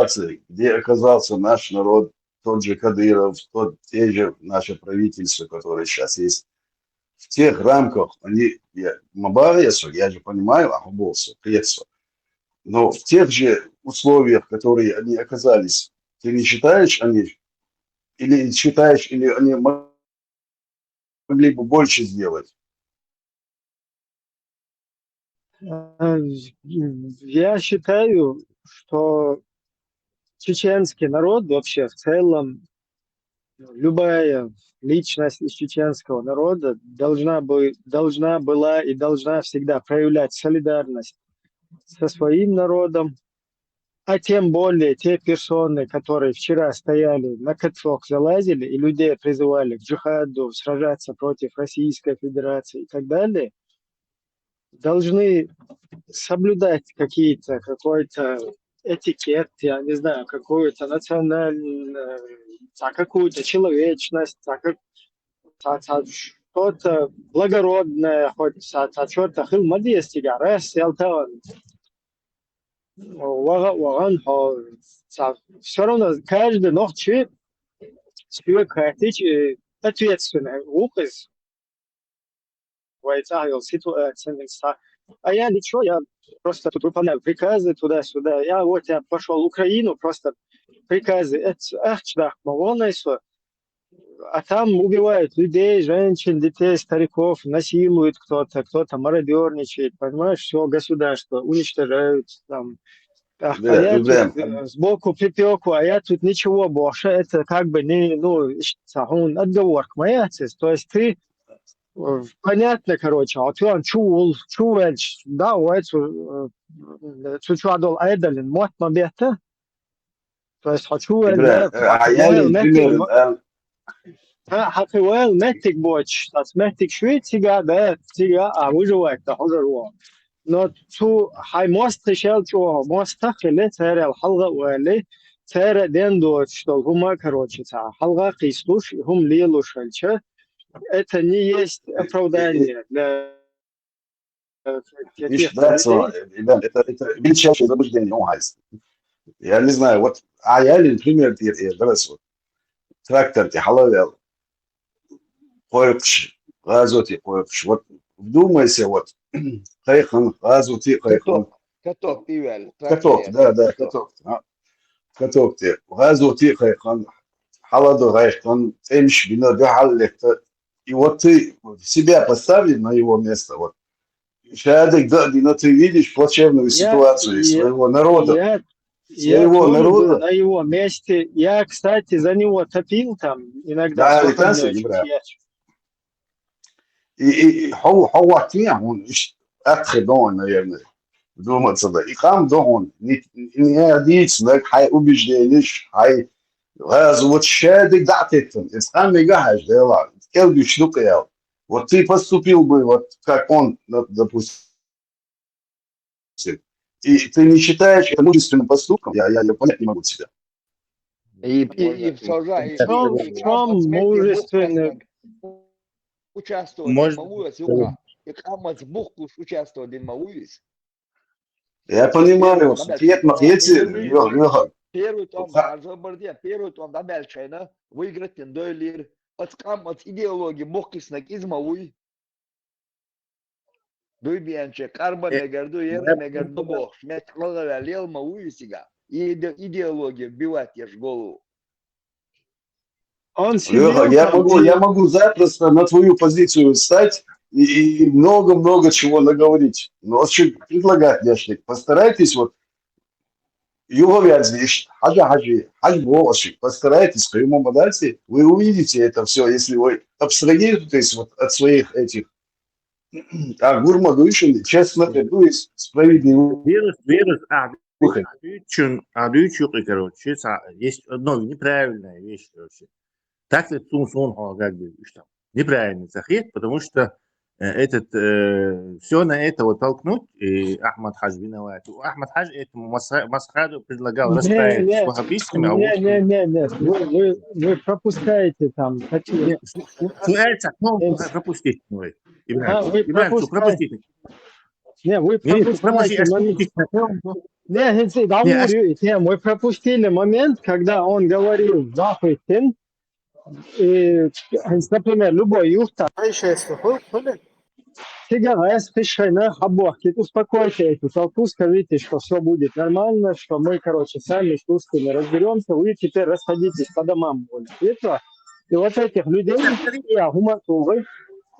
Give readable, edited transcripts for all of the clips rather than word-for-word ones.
ситуации, где оказался наш народ, тот же Кадыров, те же наше правительство, которое сейчас есть, в тех рамках, я же понимаю, средства, но в тех же условиях, которые они оказались, ты не считаешь, или они могли бы больше сделать? Я считаю, что чеченский народ вообще в целом, любая личность из чеченского народа должна была и должна всегда проявлять солидарность со своим народом, а тем более те персоны, которые вчера стояли на каток, залазили и людей призывали к джихаду, сражаться против Российской Федерации и так далее, должны соблюдать какой-то этикет, я не знаю, какую-то национальную, какую-то человечность, что-то благородное, хоть что-то хилмадиести, гарес, все равно каждый ночь человек ответственный, указ, ситуация. А я ничего, я просто тут выполняю приказы туда-сюда. Я пошел в Украину, просто приказы. А там убивают людей, женщин, детей, стариков, насилуют кто-то мародерничает, понимаешь, все государство уничтожают там. А я тут сбоку припеку, а я тут ничего больше. Это как бы не, отговорка моя, то есть ты понятно, короче, отвен чул, да, чучуадол айдалин, мот мабета, то есть хочу, хакуэл метик боч, метик швейцига, да, тига, а выживает, да, хожеру. Но хай мост решил, что мост тахли, царел халга уэли, царя дендо, что гума, короче, халга кислуш, гум лилуш, это не есть оправдание для таких людей. Это величайшее заблуждение. Я не знаю, я, например, трактор халавел, койпш, газоти койпш. Вдумайся, хайхан, газоти, хайхан. Каток, пивель. Каток, да, каток. Каток, газоти, хайхан. Халаду, хайхан, темш, вина, гахаллехта. И ты себя поставили на его место, Шадик, но ты видишь плачевную ситуацию своего народа. Я тоже был на его месте. Я, кстати, за него топил там иногда. Да, и он отходон, наверное, думаться, да. И там он не один, хай убеждение, хай шадик датит, это сам не гаш, да, ладно. Келби штука. Ты поступил бы, как он, допустим, и ты не считаешь это мужественным поступком, я понять не могу себя. В чем мужественным? Участвовать в Мауюсе, и Хамас Бухкуш участвовал в Мауюсе. Я понимаю, первый том да Бельчайна выиграть Тендойлир, от идеологии Мохкиснак из Мауи. Дуйбианче, карбон мегарду, ерна мегарду бог, шмет клала лел Мауюсига. И идеология вбивать ешь голову. Я могу запросто на твою позицию встать и много-много чего наговорить. Но что предлагать, Яшник? Постарайтесь постарайтесь в прямом подальше, вы увидите это все, если вы абстрагируетесь от своих этих гурмадуйшин, честно, справедливо. Короче, есть одно неправильная вещь, короче. Так ли Сун как бы неправильный захет, потому что все на это толкнуть, и Ахмад Хадж виноват. Ахмад Хадж этому Масхаду предлагал расправить с ваххабистами. Вы пропускаете там. Пропустить. Вы пропустите. Не, вы пропустите. Не, говорю, мы пропустили момент, когда он говорил запретен, и, например, любой юрта, Сигарет, пиши, оборки, успокойте эту толпу, скажите, что все будет нормально, что мы, сами с русскими разберемся, вы теперь расходитесь по домам. И вот этих людей, гуматуры,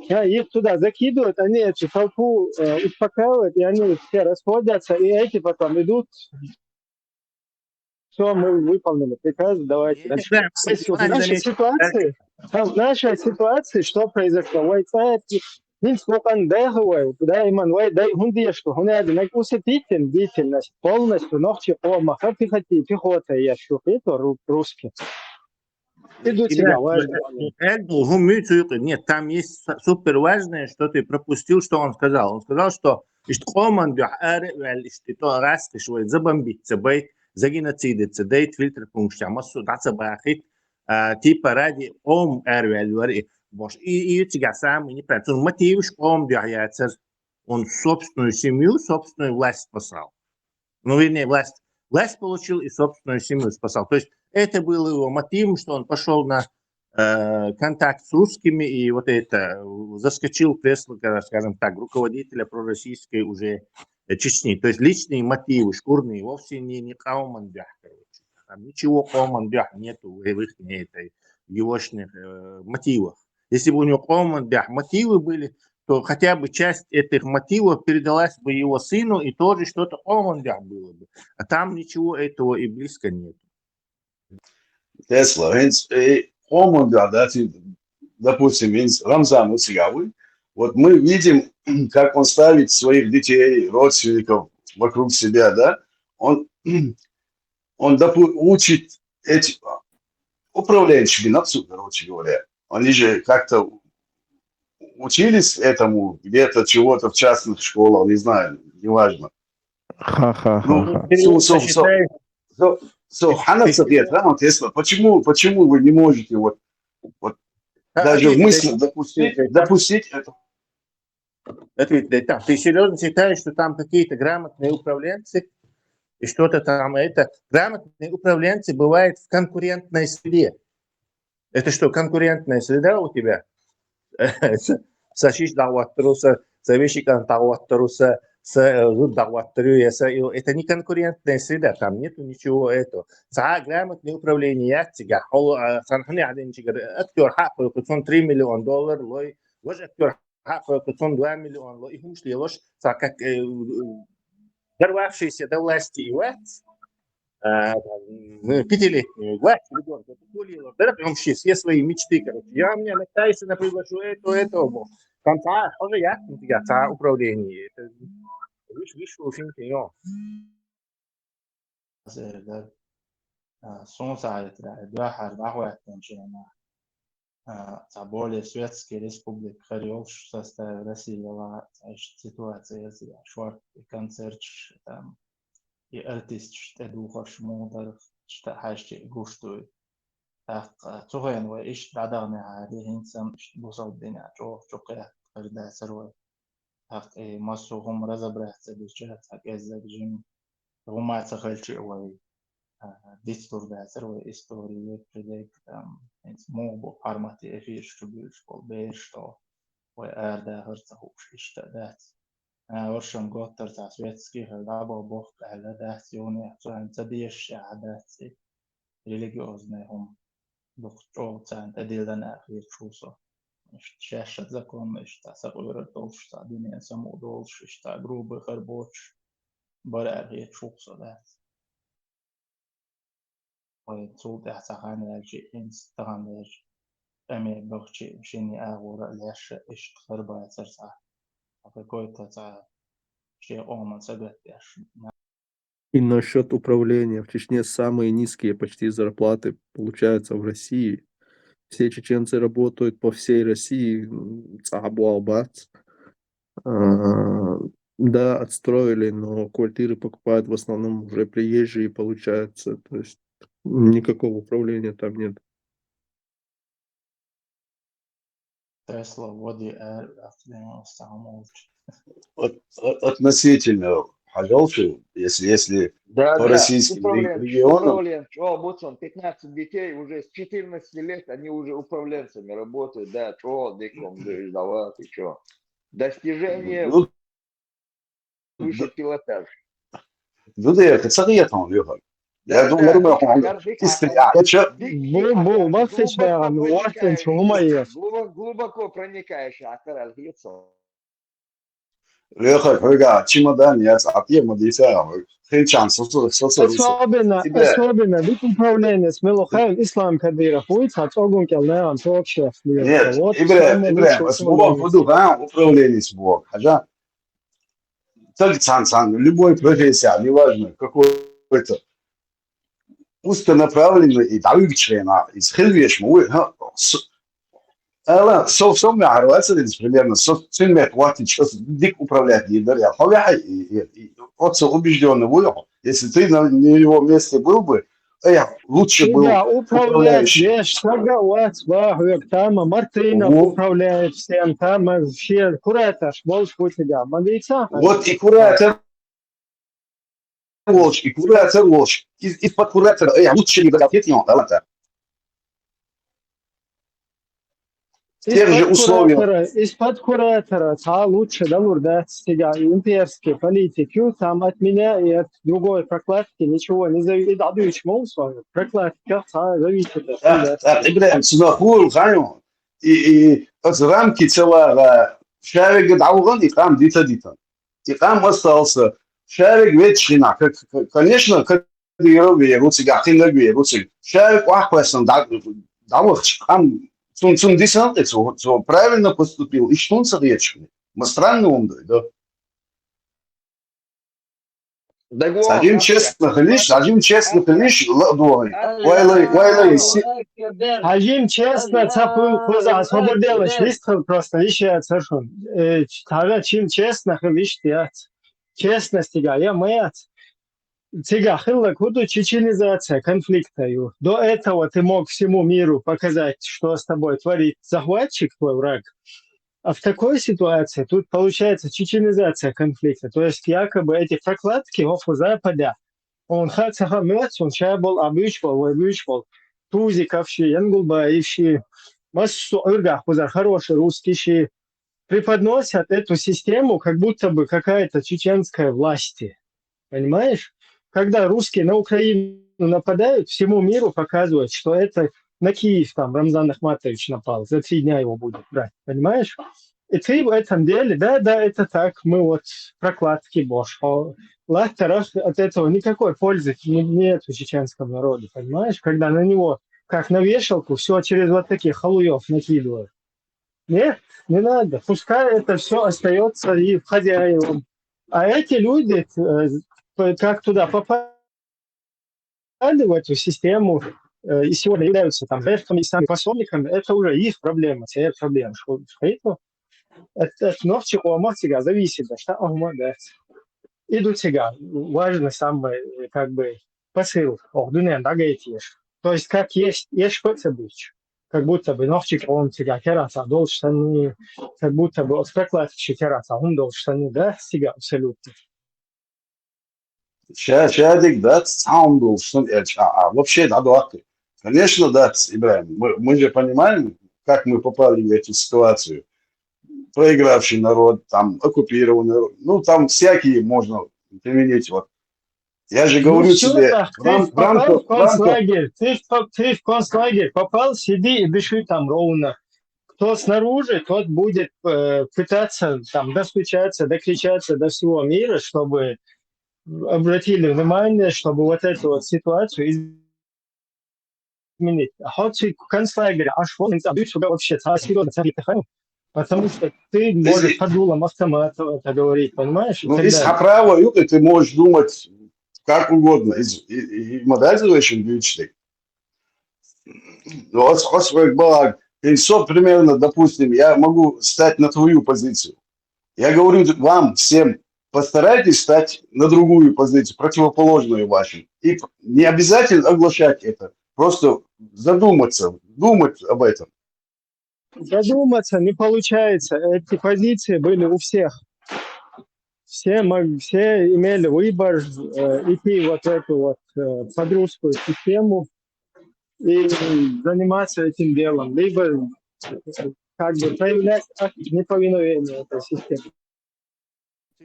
их туда закидывают, они эту толпу успокаивают, и они все расходятся, и эти потом идут. Все, мы выполнили приказ, давайте дальше. В нашей ситуации, что произошло? Да, иман, дай гундешку, гуняди, деятельность полностью, ногти омаха, пехота, я это русский. Идут себя, важно. Нет, там есть супер важное, что ты пропустил, что он сказал. Он сказал, что забомбиться, за геноцидиться, дает фильтр пункта, массу даться бахит, типа ради эрвель, и тебя сам, не правильно. Он мотивишь яйцер, он собственную семью, собственную власть спасал. Ну, вернее, власть получил и собственную семью спасал. То есть это был его мотивом, что он пошел на контакт с русскими и вот это заскочил в кресло, скажем так, руководителя пророссийской уже Чечни. То есть личные мотивы, шкурные, вовсе не Каумандях, короче. Там ничего Каумандях нету в их егошних мотивах. Если бы у него Каумандях мотивы были, то хотя бы часть этих мотивов передалась бы его сыну, и тоже что-то Каумандях было бы. А там ничего этого и близко нет. Тесла, да, допустим, Рамзан Уцигавы, вот мы видим, как он ставит своих детей, родственников вокруг себя, да, он учит эти управляющие нацию, короче говоря, они же как-то учились этому где-то чего-то в частных школах, не знаю, неважно. Почему вы не можете вот даже в мыслях допустить это? Ты серьезно считаешь, что там какие-то грамотные управленцы и что-то там это? Грамотные управленцы бывают в конкурентной среде. Это что, конкурентная среда у тебя? Сашиш даваттыруса, завещикан даваттыруса, это не конкурентная среда, там нету ничего этого. Грамотное управление, актер хапы 3 миллиона долларов, лой, актер хапы 2 миллиона, лой, их мушли лош, как дорвавшиеся до власти и власть, пятилетнюю власть ребенка, вообще все свои мечты, короче. Я мне на Тайсона приглашу этого. Там тоже я управление. Это выше очень кино. более светские республики Хариол в составе России ситуация шварк и концерт там и артист что духаш мудар что хашти гуштует تغير وإيش بعدها هذه إنسان بوصل الدنيا جو قيا قردا سروي هفت مصر هم رزا برهت بيجات هكذا بجيم هم تخيل شيء وي ديستور ده سروي إستوري بريدك إنس مو بقارمتي إفيش تبيش بالبيش تو وأردا هرتهوش إشتادات ورشم قطر تعسويتسكي هلعبا بوخ على دات يوني عن تبيش عادات ريليجيوزنهم بخطوط عن أدلنا أخير شوصة مش شاشة ذكر مش تسقير الدولش تعدين يسمو دولش مش تجربة خربوش برا أخير شوصة ده ويتصود إحسان الشيء إنس تغنى أمي بخشي مشيني أغورا ليش إيش خربا يتسرع فكوي تسع شيء أومن سبت يش. И насчет управления. В Чечне самые низкие почти зарплаты получаются в России. Все чеченцы работают по всей России. Цагабуалбац. Да, отстроили, но квартиры покупают в основном уже приезжие, получается. То есть никакого управления там нет. Тесла, води, Относительно пожалуйста, если Да, по да, российским регионам, управленцы. О, вот он, 15 детей, уже с 14 лет они уже управленцами работают, да, чё, диком, давай, ты чё. Достижение ну, выше пилотаж. да, это советом, Леха. Я Да, думаю, да, Бак seçmeyen vaktin çoğumayı. глубоко проникаешь, акарал лицо. Леха, когда чемодан, я отъем от яйца, хренчан, Особенно ведь управление с Мелохаем Ислам Кадыров. Уйца, цогун келнеан, цогшев. Нет, Вот Ибрahim, самое лучшее с Богом буду, управление с Богом. Хотя, любой профессия, неважно, какой-то узконаправленный и члена, из хельвеш, لا سوف سوف يعرف أسأل примерно سنة хватит сейчас дик управлять лидер я отца убежденный был если ты на его месте был бы лучше был Тебя управляет, управляющий вещь, сагалат, вахуек, там, Мартына управляет всем, там, все, куратор, волк у тебя, магица. вот и куратор волч, из-под куратора лучше лидер ответ ему тех же условиях. Из-под куратора, лучше доверять себя имперские политики, там от меня и от другой прокладки ничего не зависит. Да, прокладка зависит. Ибрahim, сюда хур, ханю, и от рамки целого шарик дауган, и там дита. И там остался шарик ветчина. Конечно, как веру, цигахин веру, шарик вахпасан, там zum Десанте, so правильно поступил, и что он советчный. Мы странно умный, да? Один честно ходишь, Один честно, цапыл, коза, освободилась, листал просто, ищет совершенно. Тогда чем честно ходишь, честность тебя, я моя. Сега, хилла, куда чеченизация конфликта. До этого ты мог всему миру показать, что с тобой творит захватчик, твой враг. А в такой ситуации тут получается чеченизация конфликта. То есть якобы эти прокладки в Западе, он хацаха мёц, он чабал, обычвал, тузиковщи, янгулбаевщи, массу иргах, хорошие русские, преподносят эту систему, как будто бы какая-то чеченская власть. Понимаешь? Когда русские на Украину нападают, всему миру показывают, что это на Киев там Рамзан Ахматович напал. За 3 дня его будет брать. Понимаешь? И ты в этом деле, да, это так, мы вот прокладки Бош. От этого никакой пользы нет у чеченского народа. Понимаешь? Когда на него, как на вешалку, все через вот таких халуев накидывают. Нет, не надо. Пускай это все остается и хозяевам. А эти люди, как туда попали в эту систему, и сегодня являются там жертвами и сами пособниками, это уже их проблема, это проблема. Это вновь от себя зависит, что и до тебя важно самое, как бы, посыл, то есть, как есть что-то быть. Как будто бы новчик он тебя кераса, должен, как будто бы от прокладки кераса, он должен, да, себя абсолютно. Шадик, да, сам был, вообще, да, дуаки. Конечно, да, Ибрahim, мы же понимаем, как мы попали в эту ситуацию. Проигравший народ, там, оккупированный народ, ну, там всякие можно применить, вот. Я же говорю тебе, ты попал в концлагерь, ты в концлагерь попал, сиди и дыши там ровно. Кто снаружи, тот будет пытаться там достучаться, докричаться до всего мира, чтобы обратили внимание, чтобы вот эту вот ситуацию изменить. А хоть концлагерь, аж вот вообще потому что ты можешь под дулом автомата это говорить, понимаешь? Ну, из право, ты можешь думать как угодно. И модельзующим личный. Но примерно, допустим, я могу стать на твою позицию. Я говорю вам всем, постарайтесь стать на другую позицию, противоположную вашей. И не обязательно оглашать это. Просто задуматься, думать об этом. Задуматься не получается. Эти позиции были у всех. все имели выбор идти вот эту вот подрусскую систему и заниматься этим делом, либо как бы проявлять акт неповиновения этой системе.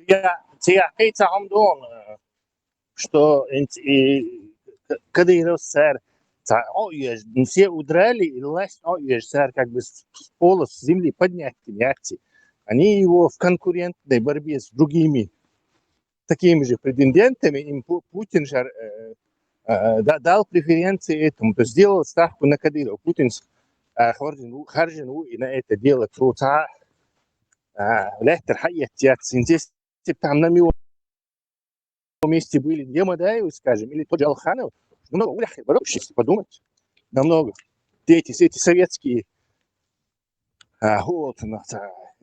Я хотел что когда сэр, все удрали, и власть сэр как бы с пола, с земли поднять, они его в конкурентной борьбе с другими такими же претендентами, им Путин же дал преференции этому, то есть сделал ставку на Кадырова. Путин Харжину и на это дело круто. Лехтер Хайятьят, здесь там на его месте были Демадаевы, скажем, или тот же Алханов, много уляхи, вообще, если подумать, намного. Эти советские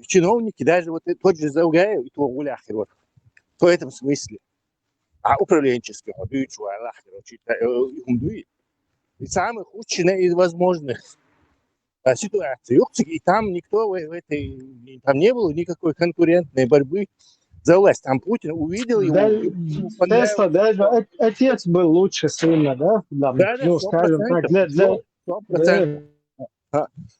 чиновники, даже вот тот же Заугаев, и то уляхи, вот, в этом смысле. А управленческого, и самых худших из возможных ситуаций. И там никто в этой, там не было никакой конкурентной борьбы за власть. Там Путин увидел его. Тесла, даже отец был лучше сына, да? Да, ну, скажем так, для... 100%.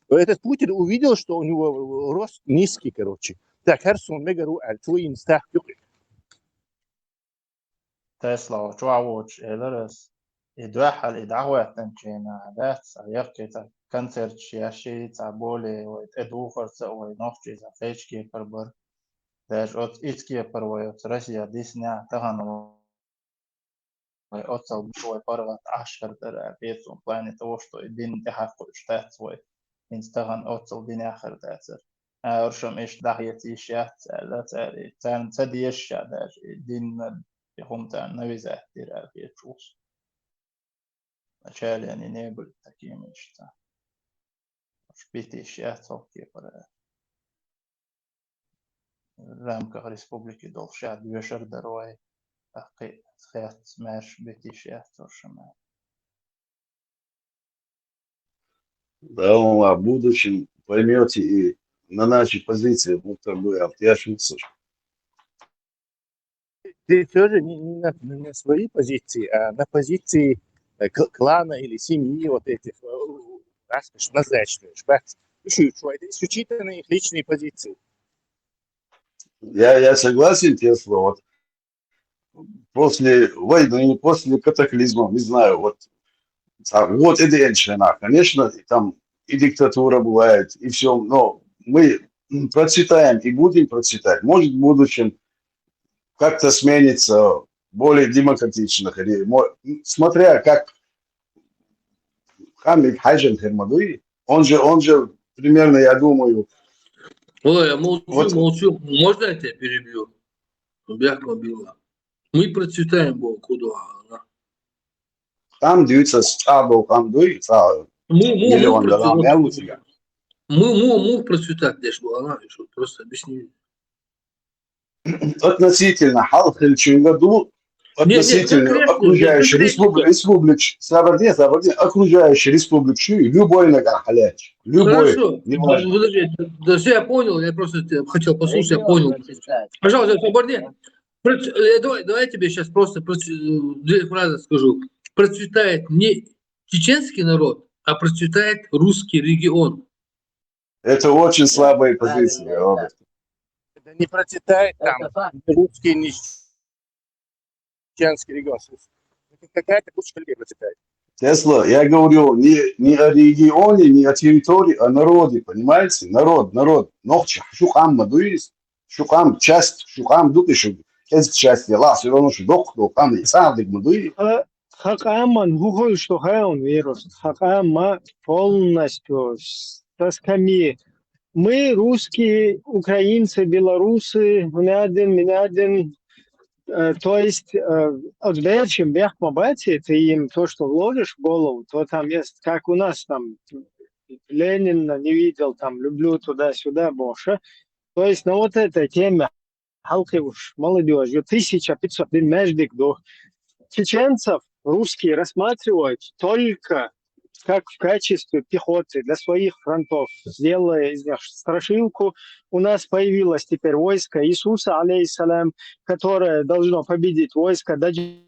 Этот Путин увидел, что у него рост низкий, короче. Так, Херсон, Мегару, твой инстах, Tesla وتشوعوش إدرس يدوح الإدعوات تنشينا داتس يفكت كانسر شياشي تعبولي ويتدوخر سوي نوفجي زفيشكي بربر داش أوت إتكي برويوت رسيا ديسنا تغنو ويأتصل بشوي برغت عشر درع بيتون بلانت وشتو الدين تحفق اشتات وي إنستغن أتصل دين آخر داتر أرشم إيش دحيتي شات لا تاري تان تديش داش الدين هم تان نويزة دير بيتشوس أشال يعني نيبل تكيم إشتا شبيتي شات هوكي برا رامكا ريسبوبليكي دول شات بيشر دروي أقي خيات ماش بيتي شات ورشما Да, в будущем поймете и на нашей позиции, Мухтар Дуяев, я шутил. Ты все же не на своей позиции, а на позиции клана или семьи вот этих, назначенных. Это исключительно их личные позиции. Я согласен, Тесла, вот после войны, не после катаклизма, не знаю, вот и Денщина, конечно, там и диктатура бывает, и все, но мы процветаем и будем процветать. Может, в будущем как-то сменится более демократичных, или, смотря как Хамид Хайжан Хермадуи, он же примерно, я думаю... Ой, я молчу. Можно я тебя перебью? Бяхма била. Мы процветаем, Бог, куда? Там даются стабл, там даются миллион долларов, я лучше. Мы процветать, где что она, просто объясни. Относительно Халхельчин году, относительно окружающей республики, окружающей республики, любой нагахаляч, любой. Хорошо, подожди, я понял, я просто хотел послушать, я понял. Пожалуйста, Соборне, давай я тебе сейчас просто две фразы скажу. Процветает не чеченский народ, а процветает русский регион. Это очень слабые позиции, Роберт. Это не процветает там русский, не чеченский регион. Какая-то кучка людей процветает. Тесла, я говорю не о регионе, не о территории, а о народе, понимаете? Народ. Но шухам мадуис, шухам часть, шухам дукишу, часть дела, все равно что дохам и садик мадуис. Хакаман, гугол, что хаун вирус, хакама полностью со скамьи. Мы, русские, украинцы, белорусы, меня то есть, чем Бяхма Бати, ты им то, что вложишь в голову, то там есть, как у нас там, Ленина не видел, там, люблю туда-сюда больше. То есть, на вот этой теме, халки уж молодежью, 1500 междик до чеченцев русские рассматривают только как в качестве пехоты для своих фронтов, сделая из них страшилку. У нас появилось теперь войско Иисуса, алейхиссалям, которое должно победить войско Даджаля,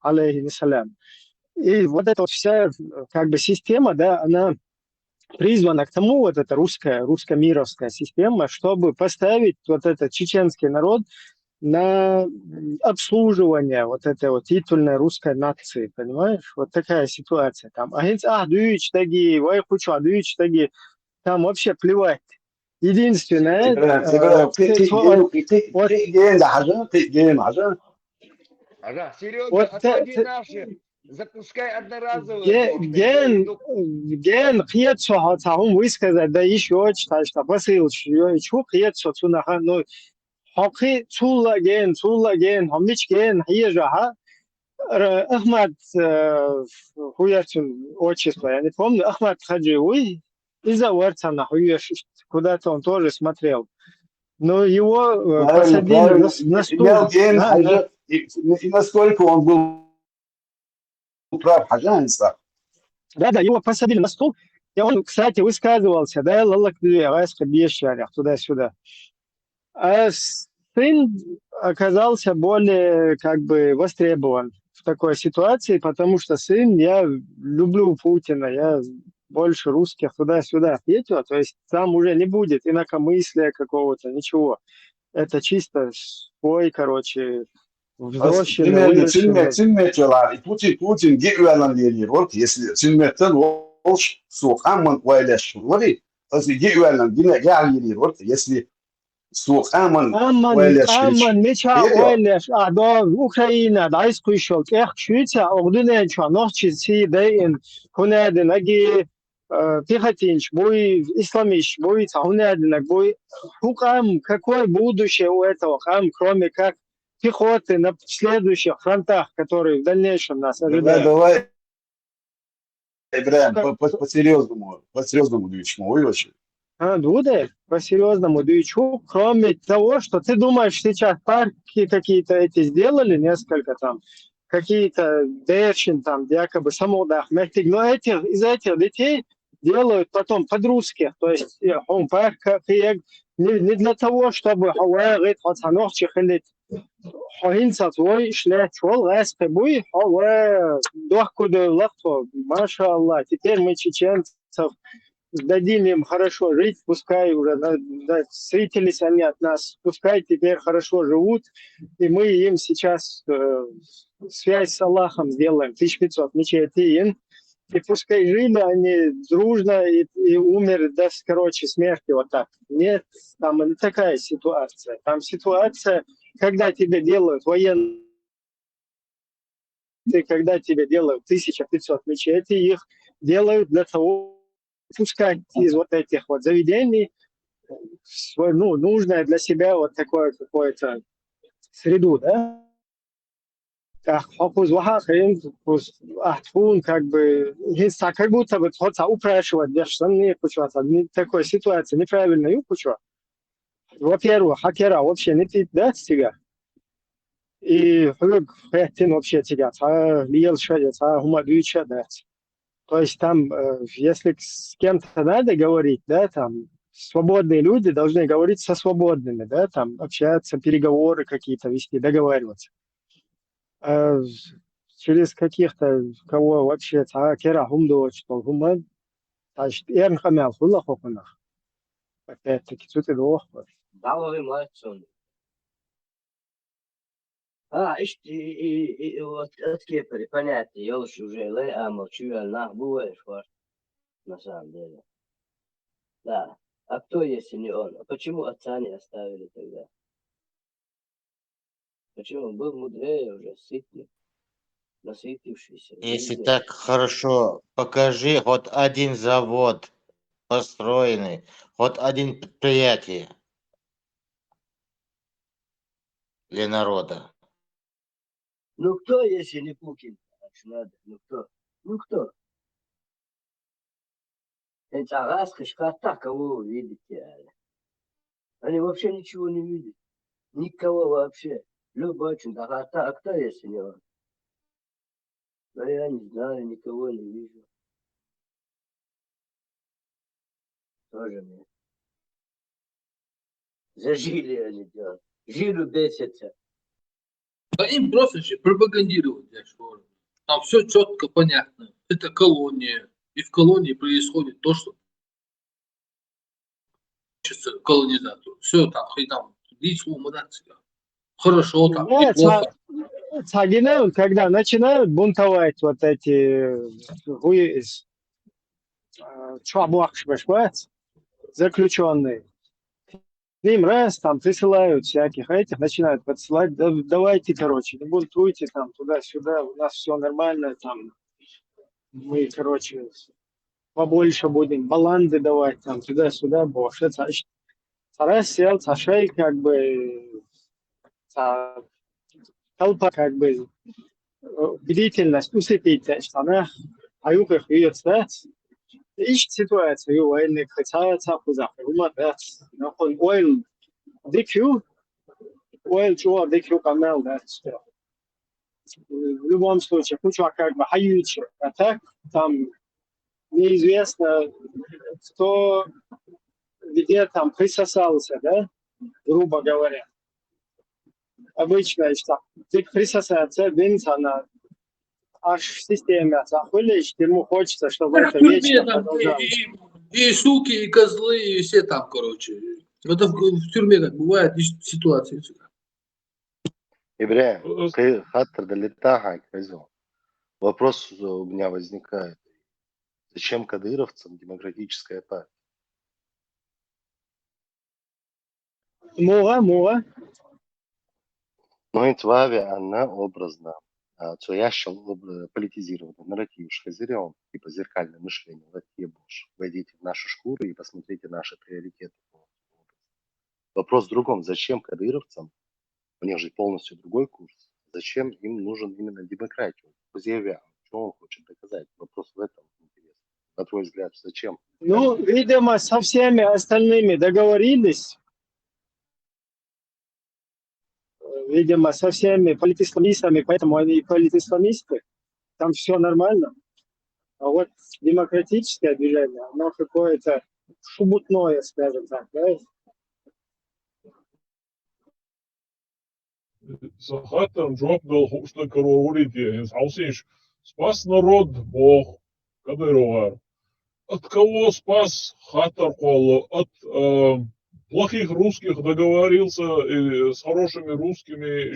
алейхиссалям. И вот эта вот вся как бы система, да, она призвана к тому, вот эта русско-мировская система, чтобы поставить вот этот чеченский народ на обслуживание вот этой вот титульной русской нации, понимаешь? Вот такая ситуация там. Дuyuç таги, вай куча, дuyuç таги, там вообще плевать. Единственное, إبراهيم вот, تيجين لحاجة تيجين حاجة Ага, Серега, вот, отводи наши, запускай одноразовые ножки. ген қиет соғатағым высказать, да еще что посыл, еще қиет соғатағым, ну, حقي طول جين هميش جين هي جها أحمد хуячен отчество, я не помню, Ахмад Хаджиуи, из-за Уэртсона хуяш, куда-то он тоже смотрел. Но его посадили на стул. имел ген حاجة и насколько он был прав хажанство. Да, его посадили на стул. И он, кстати, высказывался, да, лалак туда-сюда. А сын оказался более как бы востребован в такой ситуации, потому что сын, я люблю Путина, я больше русских туда-сюда петю, то есть там уже не будет инакомыслия какого-то, ничего. Это чисто свой, короче, взросшенный, выросший. Сильметчилар. Путин геюэлэн veriyor. Если сильметтен ол суқамын уайлашылары, геюэлэн veriyor. Если Аман меча ойлеш ада Украина дайс кушол кех швейца огдуне чанох чиси дейн хунеден аги пехотинч бой исламиш бой цаунеден бой хукам какое будущее у этого хам, кроме как пехоты на следующих фронтах, которые в дальнейшем нас ожидают. Давай, Ибраим, по-серьезному дичему, очень. Дуде, по-серьезному дичу, кроме того, что ты думаешь, сейчас парки какие-то эти сделали, несколько там, какие-то девчин там, якобы самодах, но из этих детей делают потом подростки, то есть он парк не для того, чтобы говорить, вот оно чехлит. Хинца твой шлет чел распе буй, дохкуды лахто, маша Аллах. Теперь мы чеченцев дадим им хорошо жить, пускай уже срителись они от нас, пускай теперь хорошо живут, и мы им сейчас связь с Аллахом сделаем, 1500 мечетей, и пускай жили они дружно и умерли до, короче, смерти вот так. Нет, там не такая ситуация. Там ситуация, когда тебе делают военные, когда тебе делают 1500 мечетей, их делают для того, пускать из вот этих вот заведений нужное для себя вот такое какое-то среду, да? Как бы как будто бы упрашивать, такой ситуации неправильной почва. Во-первых, хакера вообще не пить, да, стига. И вообще тига, лил шадец, гумадуича, да. То есть там, если с кем-то надо говорить, да, там, свободные люди должны говорить со свободными, да, там, общаться, переговоры какие-то вести, договариваться. А через каких-то, кого вообще, кера гумдо, что гумад, значит, эрнхамял, хулахохунах. Опять-таки, тут и двох. Дало им лайцон. Вот от кепери, понятно, я уже лей, молчу, я нахбуешь, на самом деле. Да. А кто, если не он? А почему отца не оставили тогда? Почему он был мудрее уже, сытный, насытившийся? Если так хорошо, покажи хоть один завод построенный, хоть один предприятие для народа. Ну кто, если не Путин? Надо. Ну кто? Кто? Это кого вы видите? Они вообще ничего не видят. Никого вообще. Любой очень. А кто, если не он? Но я не знаю, никого не вижу. Тоже мне. Зажили они делают. Жиру бесятся. А им просто же пропагандировать, да, что там все четко понятно. Это колония. И в колонии происходит то, что хочется колонизатору. Все там, и там, хорошо там, Нет, неплохо. Цагинеют, когда начинают бунтовать вот эти заключенные, к ним раз там присылают всяких, а этих начинают подсылать, давайте, короче, не бунтуйте там туда-сюда, у нас все нормально, там мы, короче, побольше будем баланды давать там туда-сюда, больше. Раз сел, шей как бы толпа как бы бдительность усыпить, что она аюках ее стать. Ищет ситуацию, военных хотят запузах, уматать. Но он ойл дикю, ойл чего дикю канал, да, что. В любом случае, куча как бы хаючи, а так там неизвестно, кто где там присосался, да, грубо говоря. Обычно, что ты присосаться, она аж в системе заходишь, ему хочется, чтобы В это тюрьме вечно там продолжалось. и суки, и козлы, и все там, короче. Это в тюрьме как бывает ситуации. Ибрahim, ты хаттер долетага, козел. Вопрос у меня возникает. Зачем кадыровцам демократическая партия? Муа. Ну, и твави, она образна. Что я счел политизированный нарратив шхазерем, типа зеркальное мышление. Вот ебошь. Войдите в нашу шкуру и посмотрите наши приоритеты. Вопрос в другом. Зачем кадыровцам, у них же полностью другой курс, зачем им нужен именно демократия? Кузьевя, что он хочет доказать? Вопрос в этом интересно. На твой взгляд, зачем? Ну, видимо, со всеми остальными договорились. Видимо, со всеми политисламистами, поэтому они политисламисты. Там все нормально. А вот демократическое движение, оно какое-то шубутное, скажем так, да? Сахатом джоб был хушта корорите, хаусиш. Спас народ Бог Кадырова. От кого спас Хаттер Колу? От плохих русских договорился с хорошими русскими,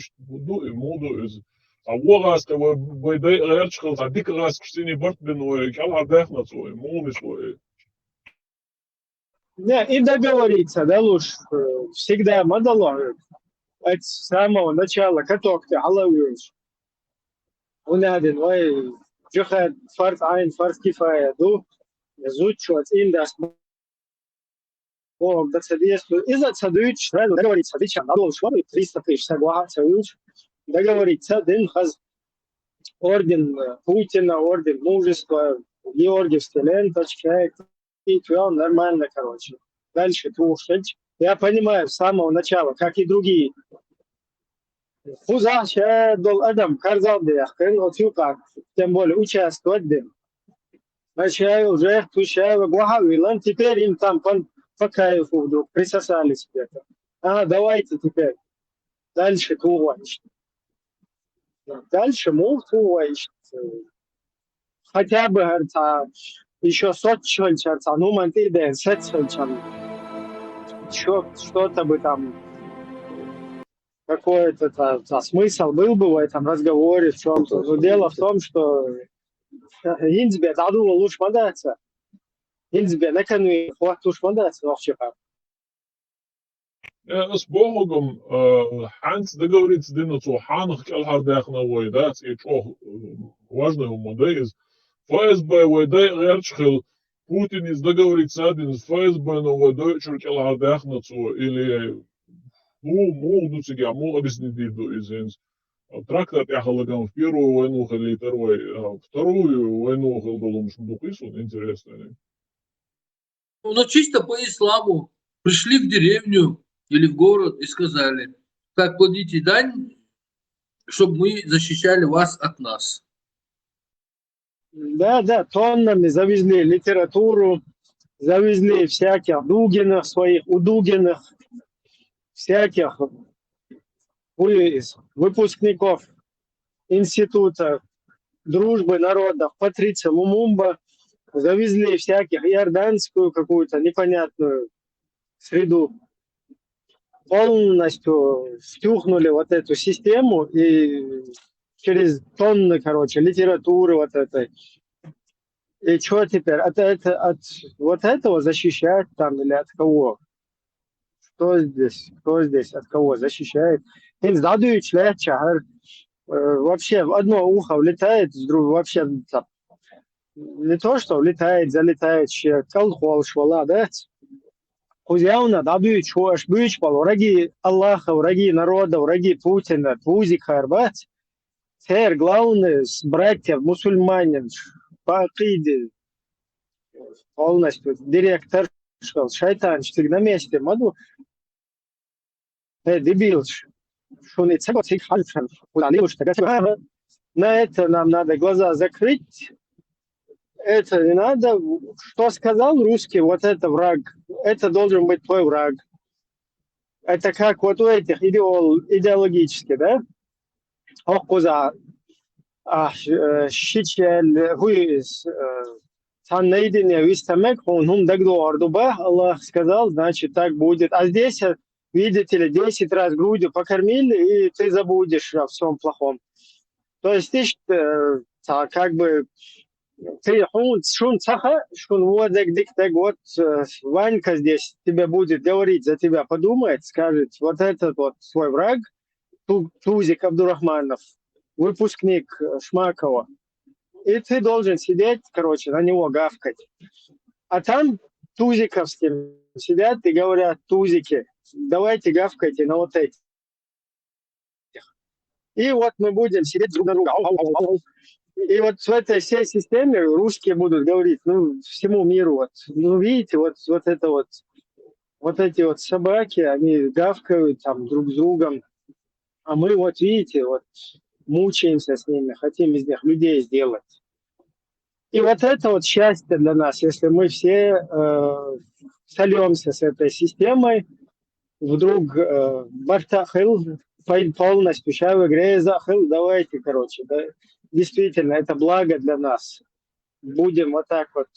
моду из. А вогас кого бойдай эрчхал, а дик раз кштини бартбиной, кала дехна свой, моды свой. Да, и договориться, да, лучше. Всегда мадалар. От самого начала каток-то алавюш. Унадин, ой, джихад, фарт айн, фарт кифая, ду, зучу, индас. О, да садись, и за садуч, сразу договориться, вечер, надо шло, 300 тысяч согласия, договориться, дын хаз орден Путина, орден мужества, Георгиевские ленточки, и все нормально, короче. Дальше тушить. Я понимаю с самого начала, как и другие. Хузача дол адам карзал дяхкин, тем более участвовать дым. Начали уже тушаю, благовилан, теперь им там по кайфу вдруг присосались где-то. Давайте теперь дальше тувать. Дальше мув тувать. Хотя бы, говорится, еще сотчольчаться, ну, манты, да, сетчольчан. Что-то бы там, какой-то смысл был бы в этом разговоре, в чем-то. Но дело в том, что Инзбе задумал лучше модаться. Инзбе накануне хват лучше модаться, вообще как. С Богом Ханс договорится дынацу ханах келхардахна войдать, и что важно у модез. ФСБ войдай эрчхил, Путин из договорится один с ФСБ, но войдай келхардахнацу, или мол дуцига, мол объяснить иду из трактат яхалагам в первую войну или вторую войну халдолом шмдукисун, интересно. Но чисто по исламу пришли в деревню или в город и сказали, так, платите дань, чтобы мы защищали вас от нас. Да, тоннами завезли литературу, завезли всяких Дугиных своих, у Дугиных, всяких выпускников института дружбы народов, Патриция Лумумба, завезли всяких иорданскую какую-то непонятную среду, полностью втюхнули вот эту систему и через тонны, короче, литературы вот этой. И что теперь? От вот этого защищать там или от кого? Кто здесь? Кто здесь от кого защищает? Вообще в одно ухо влетает, в другое вообще там, не то, что влетает, залетает, колхоз швала, да? Хузяуна, да, бьюч пал, враги Аллаха, враги народа, враги Путина, Пузик Харбат. Теперь главное с братьев мусульманин, по акиде, полностью директор, что шайтан, что на месте, маду, дебил, что не целый хальфан, на это нам надо глаза закрыть, это не надо, что сказал русский, вот это враг, это должен быть твой враг. Это как вот у этих идеологически, да? Окуза, щичель, хуиз, саннейдине, вистамек, он дагду ардуба, Аллах сказал, значит так будет. А здесь, видите ли, 10 раз грудью покормили, и ты забудешь о всем плохом. То есть ты как бы ты шун цаха, шун вот так вот Ванька здесь тебе будет говорить за тебя, подумает, скажет, вот этот вот свой враг, Тузик Абдурахманов, выпускник Шмакова. И ты должен сидеть, короче, на него гавкать. А там тузиковские сидят и говорят, тузики, давайте гавкайте на вот этих. И вот мы будем сидеть друг на друга. И вот в этой всей системе русские будут говорить, ну, всему миру, вот, ну, видите, вот это вот эти вот собаки, они гавкают там друг с другом, а мы вот, видите, вот мучаемся с ними, хотим из них людей сделать. И вот это вот счастье для нас, если мы все сольемся с этой системой, вдруг бартахил полностью, шавы грезахил, давайте, короче, да, действительно, это благо для нас. Будем вот так вот.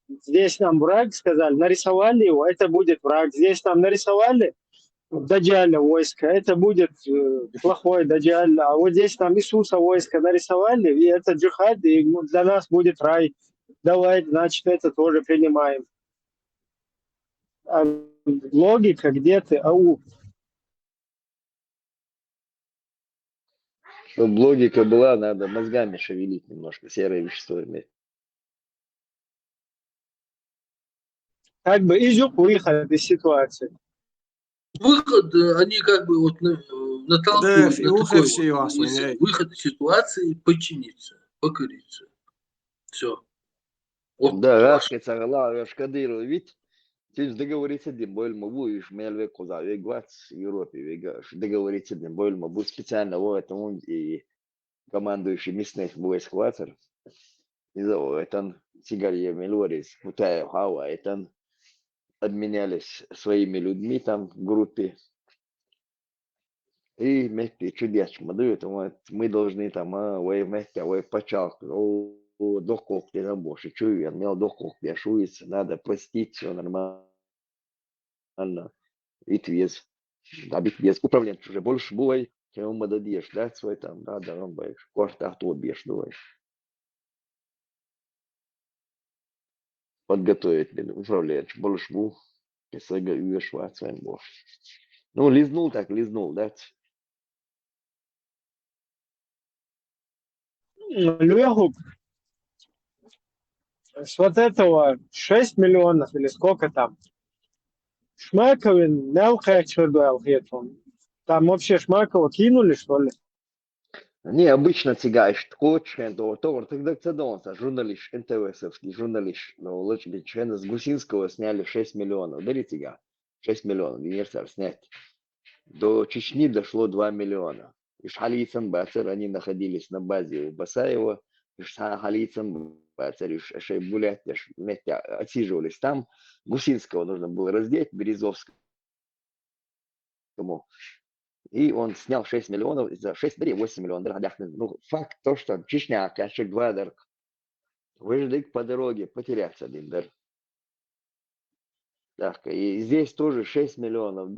Здесь нам враг сказали, нарисовали его, это будет враг. Здесь нам нарисовали Даджаля войска, это будет плохой Даджаль. А вот здесь нам Иисуса войска нарисовали, и это джихад, и для нас будет рай. Давай, значит, это тоже принимаем. А логика, где ты? Ау. Чтобы логика была, надо мозгами шевелить немножко, серое вещество иметь. Как бы изюк выход из ситуации. Выход, они как бы вот наталкивают на такой вот мысль. Выход из ситуации — подчиниться, покориться. Все. Вот. Да, раз кецарала, раз кадыру, ведь ты договориться дем, бойль могу, и шмель коза, вегвац в Европе, вегаш, договориться дем, бойль могу специально в этом и командующий местных войск Вацер, из-за этого сигарье Мелорис, Путая Хава, это обменялись своими людьми там в группе. И вместе чудес мы должны там, вместе, почал, дохок ты на больше, чую, я имел дохок, я шуется, надо простить, все нормально. И твез, да, без управления уже больше бывай, чем мы дадешь, да, свой там, да, он боишь, кошта, кто бьешь, думаешь. Подготовить, управлять, больше бу, если говоришь, вот своим больше. Ну, лизнул так, лизнул, да. Леху, с вот этого 6 миллионов или сколько там, Шмаковин, там вообще Шмакова кинули, что ли? Не, обычно тягаешь ткоч, то тогда цедонса, журналист, НТВСовский журналист, но лучше бы члена с Гусинского сняли 6 миллионов, дали тяга, 6 миллионов, универсал снять. До Чечни дошло 2 миллиона. И Шали и Санбасер, они находились на базе у Басаева, Халицам, вместе отсиживались там. Гусинского нужно было раздеть, Березовскому. И он снял 6 миллионов, за 6 или 8 миллионов. Ну, факт то, что Чечня, кашек гладер, выждик по дороге, потеряться один дар. Так, и здесь тоже 6 миллионов,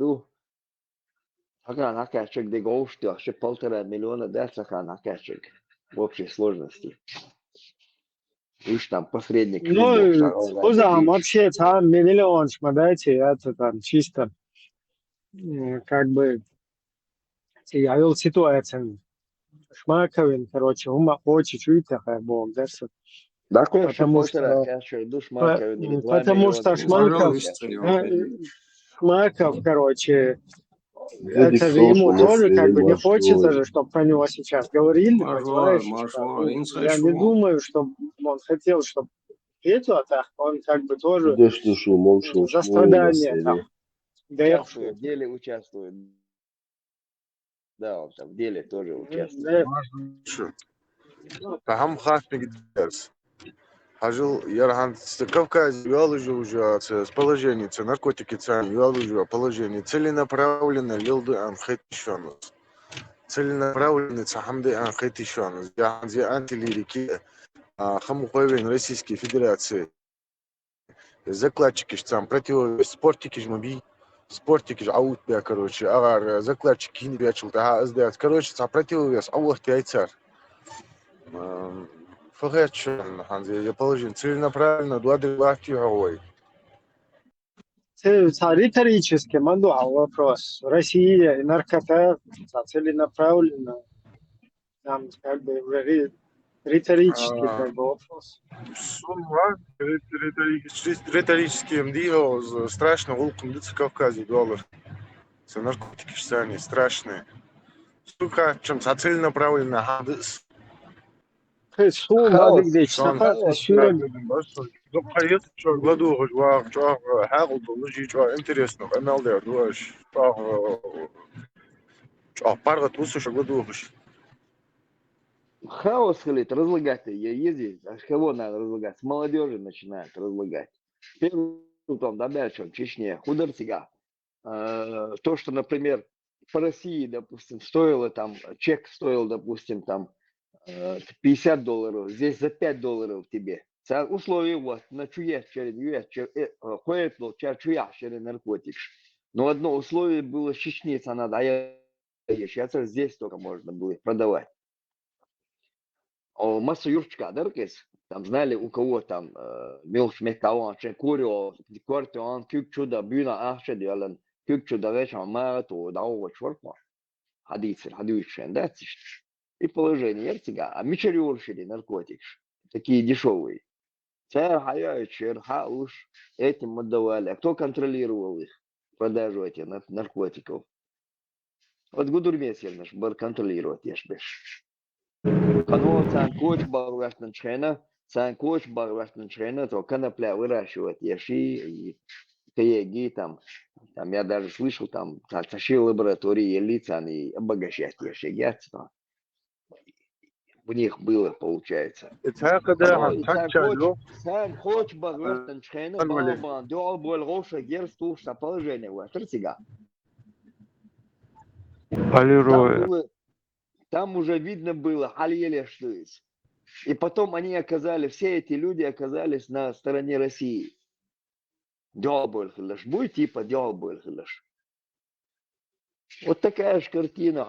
Хахан Акачек дегол, что еще 1,5 миллиона, да, Хахан Акачек в общей сложности. Уж там посредник. Ну, Хузам, вообще, там миллион дайте, это там чисто, как бы, я вел ситуацию. Шмаковин, короче, ума хочет, чуть такая бог, да, Да, потому что Шмаков, короче, это же ему тоже как бы не хочется же, чтобы про него сейчас говорили, понимаешь? Я не думаю, что он хотел, чтобы Петю, а так он как бы тоже за страдания там. Участвует, в деле участвует. Да, он там в деле тоже участвует. Там хасник дерс. Ажил Ярхан Кавказ юалужу уже с положения наркотики цен юалужу положение целенаправленно лилды анхетишонус. Целенаправленно цахамды анхетишонус. Янзи антилирики хамуховен Российской Федерации. Закладчики там противовес спортики жмоби. Спортики же аут бя, короче, агар закладчики не бячил, да, сдать. Короче, там противовес, вот яйцар. Фагачен, я положил целенаправленно, дуадривативой. Риторически, мандуал вопрос. Россия и наркота целенаправленно. Там как бы риторический как бы вопрос. Риторически МДИО страшно, волком лица Кавказе доллар. Это наркотики сами страшные. Сука, чем целенаправленно гадыс. Хаос, интересно, МЛД, думаешь, Хаос, говорит, разлагать. Я ездил, а кого надо разлагать? С молодежи начинают разлагать. Первый там добавить, Чечне, худортига. То, что, например, по России, допустим, стоило там, чек стоил, допустим, там $50, здесь за $5 тебе. Условия вот, на чуя через ходит, чуя через наркотик. Но одно условие было чечница надо, а я сейчас здесь только можно было продавать. Масса юрчка, да, там знали, у кого там милш мекаон, чекурио, квартион, кюкчуда, бюна ахшедиален, кюкчуда вечер, марату, дао чворпа. Хадицер, да, и положение эртига, а мичариоршили наркотик, такие дешевые. Царь хаяючер, хауш, этим отдавали. А кто контролировал их, продажу этих наркотиков? Вот гудурмесер наш был контролировать, ешбеш. Кано цан коч барвашнан чхена, то конопля выращивать еши и каеги там я даже слышал, там тащил лаборатории лица и обогащать еши, ясно. У них было, получается. Сам хоч барвашнан чхена, бабан, дёл боль роша, герсту, что положение у вас, Там уже видно было, и потом они оказались, все эти люди оказались на стороне России. Будет типа Вот такая же картина.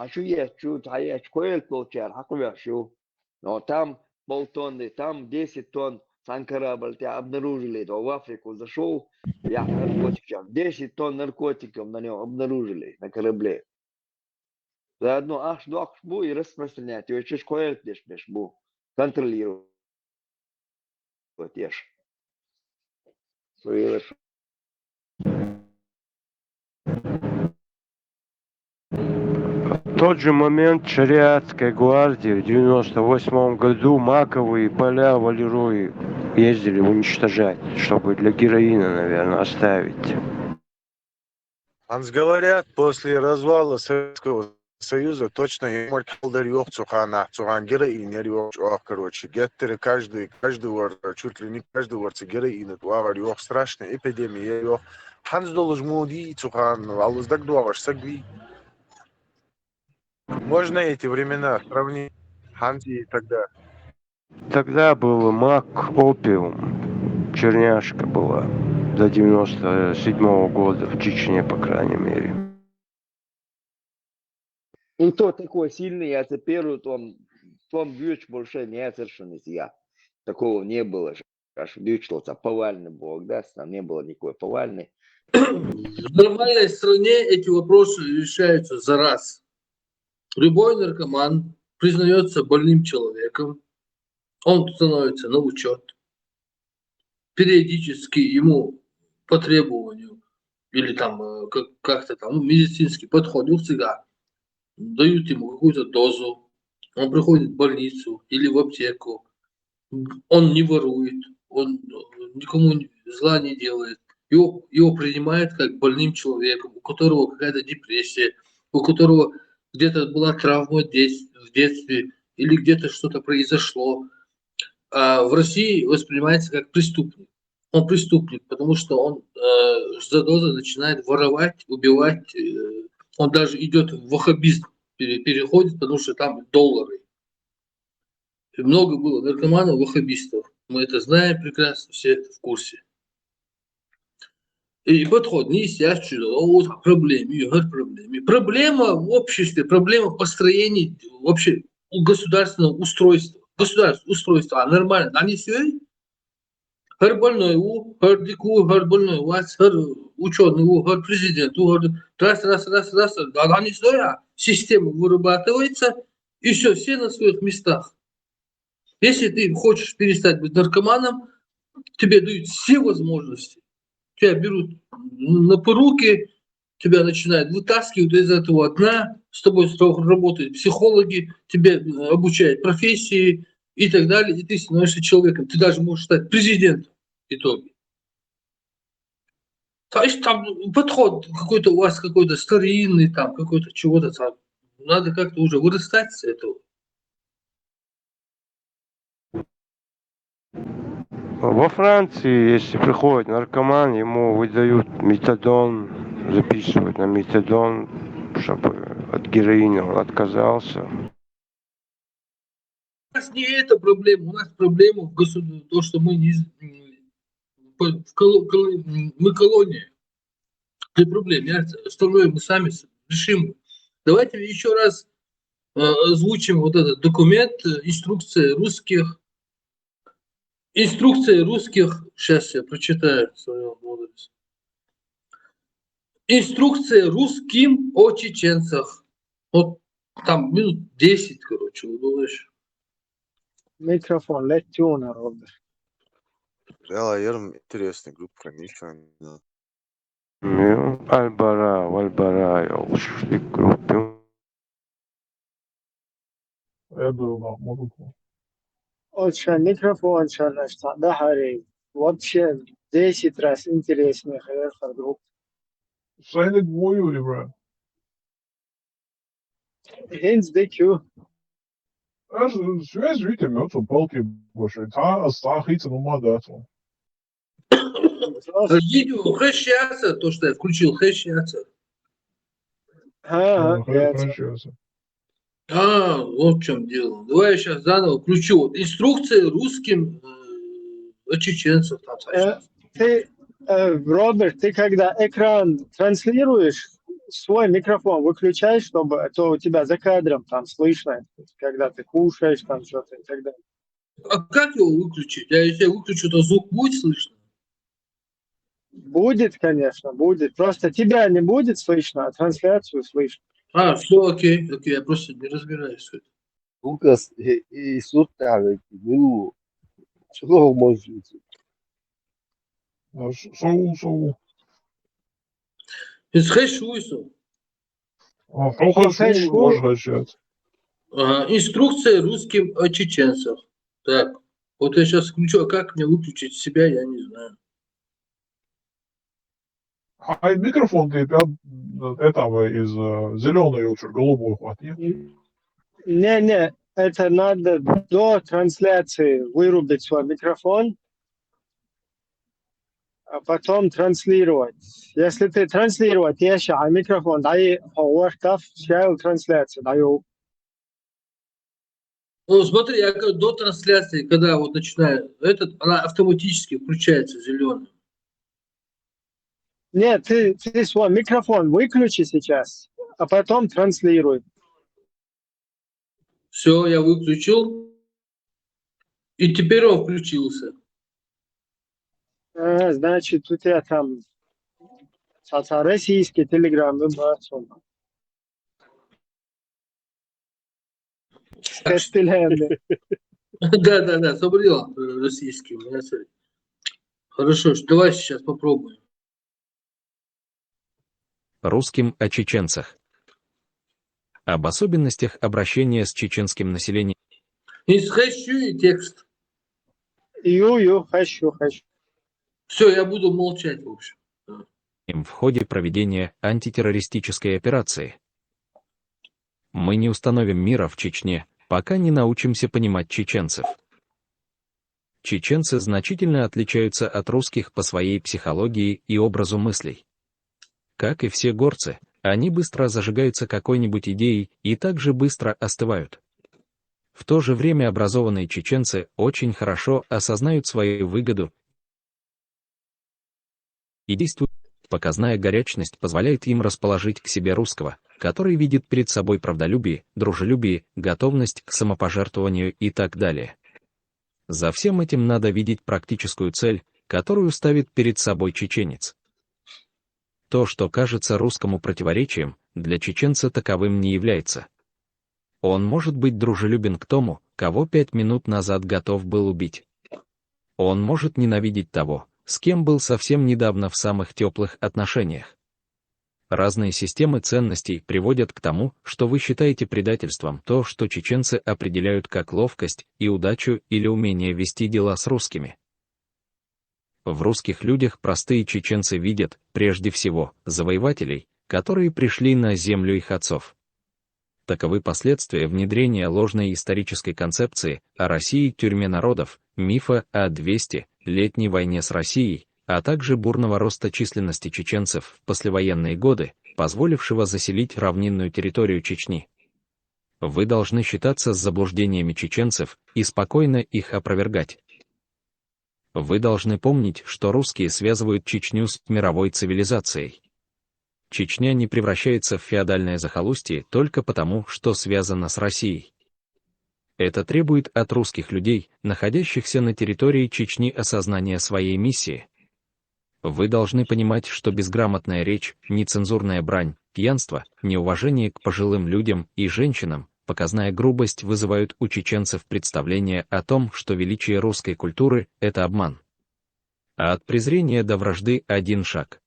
Но там полтонны, там 10 тонн, сам корабль тебя обнаружили, то в Африку зашел, я наркотиков, 10 тонн наркотиков на нем обнаружили на корабле. Заодно аш бу и распространять. И чуть коэль дешбеш бу. Контролировать еш. В тот же момент в Шариатской гвардии в 98 году маковые поля Валерои ездили уничтожать, чтобы для героина, наверное, оставить. Говорят, после развала Советского Союза точно юмор калдер yok цухан героинер yok, короче. Геттери каждый вор, чуть ли не каждый вор героин, туагар yok, страшная эпидемия yok. Ханс долж моди цухан, алуздак дуагаш сагви. Можно эти времена сравнить, Ханти и тогда. Тогда был мак, опиум, черняшка была до 97-го года в Чечне, по крайней мере. И кто такой сильный, а теперь он бьет больше не совершенно я. Такого не было. Аж бьется повальный бог, да, там не было никакой повальной. В нормальной стране эти вопросы решаются за раз. Любой наркоман признается больным человеком, он становится на учет. Периодически ему по требованию или там как-то там медицинский подходил всегда, дают ему какую-то дозу, он приходит в больницу или в аптеку, он не ворует, он никому зла не делает. Его принимают как больным человеком, у которого какая-то депрессия, у которого где-то была травма в детстве или где-то что-то произошло. А в России воспринимается как преступник. Он преступник, потому что он за дозой начинает воровать, убивать. Он даже идет в ваххабизм, переходит, потому что там доллары. И много было наркоманов, ваххабистов. Мы это знаем прекрасно, все это в курсе. И подход не естественно, вот проблемы. Проблема в обществе, проблема в построении вообще государственного устройства. Государственное устройство, нормально, они все. Her больной her дику, her больной вас, her ученый her президент раз. Они все, система вырабатывается, и все на своих местах. Если ты хочешь перестать быть наркоманом, тебе дают все возможности. Тебя берут на поруки, тебя начинают вытаскивать из этого дна, с тобой работают психологи, тебя обучают профессии и так далее, и ты становишься человеком. Ты даже можешь стать президентом в итоге. То есть там подход какой-то у вас, какой-то старинный, там какой-то чего-то там. Надо как-то уже вырастать с этого. Во Франции, если приходит наркоман, ему выдают метадон, записывают на метадон, чтобы от героина он отказался. У нас не эта проблема, у нас проблема в государстве, то, что мы мы колония. Это проблема. Остальное мы сами решим. Давайте еще раз озвучим вот этот документ, инструкция русских, сейчас я прочитаю свою мудрость. Инструкция русским о чеченцах. Вот там минут 10, короче, удалось. Микрофон, летюна, Роберт. Да, ярым интересный групп хранитель. Альбара, шли группе. Я был на музыку. Очень микрофон, да, Харри. Вообще 10 раз интереснее Херфер групп. Sayın Moyu Libra. Hens DQ. Связь, видите, мертвые палки больше. Та остахится на мадату. Видео хэшятся, то, что я включил, хэшятся. Хэшятся. Вот в чем дело. Давай я сейчас заново включу. Вот инструкция русским чеченцев. Ты, Роберт, ты когда экран транслируешь, свой микрофон выключай, чтобы то у тебя за кадром там слышно, когда ты кушаешь, там что-то и так далее. А как его выключить? Если я выключу, то звук будет слышно? Будет, конечно, будет. Просто тебя не будет слышно, а трансляцию слышно. Все, окей, я просто не разбираюсь в этом. Лукас и Сутавик, ну, что может быть? Соу. Из хэшуйсу. Хэшу может хэшать. Инструкция русским о чеченцах. Так, вот я сейчас включу, а как мне выключить себя, я не знаю. А микрофон ты этого из зеленой лучше, голубой хватит. Не, это надо до трансляции вырубить свой микрофон, а потом транслировать. Если ты транслировать, а микрофон, дай ховартав, шел трансляцию, даю. Ну, смотри, я говорю, до трансляции, когда вот начинаю, она автоматически включается зеленым. Нет, ты свой микрофон выключи сейчас, а потом транслируй. Все, я выключил. И теперь он включился. Значит, у тебя там российский телеграм выбрался. Да, собрал российский. Хорошо, давай сейчас попробуем. Русским о чеченцах. Об особенностях обращения с чеченским населением. Хочу и текст. Хочу. Все, я буду молчать, в общем. В ходе проведения антитеррористической операции. Мы не установим мира в Чечне, пока не научимся понимать чеченцев. Чеченцы значительно отличаются от русских по своей психологии и образу мыслей. Как и все горцы, они быстро зажигаются какой-нибудь идеей и также быстро остывают. В то же время образованные чеченцы очень хорошо осознают свою выгоду и действуют. Показная горячность позволяет им расположить к себе русского, который видит перед собой правдолюбие, дружелюбие, готовность к самопожертвованию и так далее. За всем этим надо видеть практическую цель, которую ставит перед собой чеченец. То, что кажется русскому противоречием, для чеченца таковым не является. Он может быть дружелюбен к тому, кого 5 минут назад готов был убить. Он может ненавидеть того, с кем был совсем недавно в самых теплых отношениях. Разные системы ценностей приводят к тому, что вы считаете предательством то, что чеченцы определяют как ловкость и удачу или умение вести дела с русскими. В русских людях простые чеченцы видят, прежде всего, завоевателей, которые пришли на землю их отцов. Таковы последствия внедрения ложной исторической концепции о России тюрьме народов, мифа о 200-летней войне с Россией, а также бурного роста численности чеченцев в послевоенные годы, позволившего заселить равнинную территорию Чечни. Вы должны считаться с заблуждениями чеченцев и спокойно их опровергать. Вы должны помнить, что русские связывают Чечню с мировой цивилизацией. Чечня не превращается в феодальное захолустье только потому, что связана с Россией. Это требует от русских людей, находящихся на территории Чечни, осознания своей миссии. Вы должны понимать, что безграмотная речь, нецензурная брань, пьянство, неуважение к пожилым людям и женщинам, показная грубость вызывают у чеченцев представление о том, что величие русской культуры – это обман. А от презрения до вражды один шаг.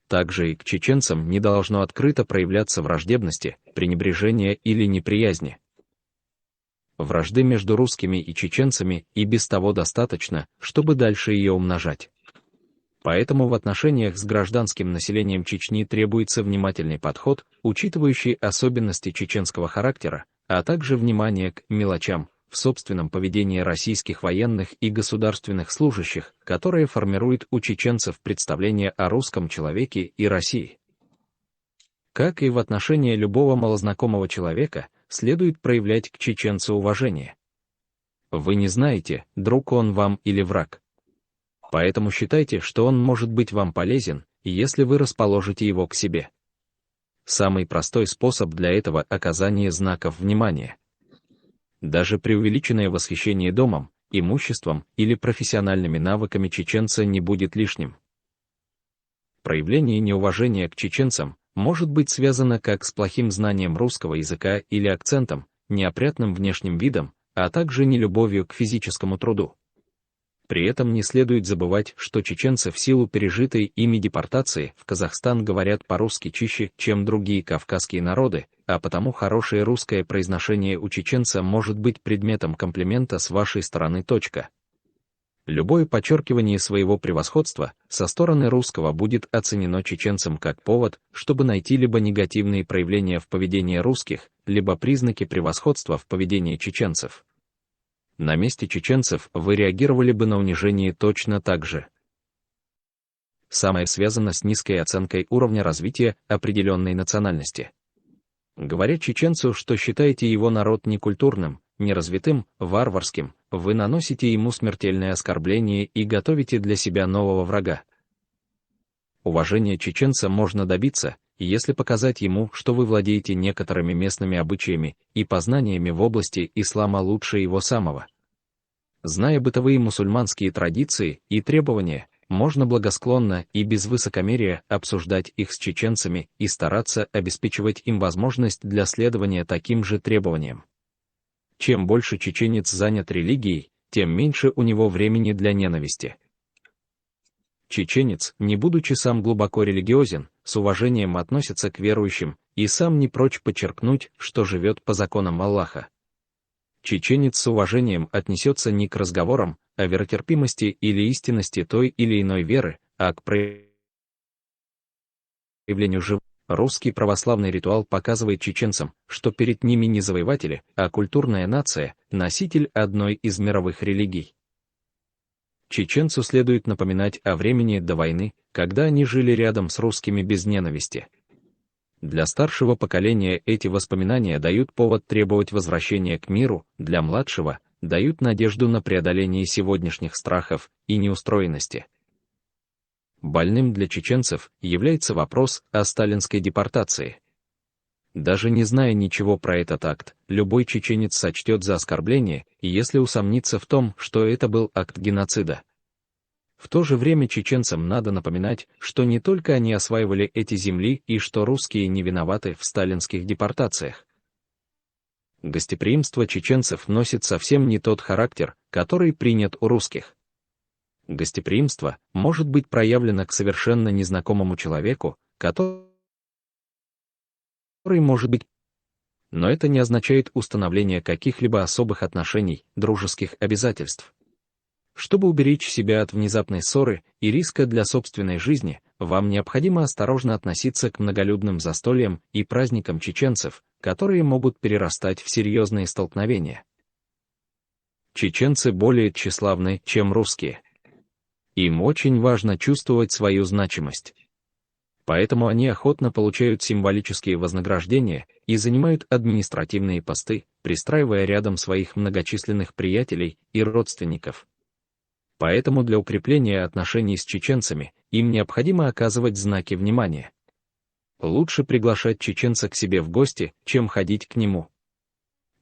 Также и к чеченцам не должно открыто проявляться враждебности, пренебрежения или неприязни. Вражды между русскими и чеченцами и без того достаточно, чтобы дальше ее умножать. Поэтому в отношениях с гражданским населением Чечни требуется внимательный подход, учитывающий особенности чеченского характера, а также внимание к мелочам в собственном поведении российских военных и государственных служащих, которое формирует у чеченцев представление о русском человеке и России. Как и в отношении любого малознакомого человека, следует проявлять к чеченцу уважение. Вы не знаете, друг он вам или враг. Поэтому считайте, что он может быть вам полезен, если вы расположите его к себе. Самый простой способ для этого – оказание знаков внимания. Даже преувеличенное восхищение домом, имуществом или профессиональными навыками чеченца не будет лишним. Проявление неуважения к чеченцам может быть связано как с плохим знанием русского языка или акцентом, неопрятным внешним видом, а также нелюбовью к физическому труду. При этом не следует забывать, что чеченцы в силу пережитой ими депортации в Казахстан говорят по-русски чище, чем другие кавказские народы, а потому хорошее русское произношение у чеченца может быть предметом комплимента с вашей стороны. Любое подчеркивание своего превосходства со стороны русского будет оценено чеченцем как повод, чтобы найти либо негативные проявления в поведении русских, либо признаки превосходства в поведении чеченцев. На месте чеченцев вы реагировали бы на унижение точно так же. Самое связано с низкой оценкой уровня развития определенной национальности. Говоря чеченцу, что считаете его народ некультурным, неразвитым, варварским, вы наносите ему смертельное оскорбление и готовите для себя нового врага. Уважения чеченца можно добиться, если показать ему, что вы владеете некоторыми местными обычаями и познаниями в области ислама лучше его самого. Зная бытовые мусульманские традиции и требования, можно благосклонно и без высокомерия обсуждать их с чеченцами и стараться обеспечивать им возможность для следования таким же требованиям. Чем больше чеченец занят религией, тем меньше у него времени для ненависти. Чеченец, не будучи сам глубоко религиозен, с уважением относится к верующим и сам не прочь подчеркнуть, что живет по законам Аллаха. Чеченец с уважением отнесется не к разговорам о веротерпимости или истинности той или иной веры, а к проявлению живого. Русский православный ритуал показывает чеченцам, что перед ними не завоеватели, а культурная нация, носитель одной из мировых религий. Чеченцу следует напоминать о времени до войны, когда они жили рядом с русскими без ненависти. Для старшего поколения эти воспоминания дают повод требовать возвращения к миру, для младшего – дают надежду на преодоление сегодняшних страхов и неустроенности. Больным для чеченцев является вопрос о сталинской депортации. Даже не зная ничего про этот акт, любой чеченец сочтет за оскорбление, если усомнится в том, что это был акт геноцида. В то же время чеченцам надо напоминать, что не только они осваивали эти земли и что русские не виноваты в сталинских депортациях. Гостеприимство чеченцев носит совсем не тот характер, который принят у русских. Гостеприимство может быть проявлено к совершенно незнакомому человеку, который может быть, но это не означает установление каких-либо особых отношений, дружеских обязательств. Чтобы уберечь себя от внезапной ссоры и риска для собственной жизни, вам необходимо осторожно относиться к многолюдным застольям и праздникам чеченцев, которые могут перерастать в серьезные столкновения. Чеченцы более тщеславны, чем русские. Им очень важно чувствовать свою значимость. Поэтому они охотно получают символические вознаграждения и занимают административные посты, пристраивая рядом своих многочисленных приятелей и родственников. Поэтому для укрепления отношений с чеченцами им необходимо оказывать знаки внимания. Лучше приглашать чеченца к себе в гости, чем ходить к нему.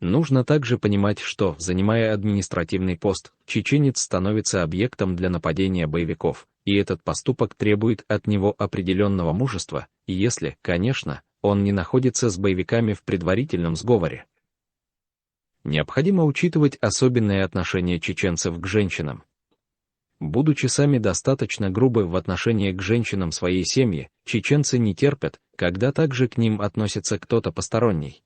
Нужно также понимать, что, занимая административный пост, чеченец становится объектом для нападения боевиков, и этот поступок требует от него определенного мужества, если, конечно, он не находится с боевиками в предварительном сговоре. Необходимо учитывать особенное отношение чеченцев к женщинам. Будучи сами достаточно грубы в отношении к женщинам своей семьи, чеченцы не терпят, когда также к ним относится кто-то посторонний.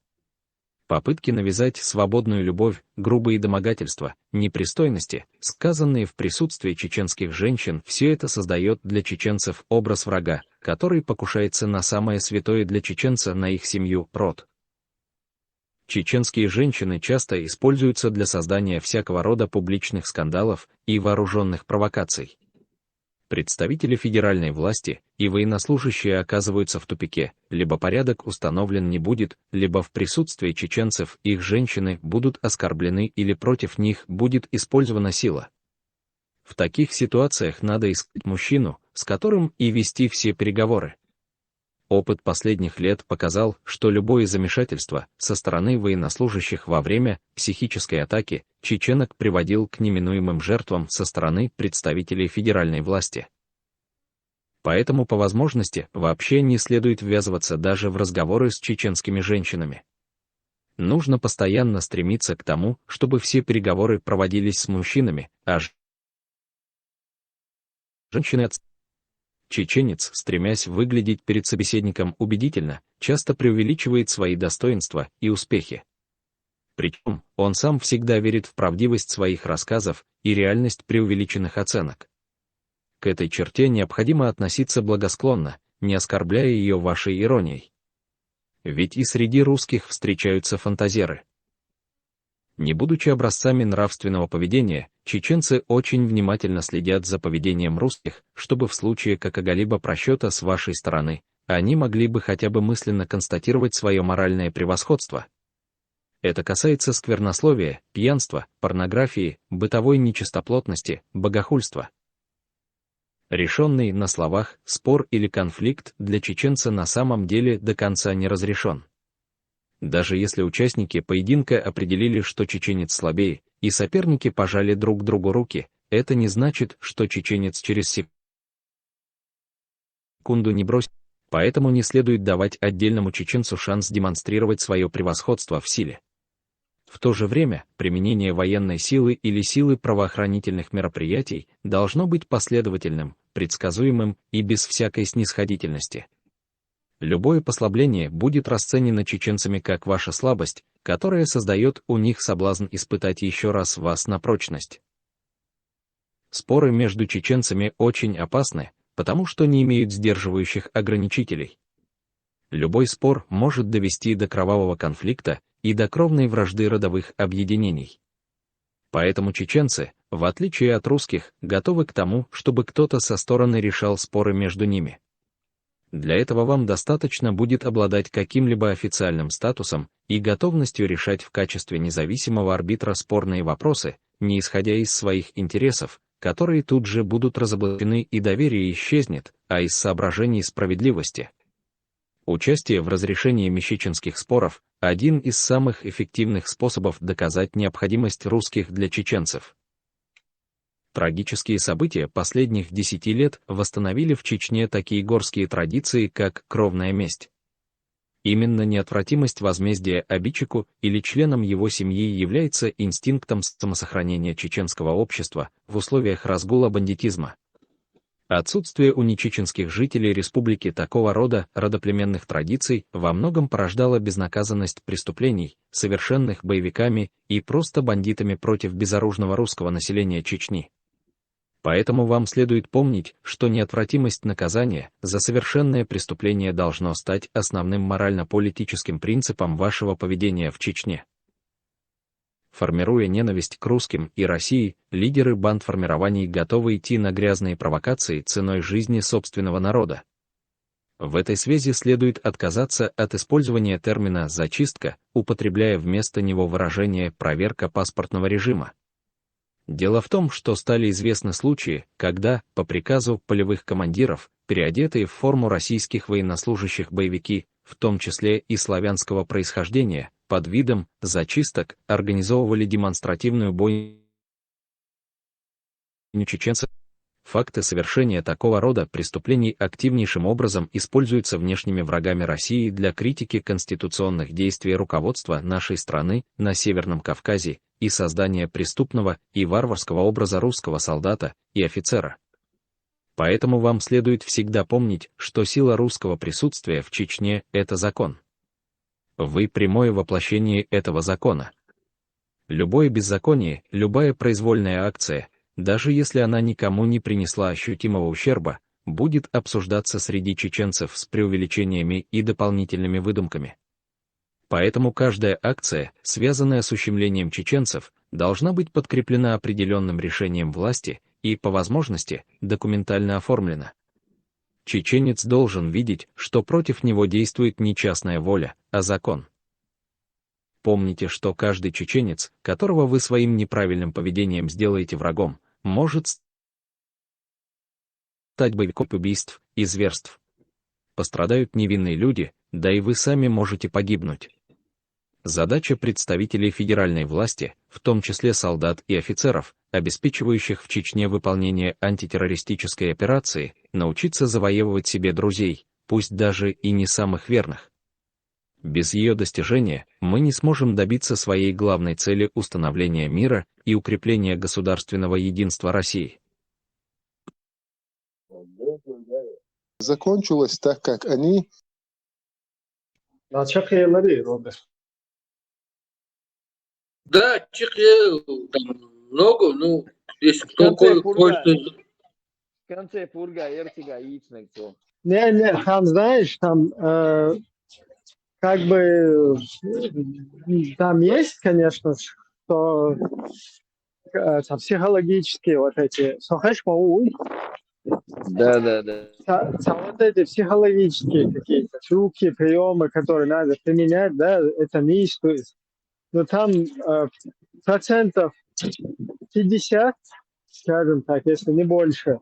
Попытки навязать свободную любовь, грубые домогательства, непристойности, сказанные в присутствии чеченских женщин, все это создает для чеченцев образ врага, который покушается на самое святое для чеченца, на их семью, род. Чеченские женщины часто используются для создания всякого рода публичных скандалов и вооруженных провокаций. Представители федеральной власти и военнослужащие оказываются в тупике: либо порядок установлен не будет, либо в присутствии чеченцев их женщины будут оскорблены или против них будет использована сила. В таких ситуациях надо искать мужчину, с которым и вести все переговоры. Опыт последних лет показал, что любое замешательство со стороны военнослужащих во время психической атаки чеченок приводил к неминуемым жертвам со стороны представителей федеральной власти. Поэтому по возможности вообще не следует ввязываться даже в разговоры с чеченскими женщинами. Нужно постоянно стремиться к тому, чтобы все переговоры проводились с мужчинами, а женщины от... Чеченец, стремясь выглядеть перед собеседником убедительно, часто преувеличивает свои достоинства и успехи. Причем он сам всегда верит в правдивость своих рассказов и реальность преувеличенных оценок. К этой черте необходимо относиться благосклонно, не оскорбляя ее вашей иронией. Ведь и среди русских встречаются фантазеры. Не будучи образцами нравственного поведения, чеченцы очень внимательно следят за поведением русских, чтобы в случае какого-либо просчета с вашей стороны, они могли бы хотя бы мысленно констатировать свое моральное превосходство. Это касается сквернословия, пьянства, порнографии, бытовой нечистоплотности, богохульства. Решенный на словах спор или конфликт для чеченца на самом деле до конца не разрешен. Даже если участники поединка определили, что чеченец слабее, и соперники пожали друг другу руки, это не значит, что чеченец через секунду не бросит. Поэтому не следует давать отдельному чеченцу шанс демонстрировать свое превосходство в силе. В то же время, применение военной силы или силы правоохранительных мероприятий должно быть последовательным, предсказуемым и без всякой снисходительности. Любое послабление будет расценено чеченцами как ваша слабость, которая создает у них соблазн испытать еще раз вас на прочность. Споры между чеченцами очень опасны, потому что не имеют сдерживающих ограничителей. Любой спор может довести до кровавого конфликта и до кровной вражды родовых объединений. Поэтому чеченцы, в отличие от русских, готовы к тому, чтобы кто-то со стороны решал споры между ними. Для этого вам достаточно будет обладать каким-либо официальным статусом и готовностью решать в качестве независимого арбитра спорные вопросы, не исходя из своих интересов, которые тут же будут разоблачены и доверие исчезнет, а из соображений справедливости. Участие в разрешении мещичинских споров – один из самых эффективных способов доказать необходимость русских для чеченцев. Трагические события последних 10 лет восстановили в Чечне такие горские традиции, как кровная месть. Именно неотвратимость возмездия обидчику или членам его семьи является инстинктом самосохранения чеченского общества в условиях разгула бандитизма. Отсутствие у нечеченских жителей республики такого рода родоплеменных традиций во многом порождало безнаказанность преступлений, совершенных боевиками и просто бандитами против безоружного русского населения Чечни. Поэтому вам следует помнить, что неотвратимость наказания за совершенное преступление должно стать основным морально-политическим принципом вашего поведения в Чечне. Формируя ненависть к русским и России, лидеры бандформирований готовы идти на грязные провокации ценой жизни собственного народа. В этой связи следует отказаться от использования термина «зачистка», употребляя вместо него выражение «проверка паспортного режима». Дело в том, что стали известны случаи, когда, по приказу полевых командиров, переодетые в форму российских военнослужащих боевики, в том числе и славянского происхождения, под видом зачисток организовывали демонстративную бойню чеченцев. Факты совершения такого рода преступлений активнейшим образом используются внешними врагами России для критики конституционных действий руководства нашей страны на Северном Кавказе и создания преступного и варварского образа русского солдата и офицера. Поэтому вам следует всегда помнить, что сила русского присутствия в Чечне – это закон. Вы прямое воплощение этого закона. Любое беззаконие, любая произвольная акция, даже если она никому не принесла ощутимого ущерба, будет обсуждаться среди чеченцев с преувеличениями и дополнительными выдумками. Поэтому каждая акция, связанная с ущемлением чеченцев, должна быть подкреплена определенным решением власти и, по возможности, документально оформлена. Чеченец должен видеть, что против него действует не частная воля, а закон. Помните, что каждый чеченец, которого вы своим неправильным поведением сделаете врагом, может стать боевиком убийств и зверств. Пострадают невинные люди, да и вы сами можете погибнуть. Задача представителей федеральной власти, в том числе солдат и офицеров, обеспечивающих в Чечне выполнение антитеррористической операции, научиться завоевывать себе друзей, пусть даже и не самых верных. Без ее достижения мы не сможем добиться своей главной цели установления мира и укрепления государственного единства России. Закончилось так, как они Çok hayırları Robert. Да, Чехия, там много, ну, если В кто конце пурга, кое-что... в конце пурга, Эртига, Яицнекцо. Не, там, знаешь, там как бы там есть, конечно, что там психологические вот эти, Да. вот эти психологические какие-то трюки, приемы, которые надо применять, да, это не стоит. Но там процентов 50, скажем так, если не больше,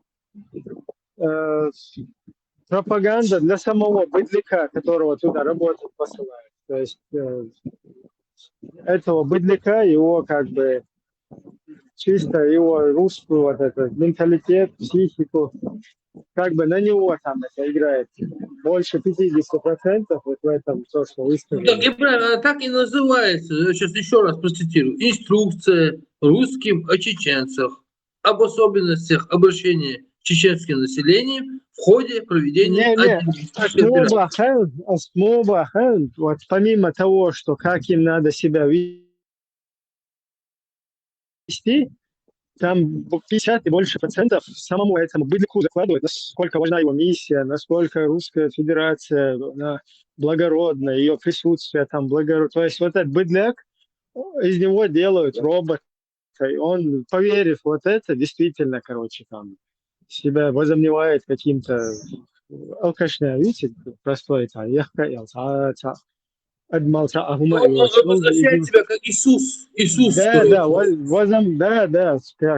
пропаганда для самого быдляка, которого туда работать посылают. То есть этого быдляка, его как бы чисто его русскую вот этот менталитет, психику, как бы на него там это играет. Больше 50% вот в этом то, что вы Так, сказали. и правильно, так и называется, я сейчас еще раз процитирую. Инструкция русским о чеченцах, об особенностях обращения с чеченским населением в ходе проведения административной операции. Основа, вот помимо того, что как им надо себя вести, там 50 и больше процентов самому этому быдляку закладывают, насколько важна его миссия, насколько Русская Федерация она благородна, ее присутствие там благородно. То есть вот этот быдляк, из него делают робота, и он, поверив вот это, действительно, короче, там себя возомневает каким-то алкашня, видите, простой, Адмалца Ахума Он обозначает себя как Иисус. Иисус. Да,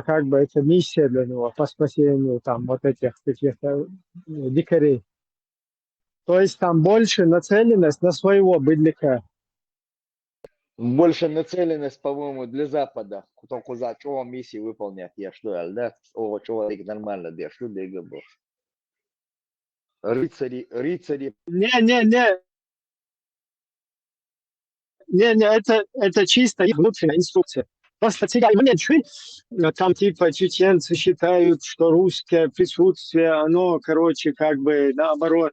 как бы это миссия для него по спасению там вот этих каких-то дикарей. То есть там больше нацеленность на своего быдляка. Больше нацеленность, по-моему, для Запада. Только за что миссии выполнять, я что, да? О, человек нормально, да, что да, был. Рыцари. Не, это чисто их внутренняя инструкция. Просто там типа чеченцы считают, что русское присутствие, оно, короче, как бы наоборот,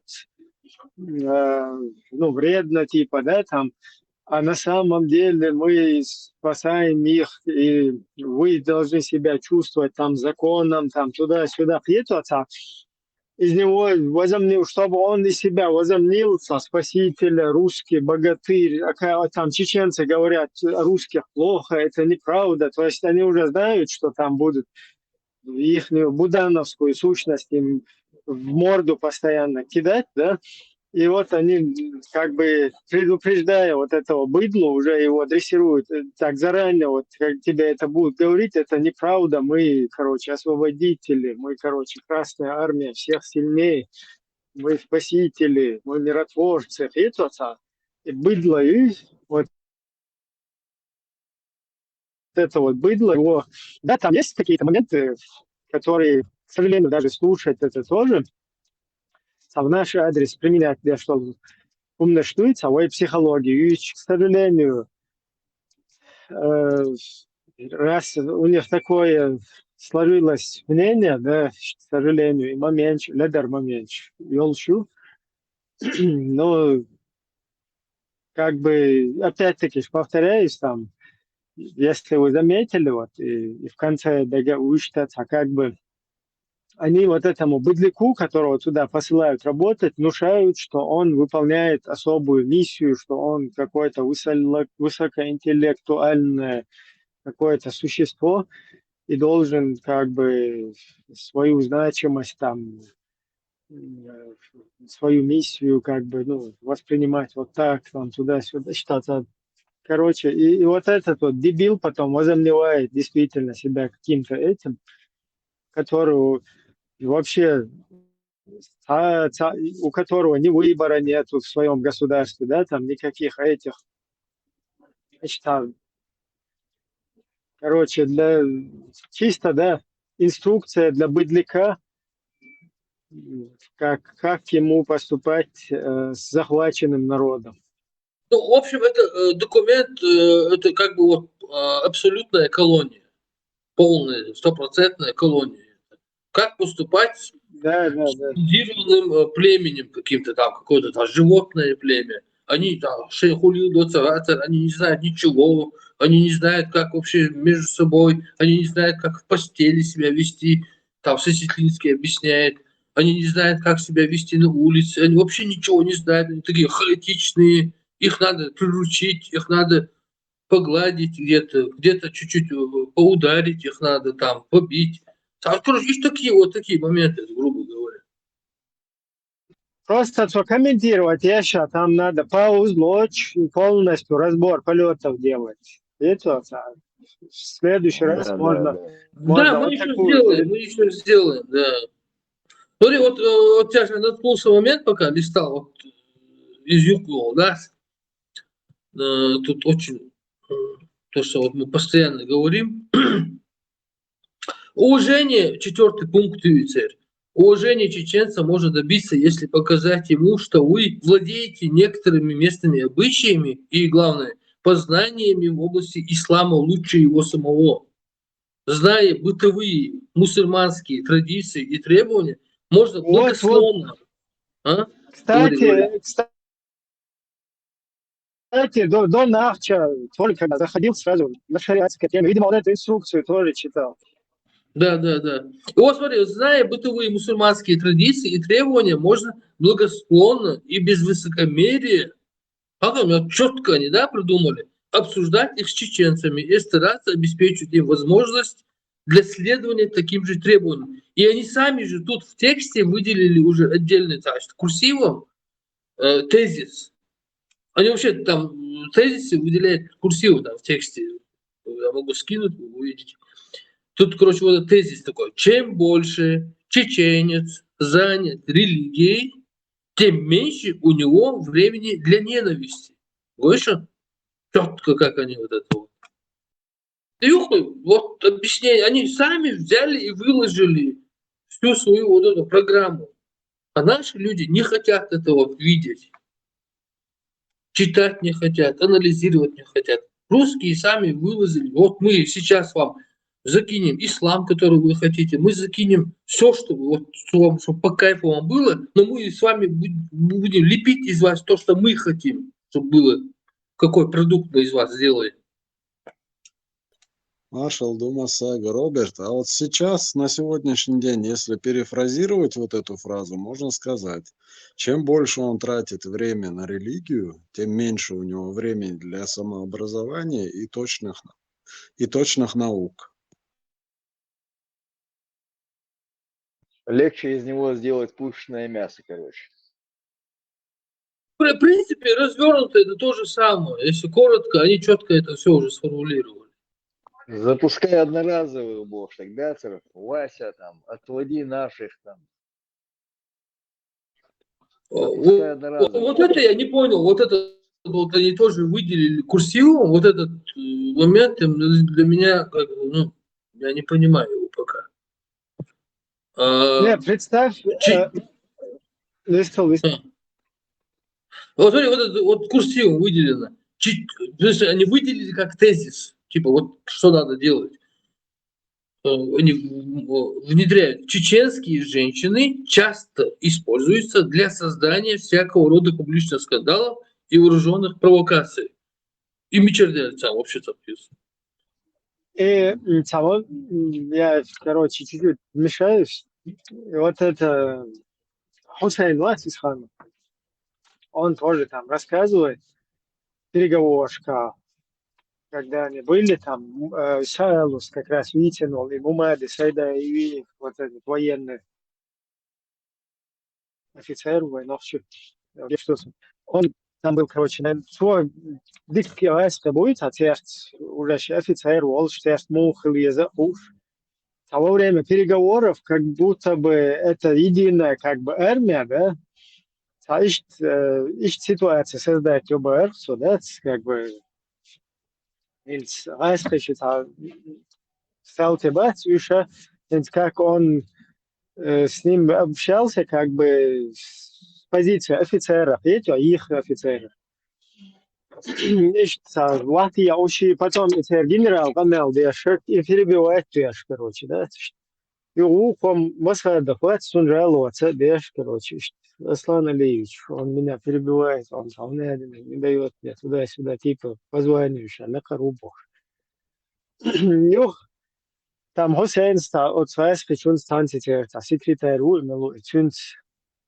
вредно, типа, да, там. А на самом деле мы спасаем их, и вы должны себя чувствовать там законом, там туда-сюда. Из него возомнил, чтобы он из себя возомнился, спасителя, русский, богатырь. А там чеченцы говорят, русских плохо, это неправда. То есть они уже знают, что там будут их будановскую сущность им в морду постоянно кидать, да. И вот они, как бы предупреждая вот этого быдла, уже его дрессируют так заранее, вот как тебе это будут говорить, это неправда, мы, короче, освободители, мы, короче, Красная Армия, всех сильнее, мы спасители, мы миротворцы, и быдло, и вот это вот быдло, его, да, там есть какие-то моменты, которые, к сожалению, даже слушать это тоже, в наш адрес применять, для что умножить свою психологию. И, к сожалению, раз у них такое сложилось мнение, да, к сожалению, и момент, лидер момент, Йолшу, но как бы, опять-таки, повторяюсь, там, если вы заметили, вот, и в конце договариваются, как бы, они вот этому быдляку, которого туда посылают работать, внушают, что он выполняет особую миссию, что он какое-то высокоинтеллектуальное какое-то существо и должен как бы свою значимость там, свою миссию как бы, воспринимать вот так, там туда-сюда, что-то. Короче, и вот этот вот дебил потом возомневает действительно себя каким-то этим, которого вообще у которого ни выбора нету в своем государстве, да, там никаких этих, значит, короче, чисто, да, инструкция для быдляка, как ему поступать с захваченным народом. Ну, в общем, это документ, это как бы вот абсолютная колония, полная, стопроцентная колония. Как поступать с цивилизованным племенем каким-то там, какое-то там животное племя, Они там шейхулил доцаватер, они не знают ничего, они не знают, как вообще между собой, они не знают, как в постели себя вести, там Сосетлинский объясняет, они не знают, как себя вести на улице, они вообще ничего не знают, они такие хаотичные, их надо приручить, их надо погладить где-то чуть-чуть поударить их надо, там, побить. Короче, есть такие моменты, грубо говоря. Просто что комментировать, я сейчас там надо паузу, полностью разбор полетов делать. Это в следующий раз можно Да, мы вот еще такую. сделаем, да. Смотри, вот я же наткнулся момент, пока листал вот, из Юкова, да, тут очень, то, что вот мы постоянно говорим, уважение, 4 пункт ЮИЦР. Уважение чеченца можно добиться, если показать ему, что вы владеете некоторыми местными обычаями и, главное, познаниями в области ислама лучше его самого. Зная бытовые мусульманские традиции и требования, можно благословно... Кстати, до Нахча только заходил сразу на шариатское тему. Видимо, он эту инструкцию тоже читал. Да. И вот смотри, зная бытовые мусульманские традиции и требования, можно благосклонно и без высокомерия, четко они, да, придумали, обсуждать их с чеченцами и стараться обеспечить им возможность для следования таким же требованиям. И они сами же тут в тексте выделили уже отдельный, значит, курсивом тезис. Они вообще там тезисы выделяют курсивом там, в тексте. Я могу скинуть, вы увидите. Тут, короче, вот этот тезис такой. Чем больше чеченец занят религией, тем меньше у него времени для ненависти. Слышишь? Четко как они вот это вот. Вот объяснение. Они сами взяли и выложили всю свою вот эту программу. А наши люди не хотят этого видеть. Читать не хотят, анализировать не хотят. Русские сами выложили. Вот мы сейчас вам закинем ислам, который вы хотите, мы закинем все, чтобы по кайфу вам было, но мы с вами будем лепить из вас то, что мы хотим, чтобы было, какой продукт мы из вас сделаем. Маршал Дума Сага, Роберт, а вот сейчас, на сегодняшний день, если перефразировать вот эту фразу, можно сказать, чем больше он тратит время на религию, тем меньше у него времени для самообразования и точных наук. Легче из него сделать пушечное мясо, короче. В принципе, развернуто это то же самое. Если коротко, они четко это все уже сформулировали. Запускай одноразовых бошек, да, Вася, там, отводи наших там. Вот это я не понял. Вот это вот они тоже выделили курсивом. Вот этот момент для меня, я не понимаю его пока. Нет, представь. Вот смотри, вот это вот курсивом выделено. То есть они выделили как тезис. Типа, вот что надо делать. Они внедряют. Чеченские женщины часто используются для создания всякого рода публичных скандалов и вооруженных провокаций. И мечердельцам вообще-то написано. Я, короче, чуть-чуть вмешаюсь. Вот это Хусейн Латисхан, он тоже там рассказывает переговорка, когда они были там, Шайлус как раз вытянул, и Мумады, Сайда и вот этот военный офицер, военновщик, он там был, короче, свой дикий войска будет, а теперь уже офицер, он теперь мухал язык уж. А во время переговоров, как будто бы это единая как бы армия, да, а их ситуация создать ОБР, да, как бы стал тебать еще, как он с ним общался, как бы с позиции офицера, видите, их офицера. Латвия очень потом генерал Камел Дешек и перебивает Деш, короче, да. И ухом Москва доходит, сунжало, Деш, короче. Аслан Алиевич, он меня перебивает, он не дает мне туда-сюда, типа, позвонишь, на корубу. Yok, там Husseins tā, od svēsku čuns tanci tie, tā sekretāri ulmelu, čuns,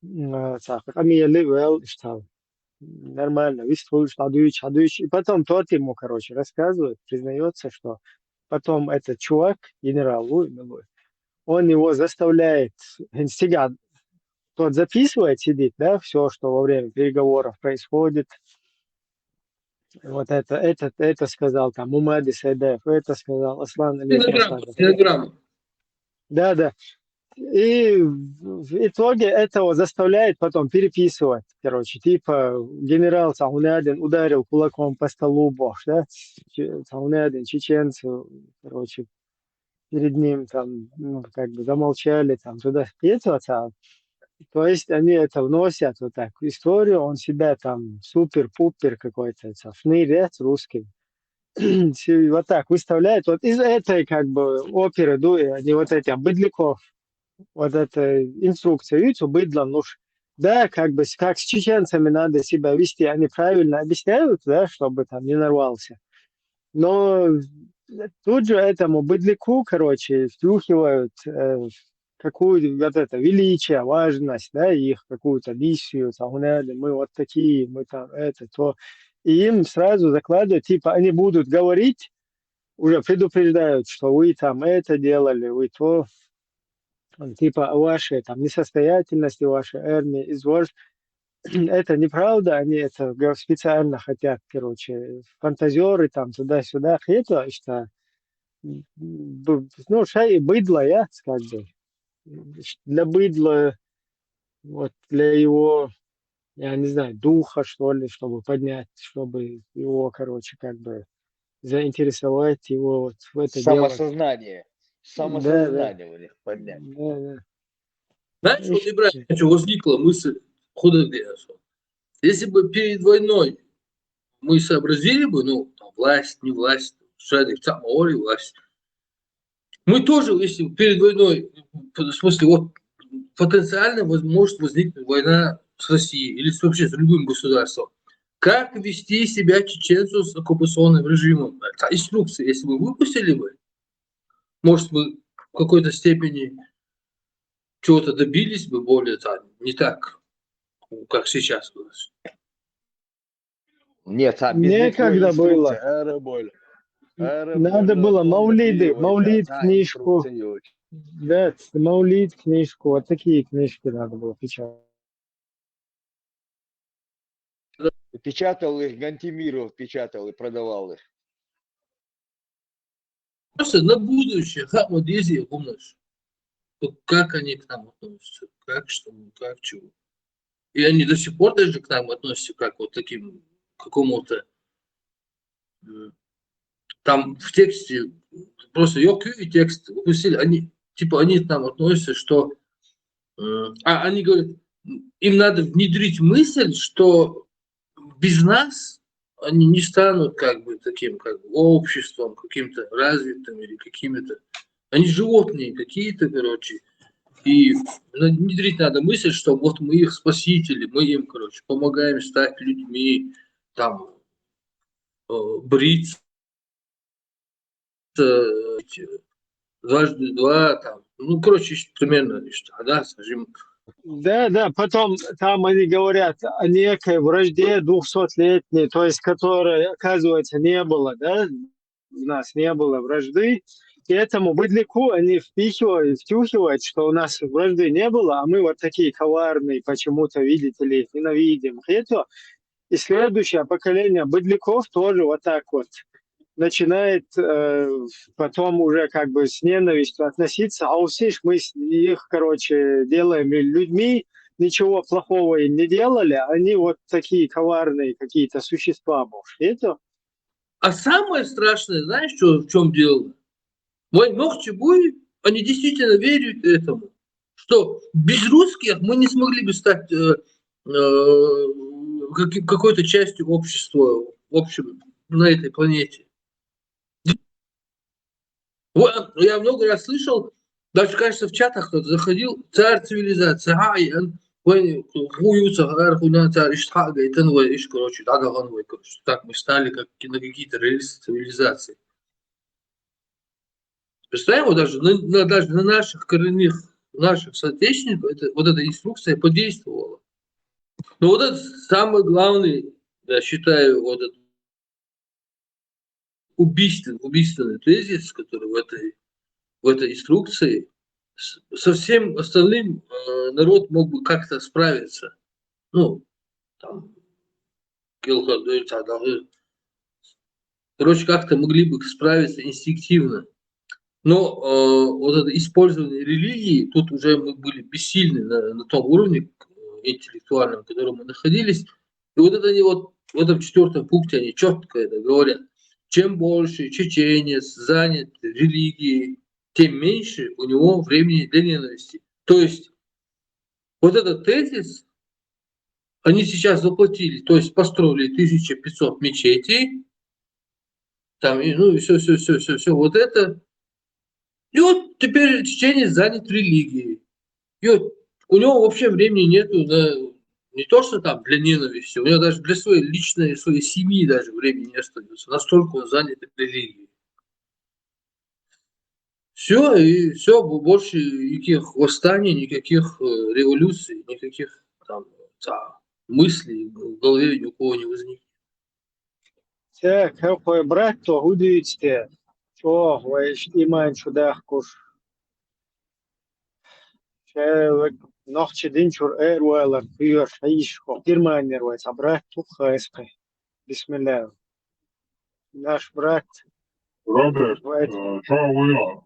tā, камиели вел, что нормально, вистуешь, ладуешь. И потом тот ему, короче, рассказывает, признается, что потом этот чувак, генерал Улмelu, он его заставляет, себя, тот записывает, сидит, да, все, что во время переговоров происходит. Вот это сказал там Мумади Сайдаев, это сказал Аслан Алиев Масадов. Стенограмма. Да. И в итоге этого заставляет потом переписывать. Короче, типа генерал Саунядин ударил кулаком по столу, бог, да? Саунядин, чеченцы, короче, перед ним там, ну, как бы замолчали, там туда. И это, то есть они это вносят вот так в историю, он себя там супер-пупер какой-то, шнырец русский. Вот так выставляет. Вот из этой как бы оперы, они вот эти быдляков, вот эта инструкция, видите, быдло, ну, да, как бы, как с чеченцами надо себя вести, они правильно объясняют, да, чтобы там не нарвался. Но тут же этому быдляку, короче, втюхивают какую вот это величие, важность, да, их какую-то миссию, там, мы вот такие, мы там это, то. И им сразу закладывают, типа, они будут говорить, уже предупреждают, что вы там это делали, вы то, типа, о вашей там несостоятельности, вашей армии, это неправда, они это специально хотят, короче, фантазеры там туда-сюда, это, что, ну, шай быдло, я, как бы, для быдла, вот, для его, я не знаю, духа, что ли, чтобы поднять, чтобы его, короче, как бы заинтересовать его вот в это дело. Самосознание. Да. Самосознание у них поднять. Да. Знаешь, вот, Ибрагим, возникла мысль, если бы перед войной мы сообразили бы, ну, там, власть, не власть, власть, мы тоже, если перед войной, в смысле, вот потенциально может возникнуть война с Россией или вообще с любым государством. Как вести себя чеченцу с оккупационным режимом? Это инструкция, если бы выпустили бы, может, мы в какой-то степени чего-то добились бы более там, не так, как сейчас у нас. Нет, там без некогда было. Надо было Маулид книжку. Да, Маулид книжку, вот такие книжки надо было печатать. Печатал их, Гантимиров печатал и продавал их. Просто на будущее, вот если помнишь, как они к нам относятся, как что, как чего. И они до сих пор даже к нам относятся как вот таким, какому-то, там в тексте, просто ёкю и текст выпустили, они к нам относятся, что, они говорят, им надо внедрить мысль, что без нас они не станут как бы таким как бы обществом каким-то развитым или какими-то. Они животные какие-то, короче. И внедрить надо мысль, что вот мы их спасители, мы им, короче, помогаем стать людьми, там, бриться, дважды два, там, ну, короче, примерно, да, скажем. Да, потом там они говорят о некой вражде 200-летней, то есть которой, оказывается, не было, да, у нас не было вражды, и этому быдляку они втюхивают, что у нас вражды не было, а мы вот такие коварные, почему-то, видите ли, ненавидим. И следующее поколение быдляков тоже вот так вот начинает потом уже как бы с ненавистью относиться, а услышь, мы их, короче, делаем людьми, ничего плохого им не делали, они вот такие коварные какие-то существа, это. А самое страшное, знаешь, в чем дело? Они действительно верят этому, что без русских мы не смогли бы стать какой-то частью общества, в общем, на этой планете. Я много раз слышал, даже, кажется, в чатах кто-то заходил, царь цивилизации, Войны хуются, хуйнятся, иштхага, и тенвой, иш, короче, дагаганвой, короче. Так мы стали как на какие-то рельсы цивилизации. Представляем, вот даже на наших коренных, наших соотечественников вот эта инструкция подействовала. Но вот это самый главный, я считаю, вот этот убийственный тезис, который в этой инструкции, со всем остальным народ мог бы как-то справиться. Ну, там, короче, как-то могли бы справиться инстинктивно. Но вот это использование религии, тут уже мы были бессильны на том уровне интеллектуальном, в котором мы находились. И вот это они вот в этом 4 пункте они четко это говорят. Чем больше чеченец занят религией, тем меньше у него времени для ненависти. То есть вот этот тезис они сейчас воплотили, то есть построили 1500 мечетей, там, ну и все, вот это. И вот теперь чеченец занят религией. И вот у него вообще времени нету не то, что там для ненависти, у него даже для своей личной, своей семьи даже времени не остается. Настолько он занят религией. Все, и все, больше никаких восстаний, никаких революций, никаких там мыслей в голове ни у кого не возникнет. Те, какой брат, то гудуете, что вы имеете сюда куш. Человек noch один чур эруэлэр пьер шаишко. Германия рвать, а брат туха эспэ. Бисмилlah. Наш брат. Роберт, čau Ujo.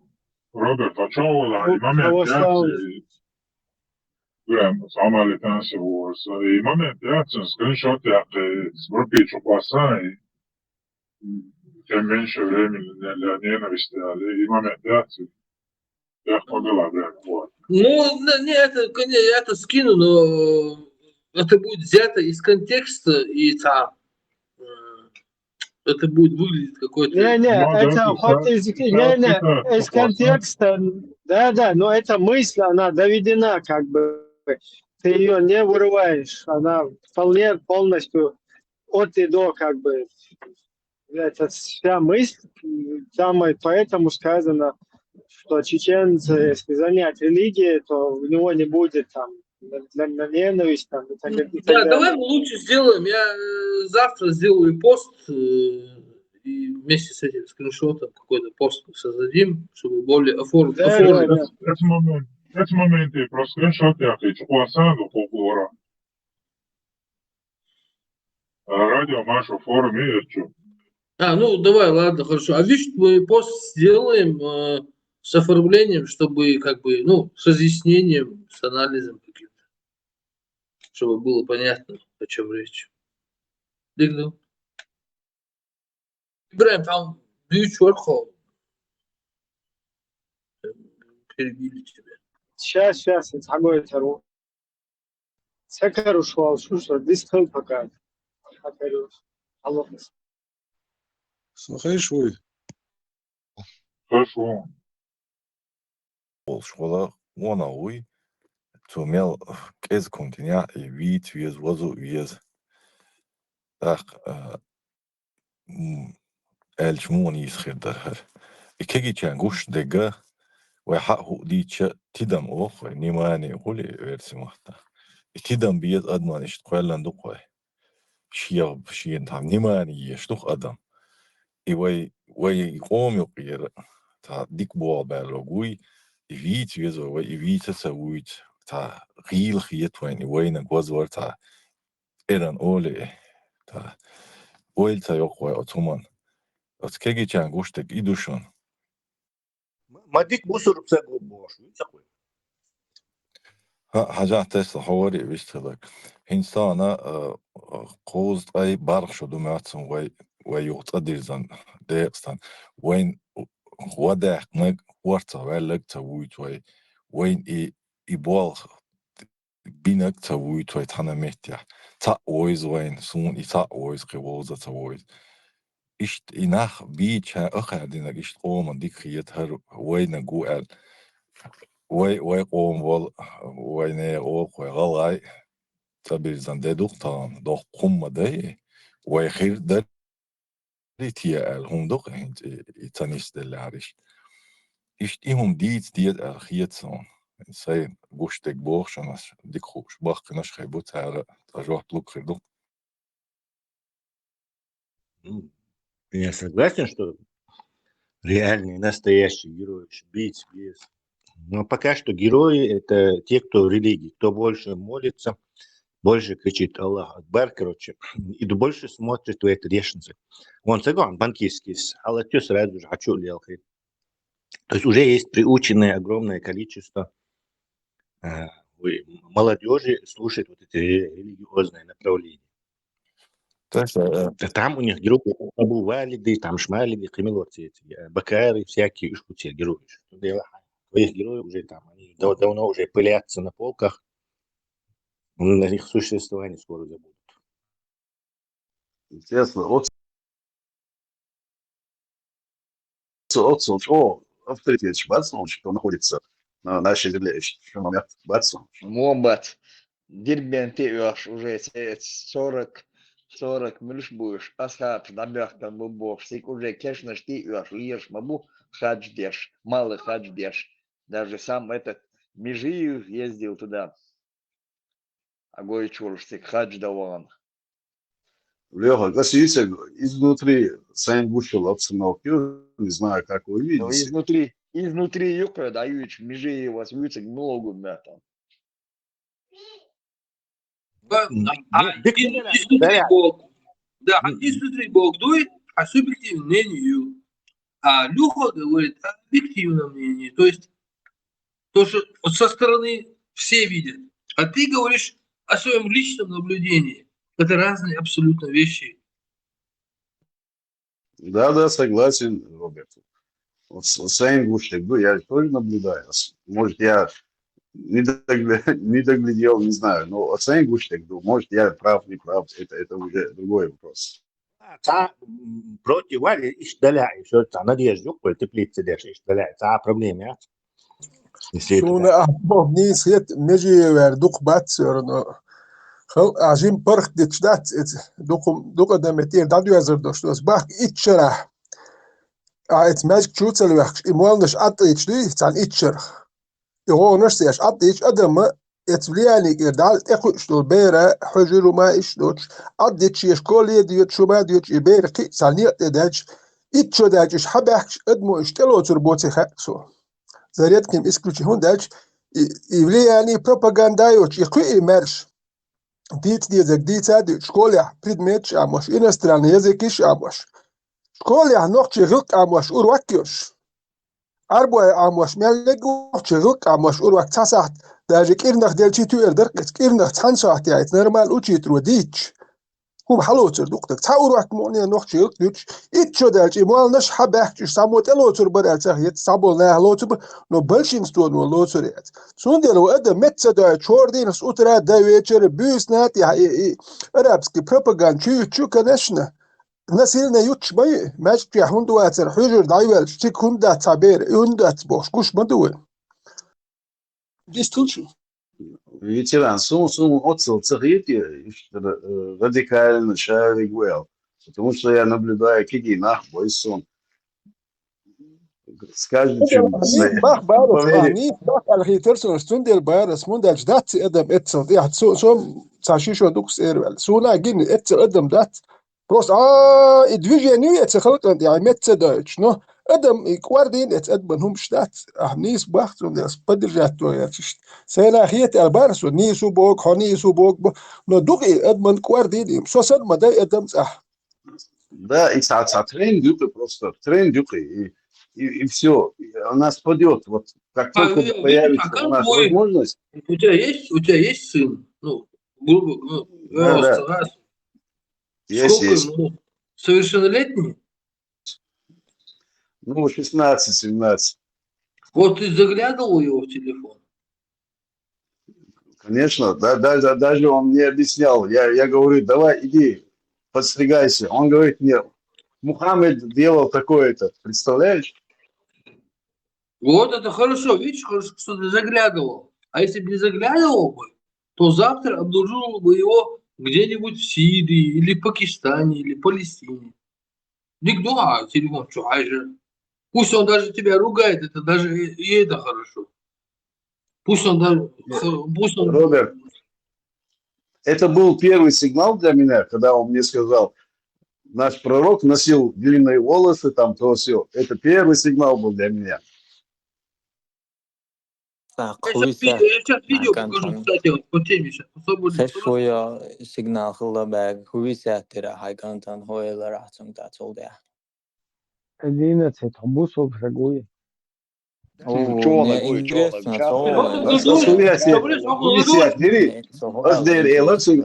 Robert, a čau, imаме пятници. Гледам, само ли там се воз. Имаме пятници, скриншот яке свърпичу класа и тем меньше времени для ненависти, але имаме пятници. Я ходила, вот. Ну, не, это скину, но это будет взято из контекста, и там это будет выглядеть какой-то... это хоть из контекста, да, но эта мысль, она доведена, как бы, ты ее не вырываешь, она вполне полностью от и до, как бы, это вся мысль, там и поэтому сказано, что чеченцы, если занять религией, то у него не будет там на ненависть там и так далее. Давай мы лучше сделаем. Я завтра сделаю пост и вместе с этим скриншотом какой-то пост создадим, чтобы более оформить. Эти моменты про скриншот я хочу классану полгора. Радио Машу форум и что? Ну давай, ладно, хорошо. А видишь, мы пост сделаем с оформлением, чтобы как бы, ну, с разъяснением, с анализом каким-то, чтобы было понятно, о чем речь. Дыгну. Ибраим, там бьют чёрхо. Перебили тебя. Сейчас, это какой это Сакару шел, что дистал пока. Алло. Слухай, шуй. Хорошо. Школа, она уй, сумел кез континя и вид вез возу вез. Так, эльч муни исхирдер. И кеги чангуш дега, وحقه دي تدم أخ نيماني قولي ورسمه تدم بيد أدمان إشتقال لندقه شياب شين تام نيماني يشتق أدم إيوي يقوم يقير تا ديك بوا بالوجوي يفيت يزو ويفيت تسويت تا غيل خيط وين إيوي نجوزور تا إيران أولي تا أول تا يقوي أتومان أتكيجي تانغوش تك إيدوشون مديك بوسر بسبب بوش ويتقوي حاجات تسلا حواري بيشتغلك إنسانا قوز أي بارخ دوماتسون ويوت أديرزان ديقستان وين وداق نج ورطة ولك تاويت وين إبوال بينك تاويت تانا مهتيا تا ويز وين سون تا ويز قوزة تاويز إشت إناخ بيتش أخر دينك إشت قومن ديك خيط هر وين نجوال وي قوم وال ويني أوق وغلاي تبي زنددوق تام دوق قم ده ويخير ده تيا الهم دوق هنج يتنيش ده عارش إشتيهم ديت الخيط صون سين قشتك بوخ شناش ديك خوش باخ نش خيبوت هذا تجوه لوك خيدو. Я согласен, что реальные, настоящие герои, бить, без. Но пока что герои – это те, кто в религии, кто больше молится, больше кричит Аллах Акбар, короче, и больше смотрит в это решенцы. Он согласен, банкирский, але все сразу же хочу ли алхейт. То есть уже есть приученное огромное количество молодежи слушать вот эти религиозные направления. Там у них герои Абу Валиды, там Шмалиды, Камилорцы, Бакары, всякие ишкуте герои. Твоих героев уже там, они давно уже пылятся на полках, на их существование скоро забудут. Интересно, авторитет Бацманович, кто находится на нашей земле, еще момент Бацманович. Момбат. Дирбен пивешь уже 40 милш будешь, асхаб, набег там бубов, сик уже кешнаш ты ешь, льешь мабу, хадж деш, малый хадж деш. Даже сам этот Межиев ездил туда. Агой чурштик, хадж даван. Леха, видите, изнутри сам вышел обстановки, не знаю, как вы видите. Изнутри юка дают, Межиев вас видите, много метров. Изнутри Бог дует, а субъективное мнение. А Люха говорит о объективном мнении. То есть то, что вот со стороны все видят. А ты говоришь о своем личном наблюдении. Это разные абсолютно вещи. Да, согласен, Роберт. Вот сам Гушлик, я тоже наблюдаю. Может, я не доглядел, не знаю, но сам Гушлик, может, я прав, не прав, это уже другой вопрос. Против Вали ишдаляй, что это надежда, какой теплицы дешь, ишдаляй, это проблема. Шуна ахбовниц хет межевер дук батсерно. Хал ажим парх дичдат дук адаметир дадю азердоштос бах итчера. А это magic чуцелвах имуалнаш атичли цан итчер. Его нерсяш атич адама это влияние кирдал эху что бера хужуру ма ишдоч адич ешколе диот шуба диот ибер ки цаньят эдач итчо дач хабах адмо иштело турботи хаксо. За редким исключением дач и влияние пропагандаёч и куи мерш. Дит дица школя предмет амош иностранный язык амош. Школя ногче гылк амош урвакёш. Арбой амош мелегу гылк амош урвак цасахт. Даже кирнах дельчиту эрдер кирнах цансахт яйт нормал учитру дич. هم حلوتر دكتور تصورك موني نوخ يلك ديش إتشو دالش إموال نش حباك ساموت لوتر بدل تغيت سامول نه لوتر نو بلشين ستون نو لوتر يات سون دلو أدا متى دا شوردين سوترا دا ويتشر بيس نات يا أرابسكي بروباغان شو كنشنا نسيلنا يوتش باي ماش في هندو أتر حجر دايول شتيك هندا تعبير هندا تبوش كوش مدول ديستولشو Ветеран, отцел царите, радикально шарик well. Потому что я наблюдаю, какие нахбой сон. Скажи, чем бах алхитерсон стундел барас мундал ждат эдам этсел я сом цашишо дукс эрвел суна гин этсел эдам дат просто движение это خلق يعني متى دايتش نو ادم كواردين اتقدم هم شتات نيس باخت وناس بدرجات يا سينا خيت البارس نيسو بوك هنيسو بوك نو دوغي ادمن كواردين سو سد ما داي ادم صح да и трен дюкы просто трен дюкы и все у нас пойдет вот как только появится у нас возможность у тебя есть сын ну грубо есть ему совершеннолетний. Ну, 16-17. Вот ты заглядывал его в телефон? Конечно, даже он мне объяснял. Я говорю, давай, иди, подстригайся. Он говорит, нет, Мухаммед делал такое-то, представляешь? Вот это хорошо, видишь, хорошо, что ты заглядывал. А если бы не заглядывал бы, то завтра обнаружил бы его где-нибудь в Сирии, или Пакистане, или Палестине. Никто, телефон, что, же. Пусть он даже тебя ругает, это даже и это хорошо. Пусть он даже, пусть он... Роберт, это был первый сигнал для меня, когда он мне сказал, наш пророк носил длинные волосы, там то все. Это первый сигнал был для меня. Я сейчас видео покажу, кстати, вот по теме сейчас. Khashfoya signal khilabag huisatira haikantan hoyla ratsum tatsolda. 11 бусов шагует. О, мне интересно,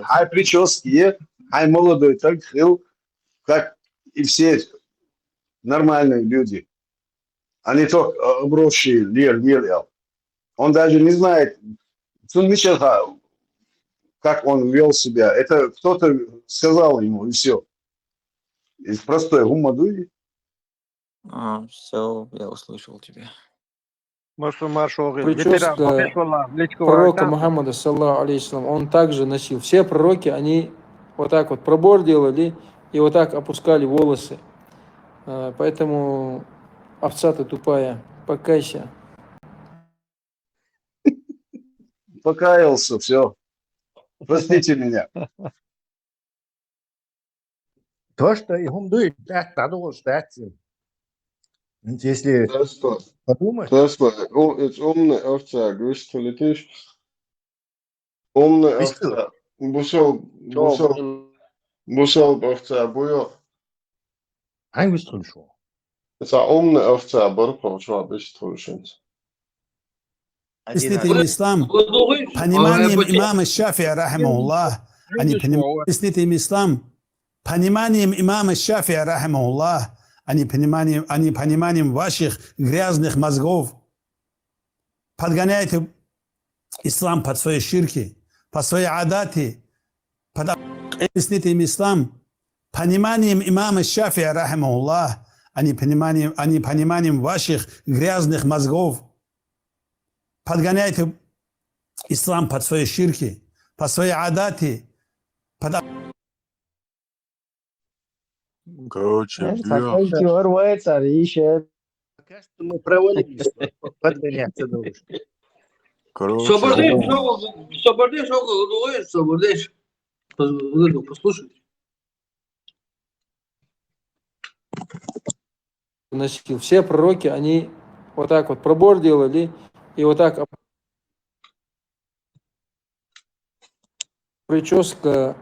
Хай прически, хай молодой, так хил, как и все нормальные люди. Они только обросшие лир. Он даже не знает, как он вел себя. Это кто-то сказал ему, и все. Из простой гумадуи. Все, я услышал тебя. Прическа пророка Мухаммада, саллаху алейхиссалям, он также носил. Все пророки, они вот так вот пробор делали и вот так опускали волосы. Поэтому овца ты тупая, покайся. Покаялся, все. Простите меня. То, что и гумдует, если подумать. Tesla, it's умная овца, говоришь, что летишь. Умная овца. Бусол овца, буё. Ай, выстрелил. Это умная овца, барпал, что обещал. Объяснитель ислам, пониманием имама Шафия, рахимахуллах, объяснитель ислам, пониманием имама Шафия, рахимахуллах, а не пониманием ваших грязных мозгов. Подгоняйте ислам под свои ширки, под свои адаты. Объяснитель ислам, пониманием имама Шафия, рахимахуллах, а не пониманием ваших грязных мозгов. Подгоняйте ислам под свои ширки, под свои адаты. Короче, Рвается, ищет. Мы провалились подгоняться дружно. Собордеш, послушай. Носил. Все пророки, они вот так вот пробор делали и вот так. Прическа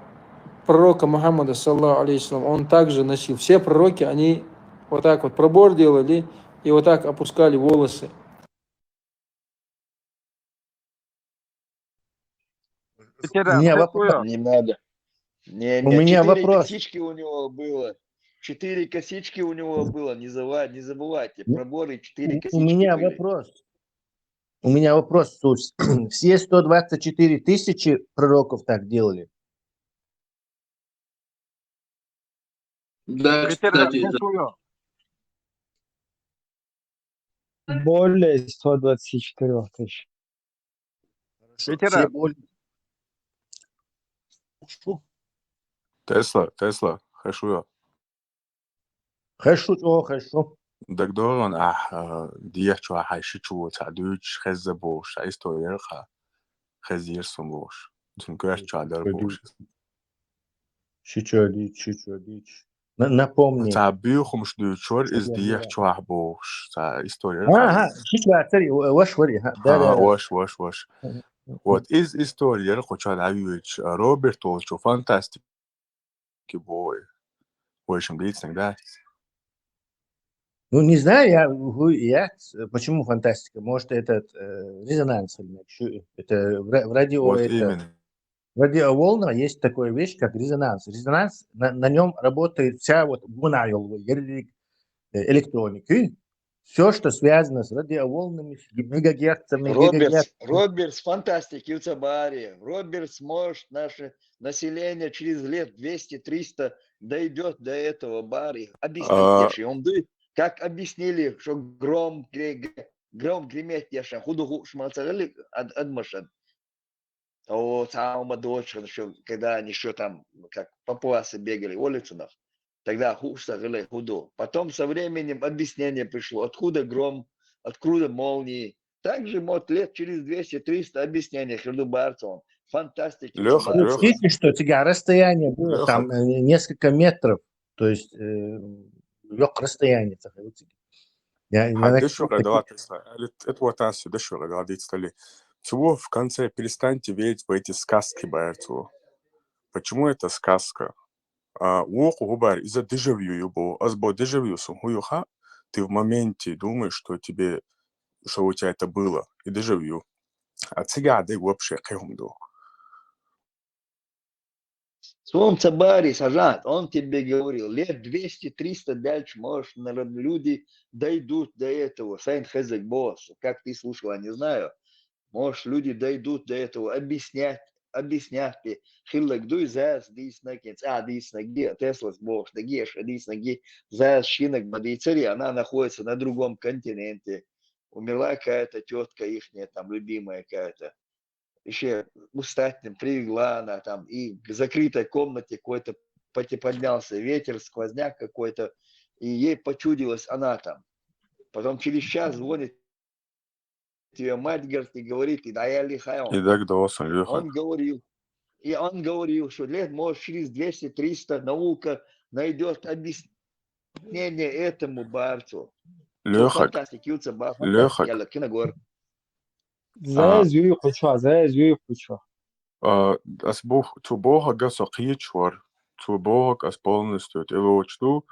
пророка Мухаммада, саллаху алейхиссалям, он также носил. Все пророки, они вот так вот пробор делали и вот так опускали волосы. У меня вопрос. Не надо. У меня вопрос. Косички у него было. 4 косички у него было. Не забывайте. Проборы 4 косички. У меня вопрос, Сус. Все 124 тысячи пророков так делали? Да, кстати. Более 124 тысяч. Tesla, хашуя. Хорошо. Дагдорон, диячу, хайшичу, цадуч, хеззабош, история, хезирсум бош. Тункаш чадар бош. Чичодич. Напомни. Цабюхум шдучор из диячу бош. История. Ага, чичватери, ваш вари. Да. Ваш. Вот из истории хочет авиач Роберт Олчо фантастик бой. В общем, длительно, да. Ну, не знаю, я почему фантастика? Может, этот резонанс. Это в радио. Вот это, именно. В радиоволна есть такая вещь, как резонанс. Резонанс, на нем работает вся вот электроника. Все, что связано с радиоволнами, с мегагерцами, Роберт с фантастики у Цабари. Роберт сможет наше население через лет 200-300 дойдет до этого Бари. Объясните, он как объяснили, что гром гром греметь яшан, худу шмалцарели адмашан. О, самого дочь, когда они еще там, как папуасы бегали улицу, тогда хушсагали худу. Потом со временем объяснение пришло, откуда гром, откуда молнии. Также вот лет через 200-300 объяснений хердубарцам. Фантастики. Леха, видите, что тебя расстояние было там несколько метров, то есть лег расстояние. Дешево гадалатайся. Это вот асю, дешево гадалатайся. Чего в конце перестаньте верить в эти сказки, Байерцу? Почему это сказка? Губар, из-за дежавю его, азбо дежавю сумхуюха, ты в моменте думаешь, что у тебя это было, и дежавю. А цигады вообще кайхумду. Солнце Бари, сажат, он тебе говорил, лет 200-300 дальше, может, наверное, люди дойдут до этого. Сайн Хезек Босс, как ты слушал, я не знаю. Может, люди дойдут до этого, объяснять тебе. Хиллек дуй зас, дис накинц, дис наги, Теслас Босс, дагеш, дис наги, зас, шинок, бадейцари, она находится на другом континенте. Умерла какая-то тетка ихняя, там, любимая какая-то. Еще устатным прилегла она там, и в закрытой комнате какой-то поднялся ветер, сквозняк какой-то, и ей почудилась она там. Потом через час звонит ее мать, говорит, и да я лихая. И так досан, Леха. Он говорил, что лет, может, через 200-300 наука найдет объяснение этому барцу. Леха, tu Бога гаса кичвар, tu Бога полностью элочту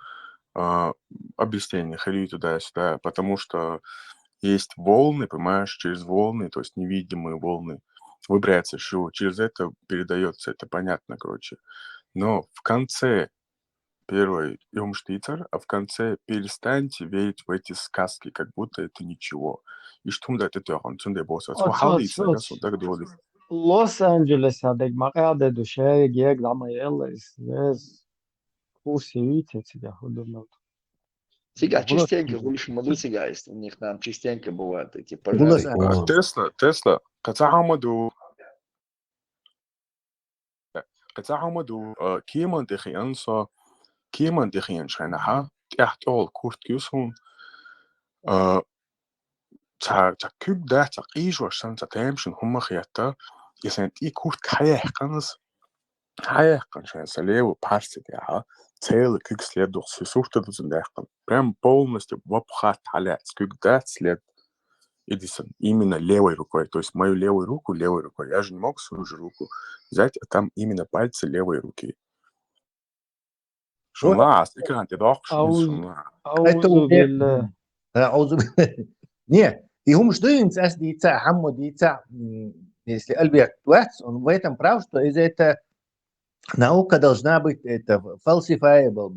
объяснение ходить туда-сюда, потому что есть волны, понимаешь, через волны, то есть невидимые волны, вибрация, что через это передается, это понятно, короче. Но в конце первый Юмштицер, а в конце перестаньте верить в эти сказки, как будто это ничего. И что мы это он цунде босса. Лос-Анджелес, قاعدة دوشاي جيك لما يلس ناس كورسي ويتي тебя худо. Сега частенько, лишь моду сега есть, у них там частенько бывают эти пожары. Тесла, кацахамаду, киман дехианса, киман дехианшайнаха, тяхт ол курт кюсун, та кюб да та ижварсан та темшин хумахията, ясен и курт каяхканс, каяхканшайн салеву парситяха, целый кюк следух сусуртадузен дахкан. Прям полностью в обхат халя, кюк да след. Эдисон именно левой рукой, то есть мою левую руку левой рукой. Я же не мог свою же руку взять, а там именно пальцы левой руки. Не, и ум что инцас дица, хаммо дица, если Альберт Уэтс, он в этом прав, что из это наука должна быть это falsifiable,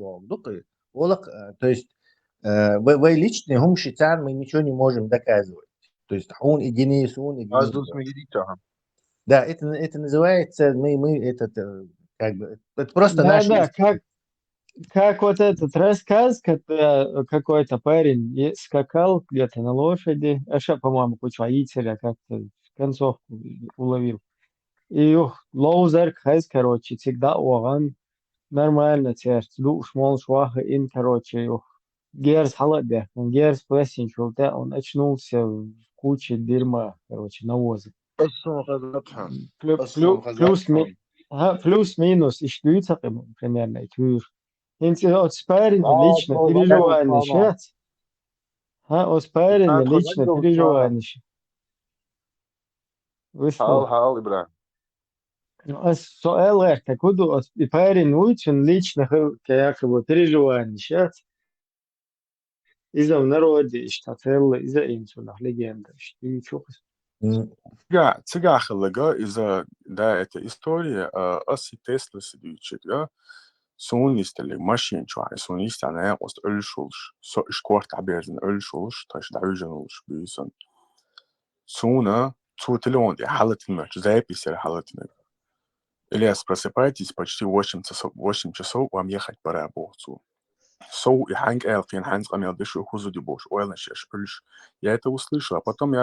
то есть вы личный ум считаем, мы ничего не можем доказывать. То есть он единиц. Да, это называется, как бы, это просто наш... Да, как вот этот рассказ, когда какой-то парень скакал где-то на лошади, по-моему, куча воителя как-то концовку уловил. И лоузер хайс, короче, всегда оган нормально терц, душ, мол, шваха, короче, Герс халабе, он Герс плесенчил, он очнулся в куче дерьма, короче, навоза. Плюс-минус, и штуица примерно, и тюш. Вот спарринг лично переживание сейчас. Вот спарринг лично переживание. Хал, Ибра. السؤال غير كده спарринг лично якобы переживание сейчас. إذا ونرودي اشتغل إذا إنتو لегенда что ничего. Цыга хылыга из-за эта история аси Тесла сидючек, да, сунистали машин чуай, сунистали ост ölшулш, so шкорт аберзен ölшулш, таш дайженулш бюсон. Суна цутелон де халатмер, записер халатмер. Ильяс, просыпайтесь, почти 8 часов, вам ехать по работу. Соу и ханг элкин ханг амел дышу хузу дюбош, ойл нащешь, пыльш. Я это услышал, а потом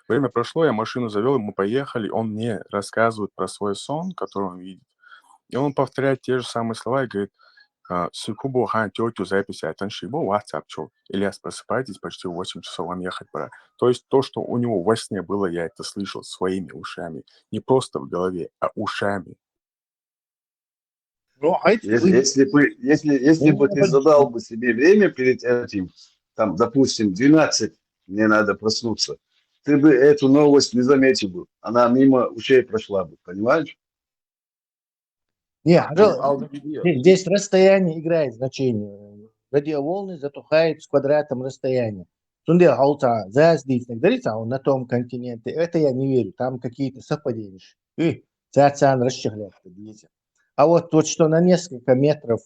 время прошло, я машину завел, мы поехали, он мне рассказывает про свой сон, который он видит. И он повторяет те же самые слова и говорит, Сукубо хан тетю запись, а таншибо WhatsApp чел. Ильяс, просыпайтесь, почти 8 часов, вам ехать пора. То есть то, что у него во сне было, я это слышал своими ушами. Не просто в голове, а ушами. Если бы ты задал бы себе время перед этим, там, допустим, 12, мне надо проснуться, ты бы эту новость не заметил бы. Она мимо ушей прошла бы, понимаешь? Не, здесь расстояние играет значение. Радиоволны затухают с квадратом расстояния. Сунде алта заздить, говорится, он на том континенте. Это я не верю. Там какие-то совпадения. А вот что на несколько метров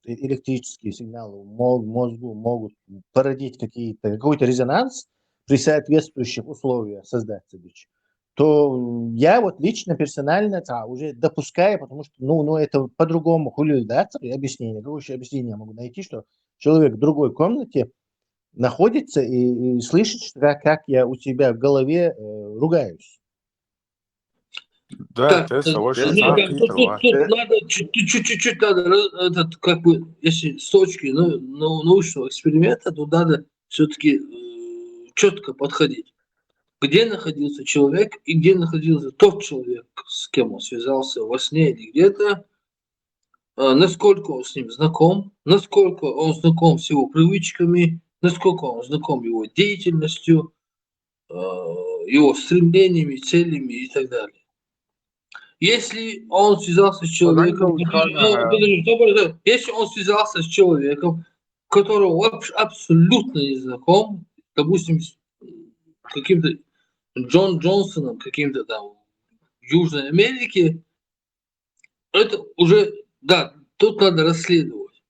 электрические сигналы мозгу могут породить какой-то резонанс при соответствующих условиях создать события, то я вот лично, персонально уже допускаю, потому что, это по-другому хулидаться, объяснение. Какое еще объяснение я могу найти, что человек в другой комнате находится и слышит, как я у себя в голове ругаюсь. Да, Тесла, очень тут надо чуть-чуть надо, если с точки научного эксперимента, то надо все-таки четко подходить. Где находился человек и где находился тот человек, с кем он связался во сне или где-то, насколько он с ним знаком, насколько он знаком с его привычками, насколько он знаком его деятельностью, его стремлениями, целями и так далее. Если он связался с человеком, если он связался с человеком, которого он абсолютно не знаком, допустим, каким-то Джонсоном, каким-то там в Южной Америке, это уже, да, тут надо расследовать.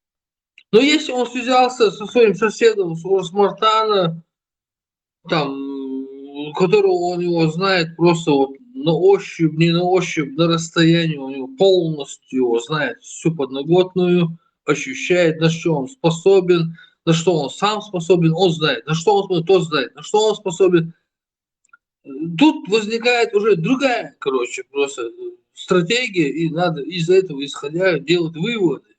Но если он связался со своим соседом с Росмартана, там, которого он его знает просто вот на ощупь, не на ощупь, на расстоянии, он его полностью знает всю подноготную, ощущает, на что он способен, на что он сам способен, он знает, на что он способен, тот знает, на что он способен. Тут возникает уже другая, просто стратегия, и надо из этого исходя делать выводы.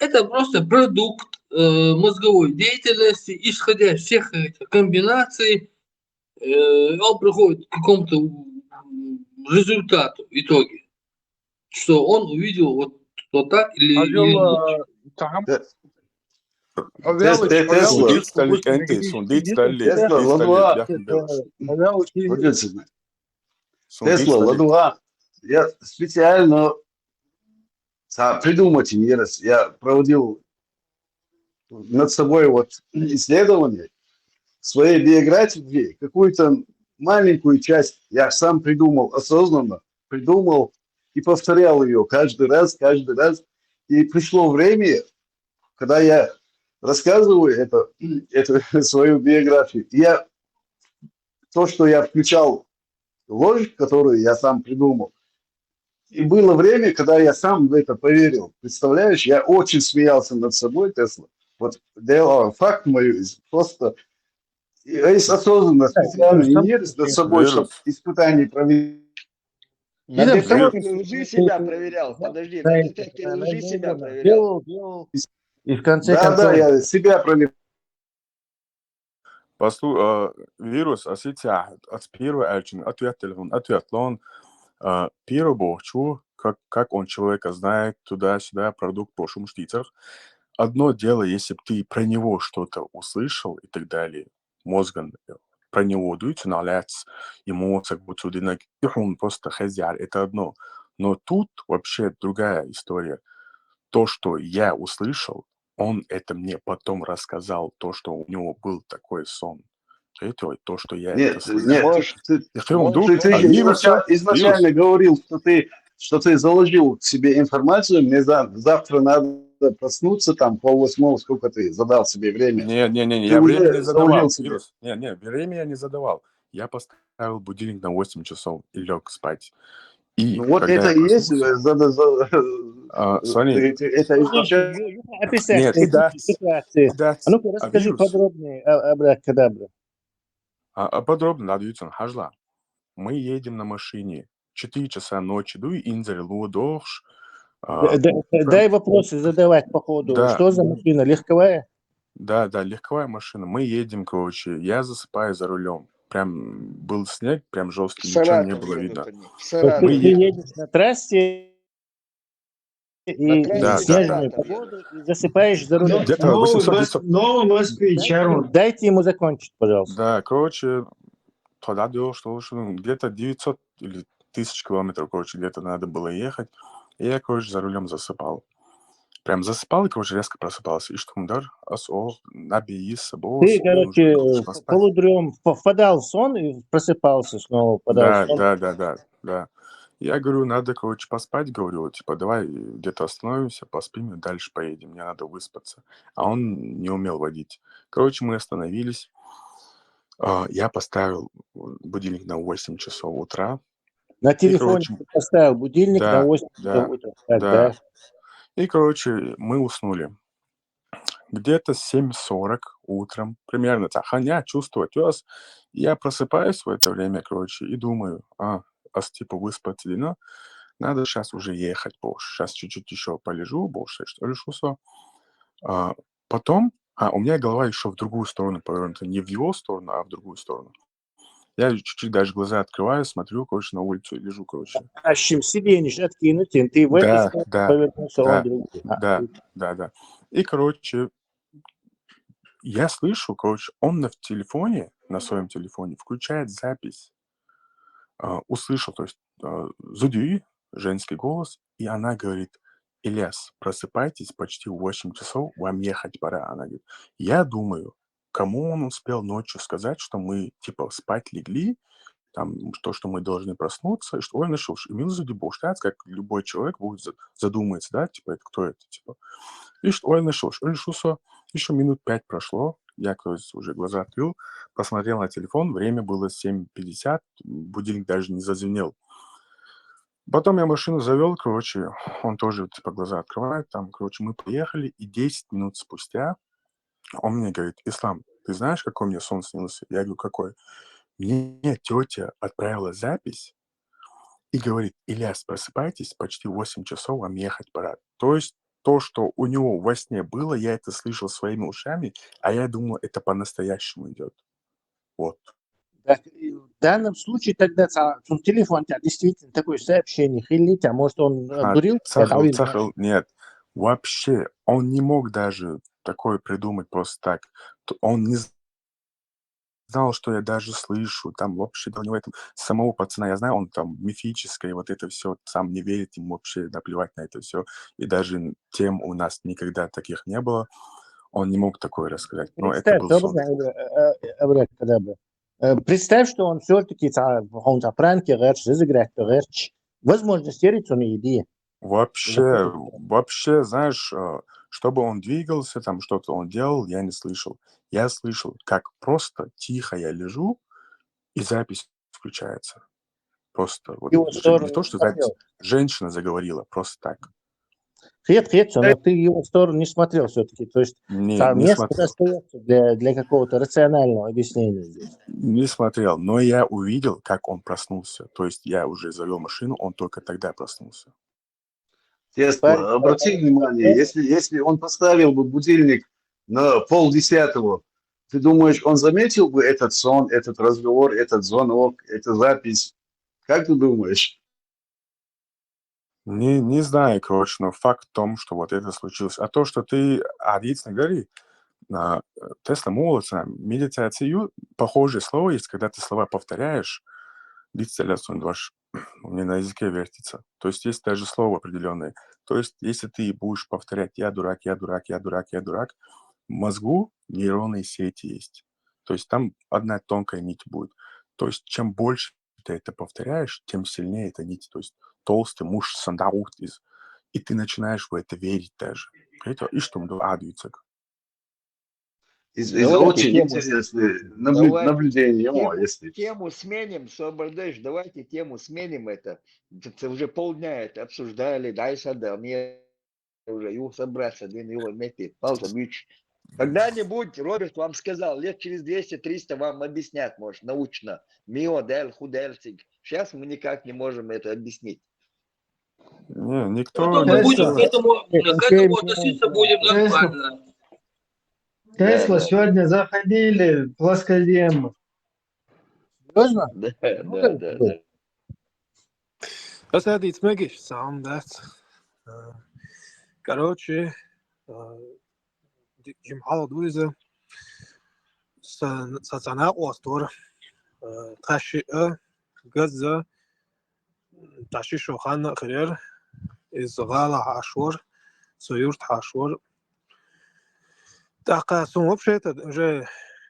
Это просто продукт мозговой деятельности, исходя из всех этих комбинаций, он приходит к какому-то результату в итоге, что он увидел вот так или иначе. Тесла, ладуга, я специально придумать не раз. Я проводил над собой исследование своей биографии, какую-то маленькую часть я сам придумал, осознанно придумал и повторял ее каждый раз. И пришло время, когда я рассказываю эту свою биографию, то, что я включал ложь, которую я сам придумал, и было время, когда я сам в это поверил. Представляешь, я очень смеялся над собой, Тесла. Вот делал факт мою, просто осознанно, специально не над собой, чтобы испытания провести. На детекторе лжи себя проверял. Подожди, на детекторе лжи себя проверял. Делал. И в конце концов... Да, я себя проверял. Вирус, аситя, от первого элчин, ответлон, первый богчу, как он человека знает, туда-сюда, продукт по шумштицах. Одно дело, если бы ты про него что-то услышал и так далее, мозгом про него дуется на ляц, эмоции, он просто хозяин, это одно. Но тут вообще другая история. То, что я услышал, он это мне потом рассказал, то, что у него был такой сон. Это то, что я это слышал. Ты изначально говорил, что ты заложил себе информацию, мне завтра надо проснуться, там, 7:30, сколько ты задал себе время? Не, я время не задавал. Время я не задавал. Я поставил будильник на 8 часов и лег спать. И это и есть Смотри, Это изначально... Описать нет, ситуации. А ну-ка, а расскажи вирус, подробнее, абракадабра. подробно, да, даются, хажла. Мы едем на машине, 4 часа ночи, инзер, луодорш, Дай вопросы задавать по ходу. да, Что за машина? Легковая? да, легковая машина. Мы едем, короче, я засыпаю за рулем. Прям был снег, прям В жесткий, ничего не Саратов было едут видно. они. В То есть Саратов Мы ты едем, едешь на трассе На и трассе в снежную Саратов едут. погоду и засыпаешь за рулем. где-то 800-900, Новый москвич, Арон. Дайте ему закончить, пожалуйста. да, короче, тогда дело, что где-то 900 или 1000 километров, короче, где-то надо было ехать. И я, короче, за рулем засыпал. Прям засыпал и, короче, резко просыпался. И что удар, набей с собой, Ты, нужно, короче, короче, поспать. полудрем впадал в сон и просыпался снова, впадал в Да, сон. да. Я говорю, надо, короче, поспать, говорю, типа, давай где-то остановимся, поспим и дальше поедем, мне надо выспаться. А он не умел водить. Короче, мы остановились. Я поставил будильник на 8 часов утра. На И, телефоне короче, ты поставил будильник на 8 часов да, утра. Так, да. да. И, короче, мы уснули. Где-то 7:40 утром, примерно так, я чувствую отёс. Я просыпаюсь в это время, короче, и думаю, типа выспаться, но надо сейчас уже ехать больше. Сейчас чуть-чуть еще полежу больше, что ли, шусо. Потом, у меня голова еще в другую сторону повернута, не в его сторону, а в другую сторону. Я чуть-чуть даже глаза открываю, смотрю, короче, на улицу и лежу, короче. А с чем сиденешь откинуть, и ты в эту Да, сторону да, повернулся, он да, другую. да. И, короче, я слышу, короче, он на своем телефоне включает запись. Услышал, то есть, Зудюи, женский голос, и она говорит: «Ильяс, просыпайтесь, почти 8 часов, вам ехать пора». Она говорит. Я думаю, кому он успел ночью сказать, что мы, типа, спать легли, там, что мы должны проснуться, и что он нашел. И Милзуди Боштац, как любой человек, будет задумается, да, типа, это кто это, типа. И что он нашел. Еще минут 5 прошло, я, кажется, уже глаза открыл, посмотрел на телефон, время было 7:50, будильник даже не зазвенел. Потом я машину завел, короче, он тоже, типа, глаза открывает, там, короче, мы поехали, и 10 минут спустя он мне говорит: «Ислам, ты знаешь, какой мне сон снился?» Я говорю: «Какой?» Мне тетя отправила запись и говорит: «Ильяс, просыпайтесь, почти 8 часов, вам ехать пора». То есть то, что у него во сне было, я это слышал своими ушами, а я думал, это по-настоящему идет. Вот. Так, в данном случае тогда телефон тебя действительно такое сообщение хилить, а может он дурил тебя? Цахал, нет. Вообще, он не мог даже такое придумать просто так. Он не знал, что я даже слышу. Там вообще у него самого пацана, я знаю, он там мифическое, вот это все, сам не верит, ему вообще наплевать на это все. И даже тем у нас никогда таких не было. Он не мог такое рассказать. Но это был сон. Представь, что он все-таки он пранки разыграть, возможно, стереть он идеи. Вообще, знаешь, чтобы он двигался, там что-то он делал, я не слышал. Я слышал, как просто тихо я лежу, и запись включается. Просто вот не то, что запись, женщина заговорила, просто так. Но ты его сторону не смотрел все-таки. То есть Не место смотрел. остается для какого-то рационального объяснения здесь. Не смотрел, но я увидел, как он проснулся. То есть я уже завел машину, он только тогда проснулся. Тесла, обрати внимание, если он поставил бы будильник на 9:30, ты думаешь, он заметил бы этот сон, этот разговор, этот звонок, эту запись? Как ты думаешь? Не знаю, короче, но факт в том, что вот это случилось. А то, что ты одицно говори, Тесла молодца, медитацию, похожее слово есть, когда ты слова повторяешь, у меня на языке вертится. То есть есть даже слово определенное. То есть если ты будешь повторять «я дурак, я дурак, я дурак, я дурак», в мозгу нейронные сети есть. То есть там одна тонкая нить будет. То есть чем больше ты это повторяешь, тем сильнее эта нить. То есть толстый муж сандаут и ты начинаешь в это верить даже. И что адуется. из Давайте очень тему, интересные давайте наблюдения мой, тему, если... тему сменим, Собордыш, давайте тему сменим это. Это уже полдня это обсуждали, дай сюда, мне уже его собраться, две его вместе, палка бич. Когда-нибудь Роберт вам сказал, лет через 200-300 вам объяснят, может, научно. Мио, дель, худельциг. Сейчас мы никак не можем это объяснить. Не, никто Потом не мы будем Тесла, к сделает. этому относиться будем Тесла, нормально. Тесла Да. сегодня заходили плоскоземы. Серьезно? Да. Tas ēdīts megišs sāmdēts. Короче, جمعة دوزة سنة أسطور تشيء جزء تشيء شوخان خير إزغال عاشور سيورت عاشور تاقا سوم بشيت جا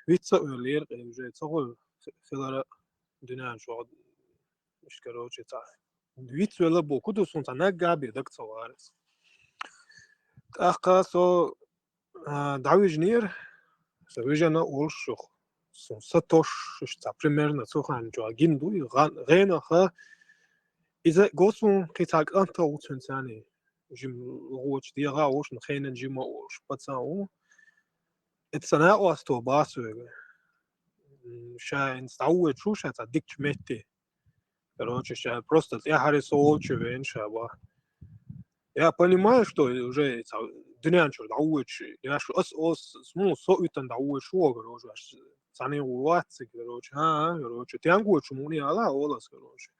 ويتسا أولير جا تقول خلال دنيا شو مش كروچه تا ويتسا ولا بوكو دو سون تنا جابي دك تصوارس تاقا سو دعوي جنير سويجنا أولشوخ سون ستوش شتا примерно سوخان جواجين دوي غينا خا إذا قوسون قيتاق أنت وتنساني جم روش ديغا وش نخينا جيما وش بتساو اتسنا أستو باسو شا نستعود شو شا تديك متي короче ща просто я харесо чувен шаба я понимаю что уже днянчо дауч я что ос сму со утан дауч шо короче сани уатс короче короче тянгу чему не ала олас короче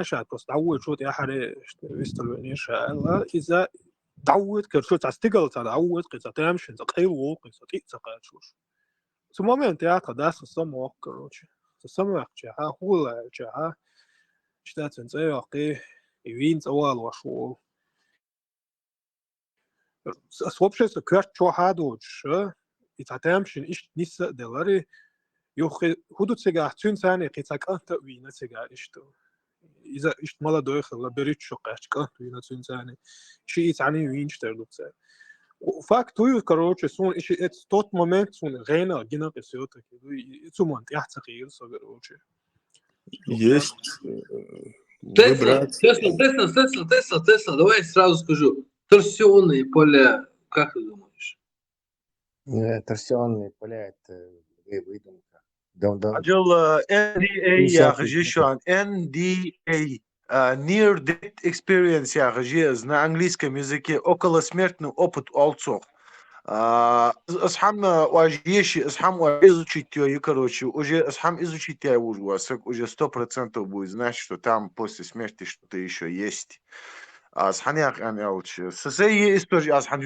ща просто дауч что я харе вистолвени шала иза дауч короче тастигал та дауч кица тамшин за кайло кица тица качуш с момент я когда само короче самое чаха хула чаха что ценцея ки вин цавал вашу вообще кварт чохадо ш и татамшин иш ниса делари юхи худуцега цунсани кицаканта вина цега ишто иза иш молодой хла берит шокачка вина цунсани ши итани вин штерлуце факт уй короче сон иш эт тот момент сон рена гина кесёта ки цумант яхцахир со короче Есть Тесла, выбрать. давай сразу скажу. Торсионные поля, как ты думаешь? Торсионные поля – это выдумка. Ажил NDA يا أخي شلون NDA Near Death Experience يا أخي на английском языке околосмертный опыт олцов. Асхам важнейший, Асхам изучить ее, короче, уже Асхам изучить я уже 100% будет знать, что там после смерти что-то еще есть. Асхам я очень. Сосей история Асхам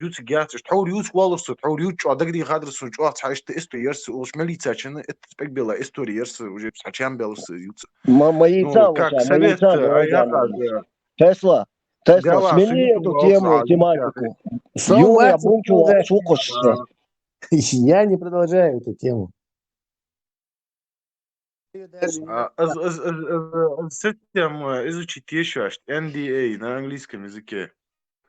يوتس جاتش تحول يوتس والله تحول يوتش أدقدي خادر سوتش واحد حاجة إستوريرس وش ملي تاچن إتبق بلا إستوريرس وجب حكيان بلس يوتس Мои как совет Тесла, Дела, смени сидит эту у тему, Алза, тематику. Сон Юный Мартин обунчу продолжает. сукошься. Я не продолжаю эту тему. с этим изучить еще NDA на английском языке.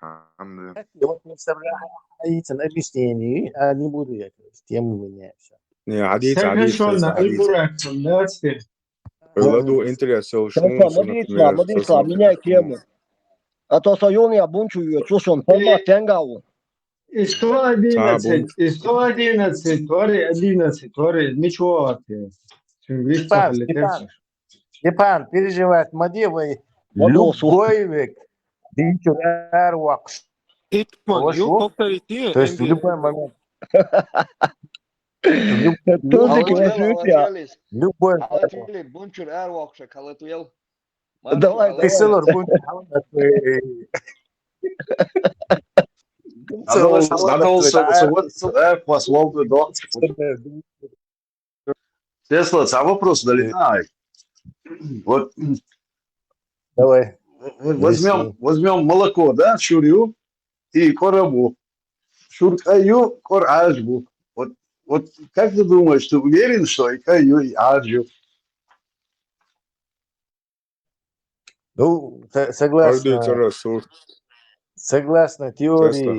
Вот мы собираемся на объяснении, а не буду я тему менять. Не, عديت Совершенно عديت Альбураксон, да, теперь? Ладу интересно, Тесла, модисла, меняй тему. А то союзный обунчу чушон полна тенгау. И 111, твори, ничего ты. Степан, переживает, модивый, любой век, то есть в любой момент. Любой. Давай. Тесла, а вопрос долетает. Вот давай. Возьмем молоко, да, шурю и коробу. Шуркаю, коражбу. Вот как ты думаешь, ты уверен, что и каю, и аджу? Ну, согласно теории.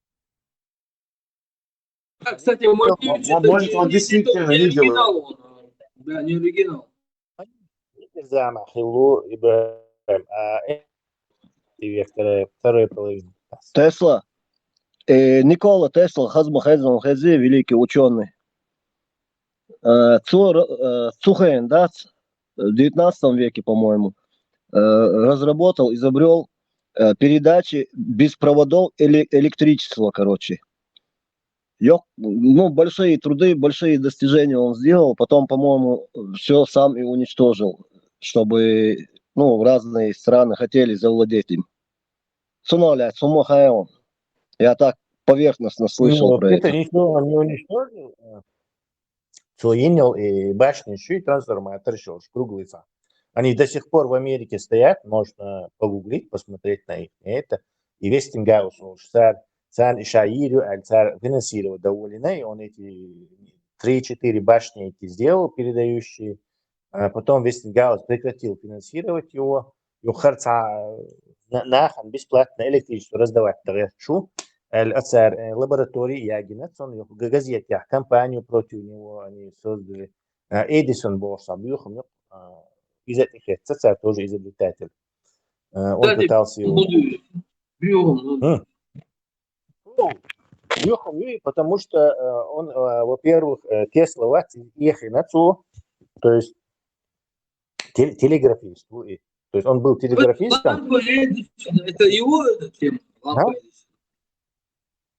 Кстати, Мальдивец это Может, он действительно не видел. оригинал он. Да, не оригинал. زعما حلو إبراهيم второй половине. Тесла. Никола Тесла, Хазма Хезон Хези, великий ученый. Цухен, да, в 19 веке, по-моему, разработал, изобрел передачи без проводов электричества, короче. Ну, большие труды, большие достижения он сделал, потом, по-моему, все сам и уничтожил, чтобы, ну, разные страны хотели завладеть им. Суноля, Сумохаеон. Я так поверхностно слышал про это это. ничего он не уничтожил. Занял и башни еще и трансформатор еще круглый. Они до сих пор в Америке стоят, можно погуглить, посмотреть на их. Это и Вестингаус, царь Ишаирю, царь финансировал довольно, и он эти 3-4 башни эти сделал, передающие. Потом Вестингаус прекратил финансировать его, и нахан бесплатно электричество раздавать. Лаборатории Ягинец, он в газете, компанию против него они создали. Эдисон был сам, из этих царь тоже изобретатель. Он пытался его... Потому что он, во-первых, Тесла ехал, то есть телеграфист. То есть он был телеграфистом. Это его тема?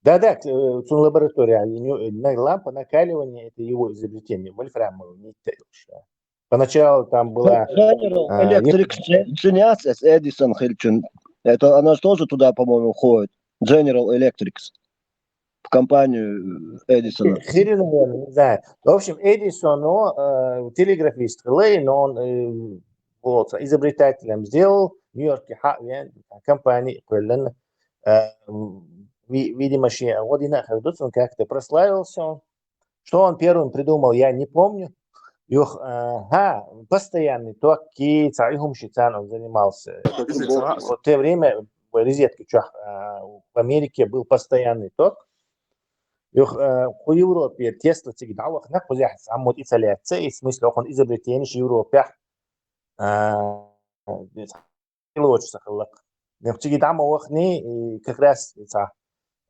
Да, лаборатория, лампа накаливания, это его изобретение, вольфрамовая нить. Поначалу там была... General Electric Edison Хельчин. Это она же тоже туда, по-моему, входит. General Electric. В компанию Эдисона. Не знаю. В общем, Эдисон, телеграфист, но он изобретателем сделал в Нью-Йорке компании, видимо, он как-то прославился. Что он первым придумал, я не помню. Постоянный ток, он занимался. В то время в розетке в Америке был постоянный ток. В Европе Тесла тигдавах на кузях самот изоляции, в смысле он изобретение в Европе. Лучше сахалак. В тигдамах не как раз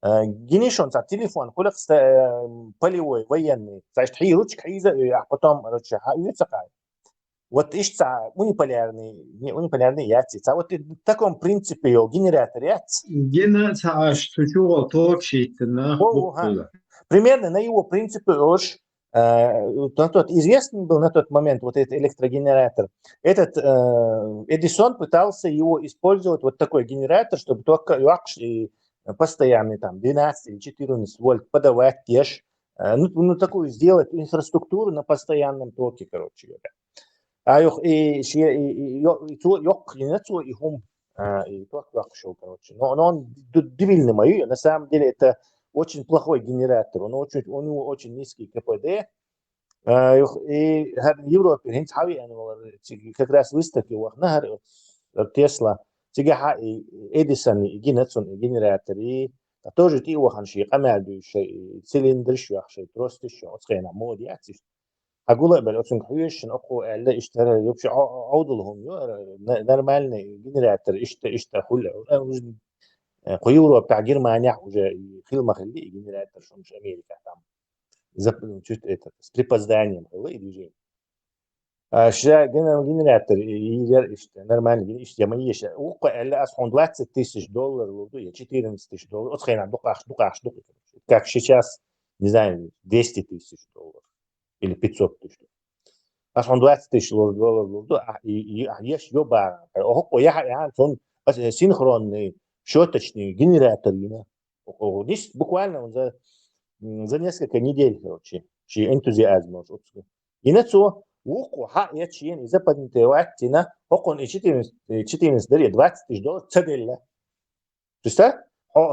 генишон телефон, кулак полевой, военный. Значит, хи ручка а потом ручка юцакай. Вот ищется униполярный яйца. Вот в таком принципе генератор яйца. Примерно на его принципе тот известный был на тот момент вот этот электрогенератор. Этот Эдисон пытался его использовать, вот такой генератор, чтобы только постоянный там 12 или 14 вольт подавать теж. Ну такую сделать инфраструктуру на постоянном токе, короче говоря. Но он дебильный мою, на самом деле это очень плохой генератор, у него очень низкий КПД. И в Европе как раз выставки Тесла, Эдисон генератор, и тоже ты уханши, камядующий, цилиндр швахший, просто еще, отсхена, модиатив. أقول قبل أصلا حويش نأخو لا اشترى يبش عوضلهم نورمالني جنراتر اشترى كله قيورو بتاع جرمانيا وجا خيل خلي جنراتر شو مش أمريكا там شفت это с припозданием خلي движение شجع جنراتر يجر نورمالني إيش يميش وقع لا أصلا $20,000 لودو $14,000 أتخيل دقاش как сейчас не знаю $200,000 или $500,000. А он $20,000, и есть ёба. Я он синхронный, щеточный генератор. Здесь буквально за несколько недель, короче, энтузиазм. И на то, я чин, и запатентовать, он и $14,000, $20,000 цеделя.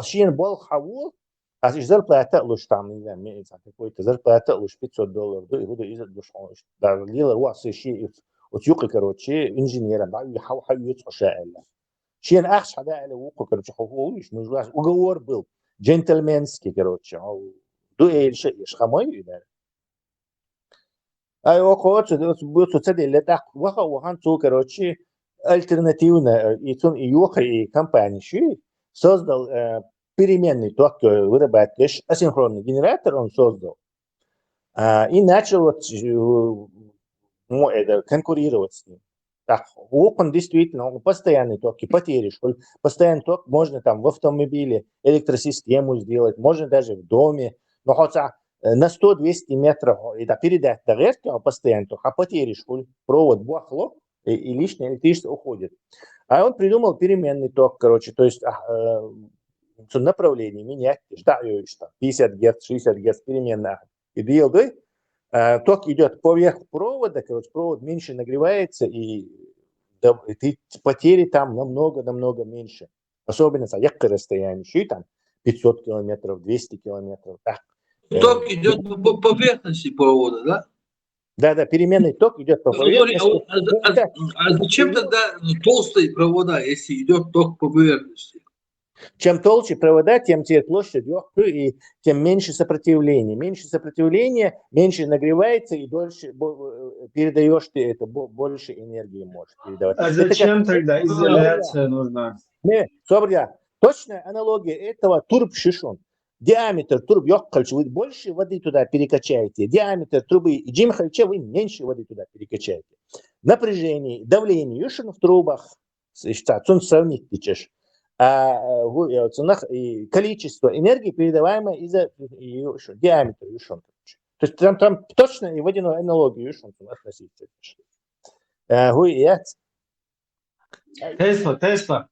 Чин был хавул, а если зарплата лучше там, не знаю, какой-то зарплата лучше $500, да, и буду из-за души. Да, лила руасы ши, вот юка, короче, инженером, да, и хау-хау шаэлла. Шин ахш хада или уку, короче, хау-хау, уговор был, джентльменский, короче, إيش خماي ده أيوة قوات بيوت سد اللي ده وهان تو كروتشي альтернативно и компании создал переменный ток вырабатываешь асинхронный генератор он создал и начал конкурировать с ним. Так, он действительно постоянный ток и потери. Постоянный ток можно там в автомобиле электросистему сделать, можно даже в доме. Но хотя на 100-200 метров это передать доверки, постоянный ток, а потери провод бахло и лишнее электричество уходит. А он придумал переменный ток, короче, то есть направление менять, 50 Гц, 60 Гц переменная. И делай. Ток идет поверх провода, короче, провод меньше нагревается, и потери там намного меньше. Особенно за яркое расстояние, еще там 500 километров, 200 километров. Так. Ток идет по поверхности провода, да? Да, переменный ток идет по поверхности. А зачем тогда толстые провода, если идет ток по поверхности? Чем толще провода, тем тебе площадь легкую, и тем меньше сопротивления. Меньше сопротивления, меньше нагревается, и дольше передаешь ты это, больше энергии можешь передавать. А зачем тогда изоляция нужна? Не, собря. Точная аналогия этого турб шишон. Диаметр труб ёккальче, вы больше воды туда перекачаете. Диаметр трубы и джимхальче вы меньше воды туда перекачаете. Напряжение, давление, юшин в трубах, сравнить течешь. Количество энергии, передаваемое из-за диаметра юшон. То есть там точно и водяную аналогию юшон относиться. Тесла.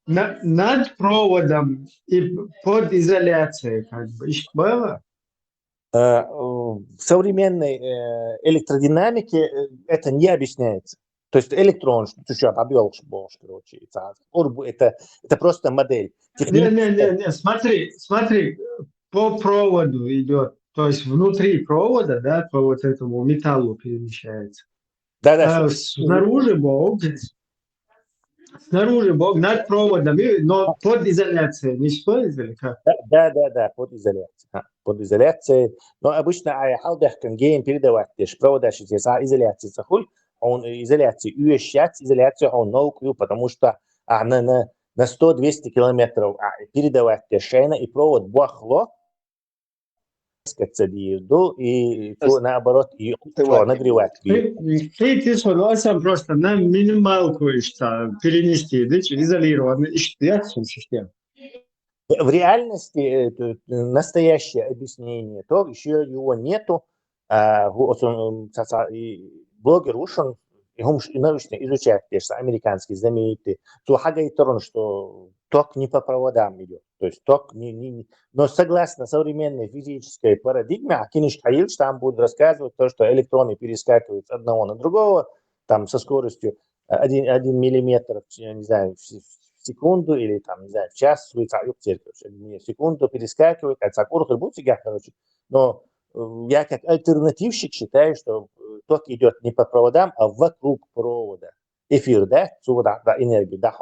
Над проводом и под изоляцией, как бы, их было? В современной электродинамике это не объясняется. То есть электрон, что еще объел, короче, это просто модель. Не, смотри, по проводу идет, то есть внутри провода, да, по вот этому металлу перемещается. Да. Снаружи Бог над проводом, но под изоляцией, не использовали как? Да, под изоляцией. Под изоляцией. Но обычно халдах гейм передавать, провода изоляции захуль. Он изоляции уезжать, изоляцию он наукую, потому что на 100-200 километров передавать шейна и провод бахло, и наоборот ее нагревать. Ты согласен просто на минималку перенести, изолированную систему. В реальности настоящее объяснение, то еще его нету. Блогер ушел, и он научно изучает американские знаменитые. То хагайторон, что ток не по проводам идет. То есть ток но согласно современной физической парадигме, Акиниш Хаилч там будет рассказывать то, что электроны перескакивают с одного на другого, там со скоростью 1 миллиметр, я не знаю, в секунду или там, не знаю, в час, в секунду перескакивают, короче. Но я как альтернативщик считаю, что ток идет не по проводам, а вокруг провода. Эфир, да, энергия, да,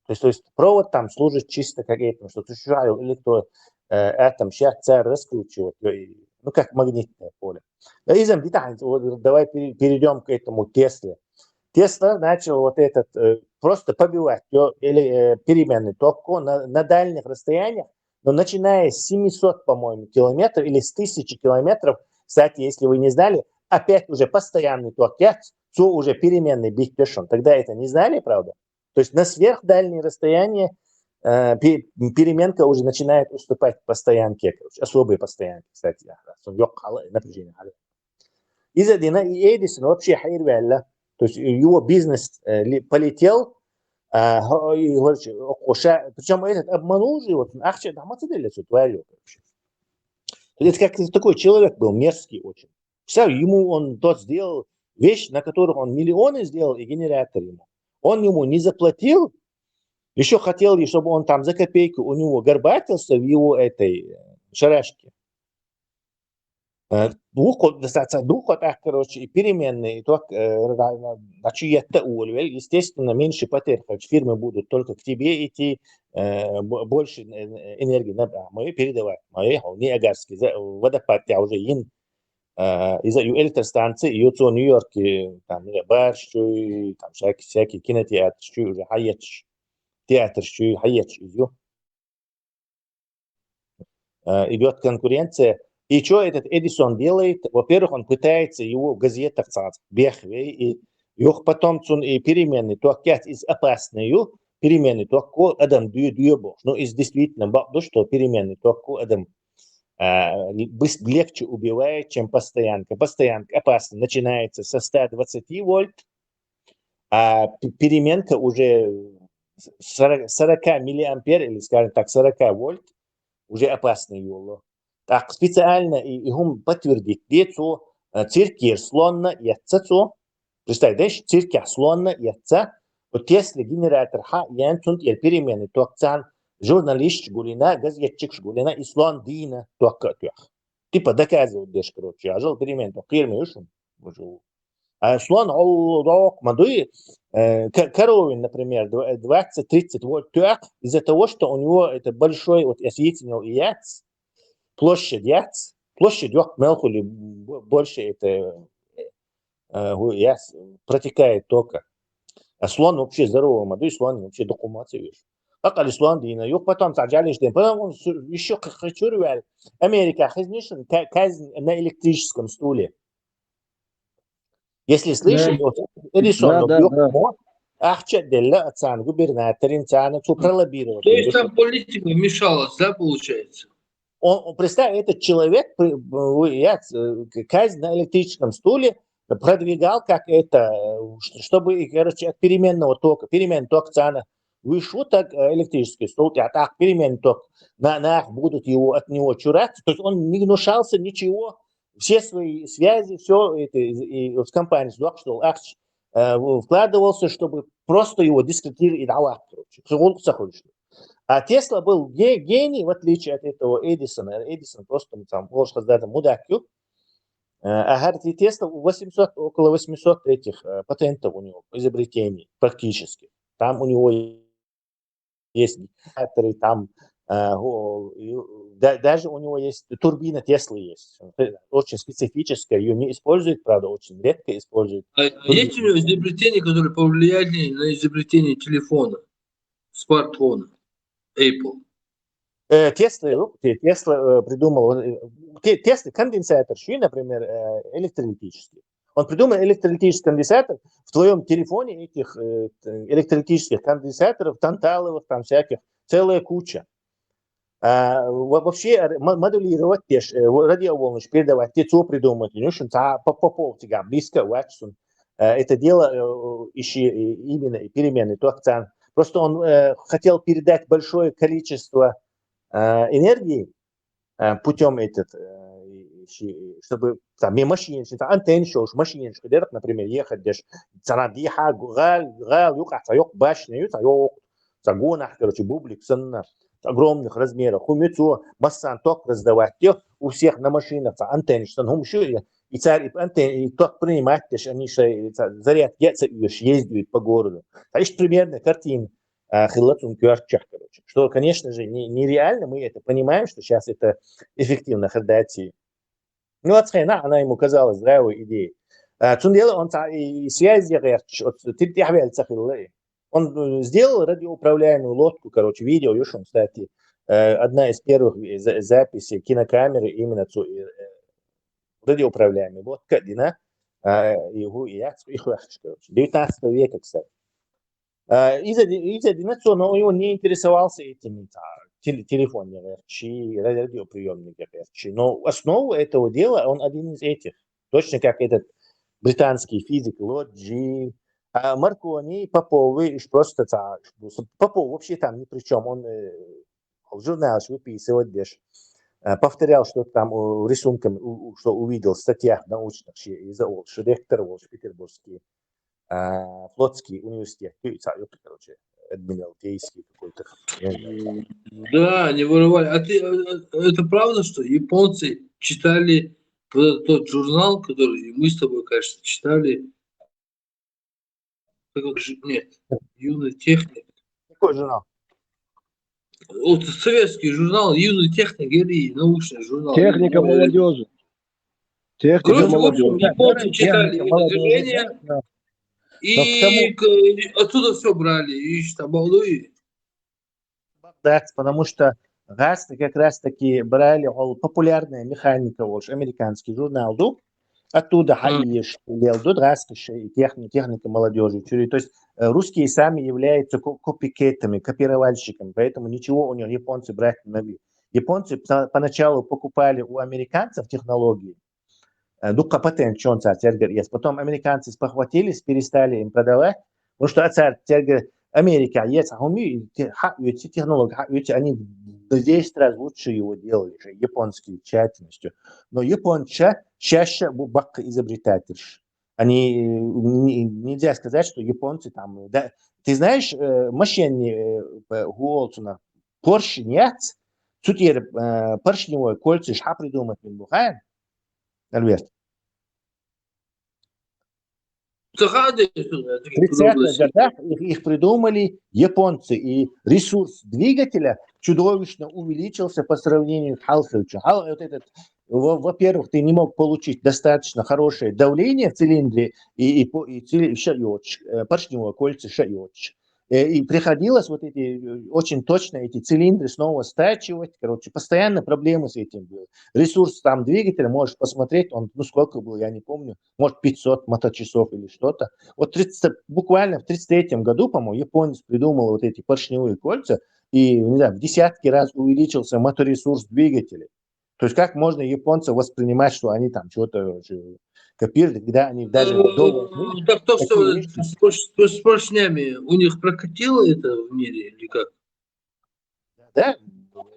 то есть провод там служит чисто как этому, что существует электроатом, сейчас царь раскручивает, ну как магнитное поле. Давай перейдем к этому Тесле. Тесла начал вот этот просто побивать переменный ток на дальних расстояниях, но начиная с 700, по-моему, километров или с 1000 километров, кстати, если вы не знали, опять уже постоянный ток, то уже переменный биг пешон. Тогда это не знали, правда? То есть на сверхдальние расстояния переменка уже начинает уступать постоянке, короче, особые постоянки, кстати. Напряжение. Из-за Эдисон вообще хайрвелла, то есть его бизнес полетел, причем этот обманул же, вот, это как такой человек был, мерзкий очень. Ему он тот сделал вещь, на которых он миллионы сделал, и генератор ему. Он ему не заплатил, еще хотел, чтобы он там за копейку у него горбатился в его этой шарашке. короче, и переменные, естественно, меньше потерь, фирмы будут только к тебе идти, больше энергии мы передавать, мы не агарский, водопад уже ин, из-за электростанции, и от Нью-Йорке, там, барш, там, всякие кинотеатры, уже хаяч, театр, хаяч, идет конкуренция. И что этот Эдисон делает? Во-первых, он пытается его в газетах и потом и перемены, то из опасную перемены, то адам дюйбо. Но из действительно, что перемены, то адам легче убивает, чем постоянка. Постоянка опасна, начинается со 120 вольт, а переменка уже 40 миллиампер, или, скажем так, 40 вольт, уже опасный его. Так, специально им подтвердить, что циркер слонна яйца, представляешь, циркер слонна яйца, вот если генератор янтунт и перемены, то журналист гулина, газетчик гулина, и слон дина, то типа доказывают, дешь, короче, а жил перемен, то фирмы ушим, а слон олдок мадуи, коровин, например, 20-30 вольт тюак, из-за того, что у него это большой вот осветительный яйц, площадь мелхули больше это протекает тока. А слон вообще здоровый, мадуи слон вообще докумация вещь. Акали слон дина, юг потом саджались, потом он еще как хочу рвали. Америка хазнишен казнь на электрическом стуле. Если слышали, Эдисон, губернаторин, пролоббировал. То есть там политика вмешалась, да, получается? Он, представь, этот человек, казнь на электрическом стуле, продвигал как это, чтобы, короче, от переменного тока, переменный ток цана вышло, так электрический стул, а так переменный ток, будут его от него чураться, то есть он не гнушался ничего, все свои связи, все это, и с компанией, что вкладывался, чтобы просто его дискредитировать и давать, короче. А Тесла был гений, в отличие от этого Эдисона. Эдисон просто там, можно сказать, мудак. А Тесла около 800 этих патентов у него, изобретений практически. Там у него есть генераторы, там даже у него есть турбина Теслы есть. Очень специфическая, ее не используют, правда, очень редко используют. А есть у него изобретения, которые повлияли на изобретение телефона, смартфона? Apple. Тесла придумал, Тесла конденсатор, например, электролитический. Он придумал электролитический конденсатор, в твоем телефоне этих электролитических конденсаторов, танталовых, там всяких, целая куча. Вообще моделировать радиоволны, передавать, ТЦО придумать, по полтига близко, это дело именно перемены, то акцент. Просто он хотел передать большое количество энергии путем чтобы там машины, антенны, машины, например, ехать, короче, бублик, огромных размеров, массан ток раздавать, у всех на машинах антенны, и царь и ток принимать, они заряд ездят по городу. А есть примерная картина. Что, конечно же, нереально, мы это понимаем, что сейчас это эффективно хардати. Ну, она ему казалась здравой идеей. Он связи, он сделал радиоуправляемую лодку, короче, видео, кстати, одна из первых записей кинокамеры именно радиоуправляемой лодка, его 19 века, кстати. Из-за но он не интересовался этими телефонами, радиоприемниками. Но основу этого дела он один из этих. Точно как этот британский физик Лоджи, Маркони, Поповы, просто Попов вообще там ни при чем. Он в журнале выписывал, повторял что-то там рисунками, что увидел в статьях научных из-за ректор петербургский. Флотский университет, короче, адмиралтейский какой-то. Да, не воровали. Это правда, что японцы читали Вот тот журнал, который мы с тобой, конечно, читали. Нет, «Юный техник». Какой журнал? Вот советский журнал «Юный техник» или научный журнал. Техника молодежи. Техника Короче, в общем, молодежи. японцы читали Техника его молодежи, движение, да. и отсюда все брали, и штабалуи. Да, потому что раз как раз таки брали популярная механика, американский журнал, оттуда хаиш, лелдуд раз техника молодежи. То есть русские сами являются копикетами, копировальщиками, поэтому ничего у них японцы брать не могли. Японцы поначалу покупали у американцев технологии, дукка патент, что он есть. Потом американцы спохватились, перестали им продавать, потому что Америка есть, а эти технологии, они в 10 раз лучше его делали, японские тщательностью. Но японцы чаще бакка изобретатель. Они, нельзя сказать, что японцы там... Да, ты знаешь, машине Гуолсона Порш нет, теперь поршневое кольцо, что придумать не бухаем, Альберт? В 30-х годах их придумали японцы, и ресурс двигателя чудовищно увеличился по сравнению с Халховичем. Во-первых, ты не мог получить достаточно хорошее давление в цилиндре и поршневое кольцо шаёч. И приходилось очень точно эти цилиндры снова стачивать. Постоянно проблемы с этим были. Ресурс там двигателя, можешь посмотреть, он, сколько было, я не помню, может 500 моточасов или что-то. Буквально в 1933 году, по-моему, японец придумал эти поршневые кольца, и в десятки раз увеличился моторесурс двигателя. То есть как можно японцев воспринимать, что они там что-то копировали, когда они даже долго... Так то, что с поршнями у них прокатило это в мире или как? Да,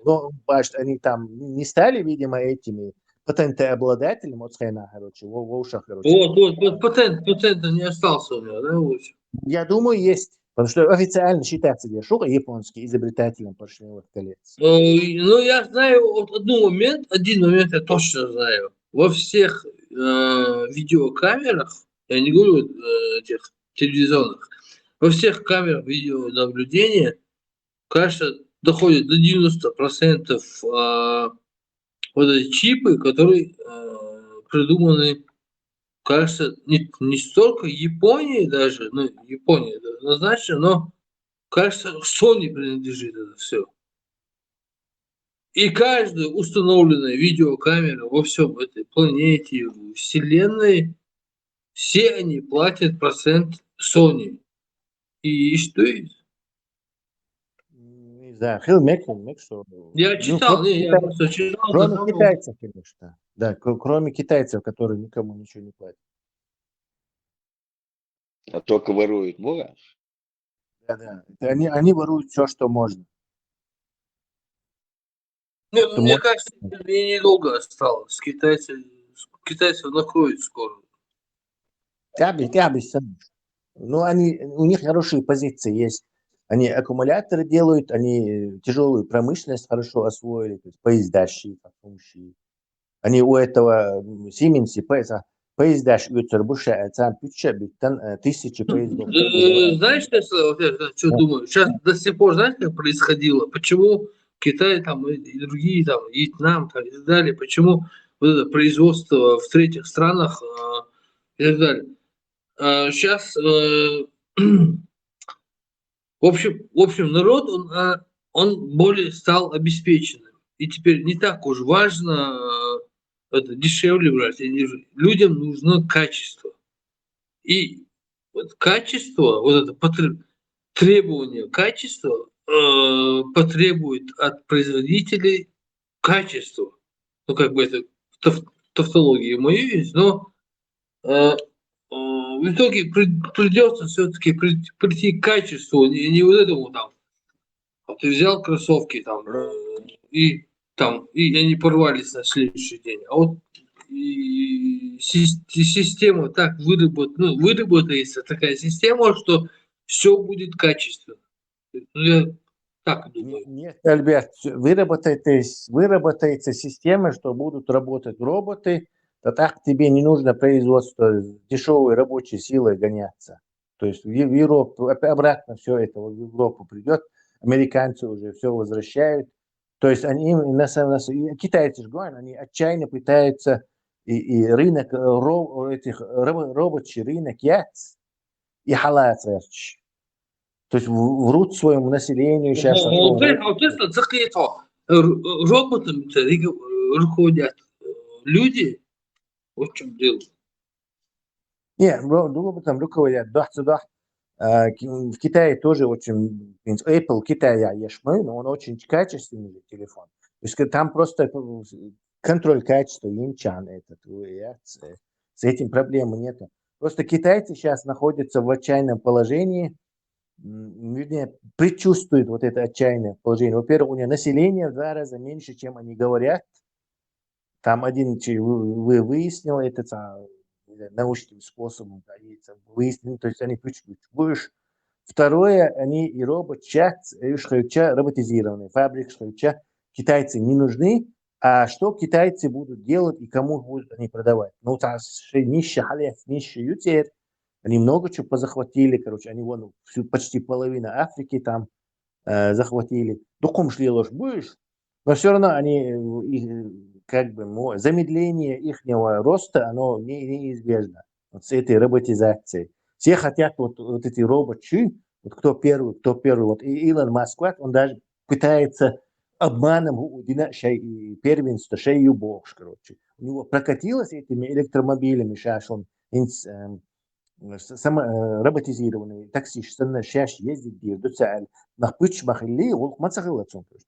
но они там не стали, видимо, этими патентообладателями, вот патент не остался у него, да? Я думаю, есть. Потому что официально считается Шука японский изобретателем поршневых колец. Ну, я знаю один момент я точно знаю. Во всех видеокамерах, я не говорю этих телевизионных, во всех камерах видеонаблюдения, кажется, доходит до 90% вот эти чипы, которые придуманы, кажется, не столько Японии даже, ну, Япония однозначно, но, кажется, Sony принадлежит это все. И каждая установленная видеокамера во всем этой планете, вселенной, все они платят процент Sony. И что это? Не знаю, Фил Мек, что... Я читал, я просто читал. Кроме китайцев, конечно. Да, кроме китайцев, которые никому ничего не платят. А только воруют, можешь? Да. Они воруют все, что можно. Мне кажется, мне недолго осталось. Китайцев накроют скоро. Я бы сам. Ну, у них хорошие позиции есть. Они аккумуляторы делают, они тяжелую промышленность хорошо освоили, то есть поезда шьют. Они у этого Siemens поезда шьют, тысячи поездов. Знаешь, что думаю? Сейчас до сих пор, знаешь, как происходило? Почему Китай там, и другие, там, Вьетнам там, и так далее, почему вот это производство в третьих странах и так далее? Сейчас, в общем, народ, он более стал обеспеченным. И теперь не так уж важно это дешевле брать. Людям нужно качество. И вот качество, вот это требование качества потребует от производителей качества. Ну, как бы это тавтология моя есть, но в итоге придется все-таки прийти к качеству, не вот этому там. Ты взял кроссовки там, и они порвались на следующий день. А вот система так выработается такая система, что все будет качественно. Я так думаю. Нет, Альберт, выработается система, что будут работать роботы, то так тебе не нужно производство дешевой рабочей силой гоняться. То есть в Европу, обратно все это в Европу придет, американцы уже все возвращают. То есть они, китайцы же говорят, они отчаянно пытаются и рынок, этих рабочий рынок яиц и халат. То есть врут своему населению сейчас. Вот это роботами руководят люди, вот в чем дело. Нет, роботом руководят. В Китае тоже очень, Apple Китая ешмы, но он очень качественный телефон. То есть там просто контроль качества инчан этот, с этим проблемы нет. Просто китайцы сейчас находятся в отчаянном положении, вернее, предчувствуют вот это отчаянное положение. Во-первых, у них население в 2 раза меньше, чем они говорят. Там один выяснил это научным способом, выяснил, то есть они больше. Второе, они и роботизированные фабрики, китайцы не нужны, а что китайцы будут делать и кому будут они продавать? Ну, нищие ютер, они много чего позахватили, они почти половину Африки там захватили. Духом шли ложь будешь, но все равно они, замедление их роста, оно неизбежно. Вот с этой роботизацией. Все хотят вот эти роботы, вот кто первый. Вот и Илон Маск, он даже пытается обманом первенство, шею бог, У него прокатилось этими электромобилями, сейчас он роботизированный такси, сейчас ездит до цели. То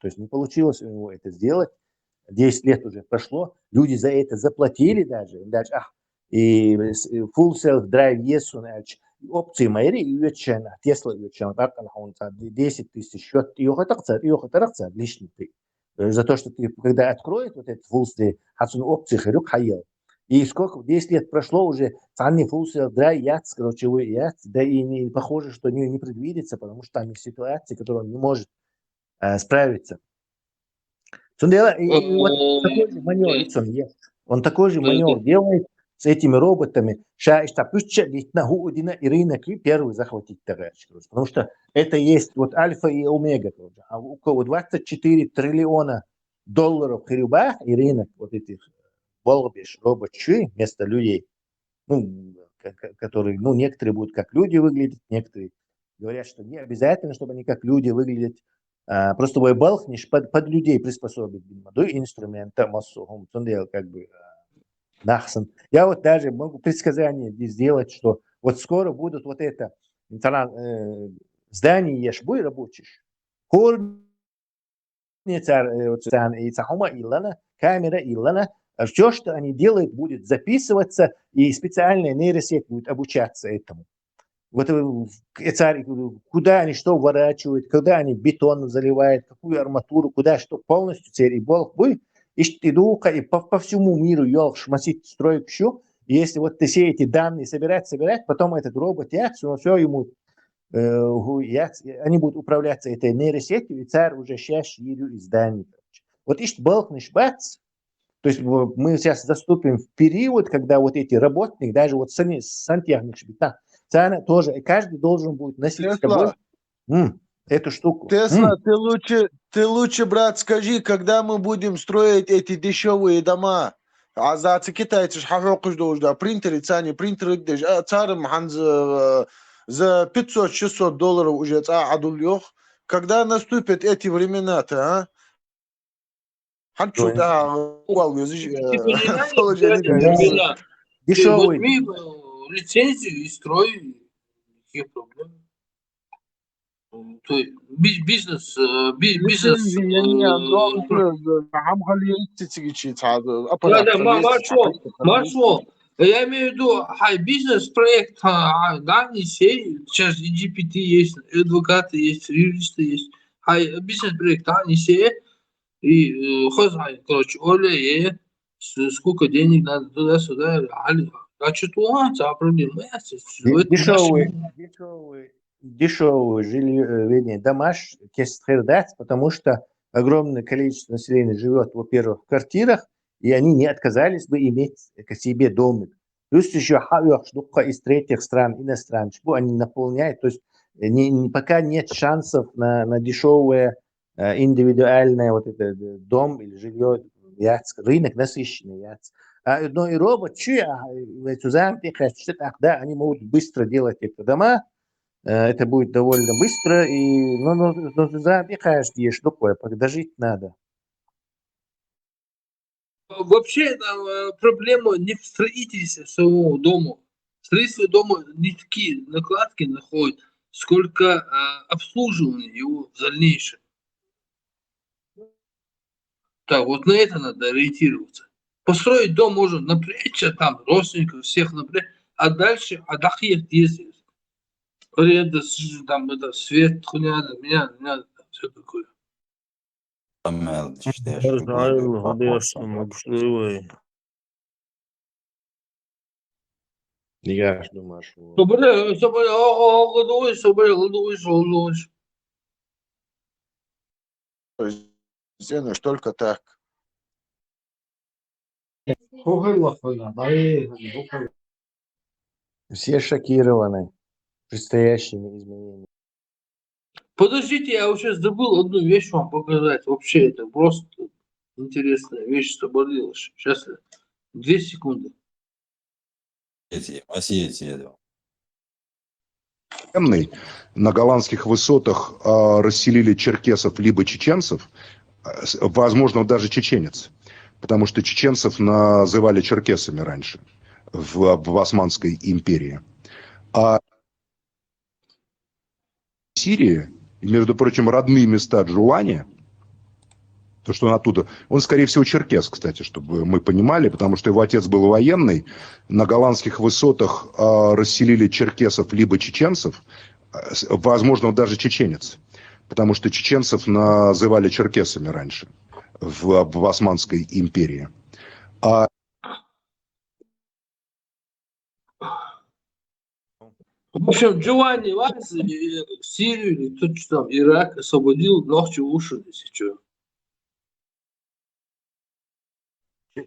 есть не получилось у него это сделать. 10 лет уже прошло, люди за это заплатили даже и full self-drive опции мои üyetçen, Tesla üyetçen, 10 тысяч счет, и лишний ты. За то, что ты, когда откроет вот этот full self, опции херюк хаел. И сколько, 10 лет прошло уже, ценный full self-drive, да и не похоже, что не предвидится, потому что там есть ситуации, которые он не может справиться. Он такой же маневр делает с этими роботами. И рынок первый захватить. Потому что это есть вот альфа и омега. А у кого 24 триллиона долларов хрюба и рынок вот этих роботов вместо людей, которые, некоторые будут как люди выглядеть, некоторые говорят, что не обязательно, чтобы они как люди выглядят. Просто вы балхнешь под людей приспособить до инструмента массу, нахсан. Я вот даже могу предсказание сделать, что вот скоро будут вот это здание ешбой рабочих, камера Илана, все, что они делают, будет записываться, и специальная нейросеть будет обучаться этому. Вот куда они что ворачивают, когда они бетон заливают, какую арматуру, куда что полностью цель и болт будет, и по всему миру шмасить строить еще. И если вот ты все эти данные собирать, потом этот робот все ему они будут управляться этой нейросетью, и царь уже сейчас из зданий. Вот болт не шбац. То есть мы сейчас заступим в период, когда вот эти работники, даже вот сантехник шбита, тоже, и каждый должен будет носить с собой эту штуку. Тесла, ты лучше, брат, скажи, когда мы будем строить эти дешевые дома? А за китайцы принтеры, царем за 500-600 долларов уже когда наступят эти времена-то, а? Дешевый. Лицензию и строй, какие проблемы. То есть бизнес. Да, Маршал, я имею в виду, бизнес-проект, да, не сей, сейчас и GPT есть, и адвокаты есть, юристы есть, бизнес-проект, не сей, и Оля, сколько денег надо туда-сюда, а что-то проблемы дешевые жилье, дома дать, потому что огромное количество населения живет, во-первых, в квартирах, и они не отказались бы иметь к себе домик. Плюс еще штука из третьих стран, иностранных, что они наполняют. То есть пока нет шансов на дешевое индивидуальное вот это дом или жилье, рынок насыщенный. Но и робот, да, они могут быстро делать это дома, это будет довольно быстро, но что такое, подождать надо. Вообще там проблема не в строительстве самого дома. Строительство дома не такие накладки находят, сколько обслуживание его в дальнейшем. Так, вот на это надо ориентироваться. Построить дом можно напрячь, там родственников всех напрячь, а дальше отдохнет ездить. Аренда, там это свет, хуйня, меня, все такое. Я думаю, что... Зеныш, только так. Все шокированы предстоящими изменениями. Подождите, я сейчас забыл одну вещь вам показать. Вообще, это просто интересная вещь собралась. Сейчас, 2 секунды. На голландских высотах расселили черкесов либо чеченцев, возможно, даже чеченец, потому что чеченцев называли черкесами раньше в Османской империи. А в Сирии, между прочим, родные места Джулани, то, что он оттуда, он, скорее всего, черкес, кстати, чтобы мы понимали, потому что его отец был военный. На голландских высотах расселили черкесов либо чеченцев, возможно, даже чеченец, потому что чеченцев называли черкесами раньше в Османской империи. В общем, Джованни Вайс Сирию или кто-то там, Ирак освободил ночью уши, если что.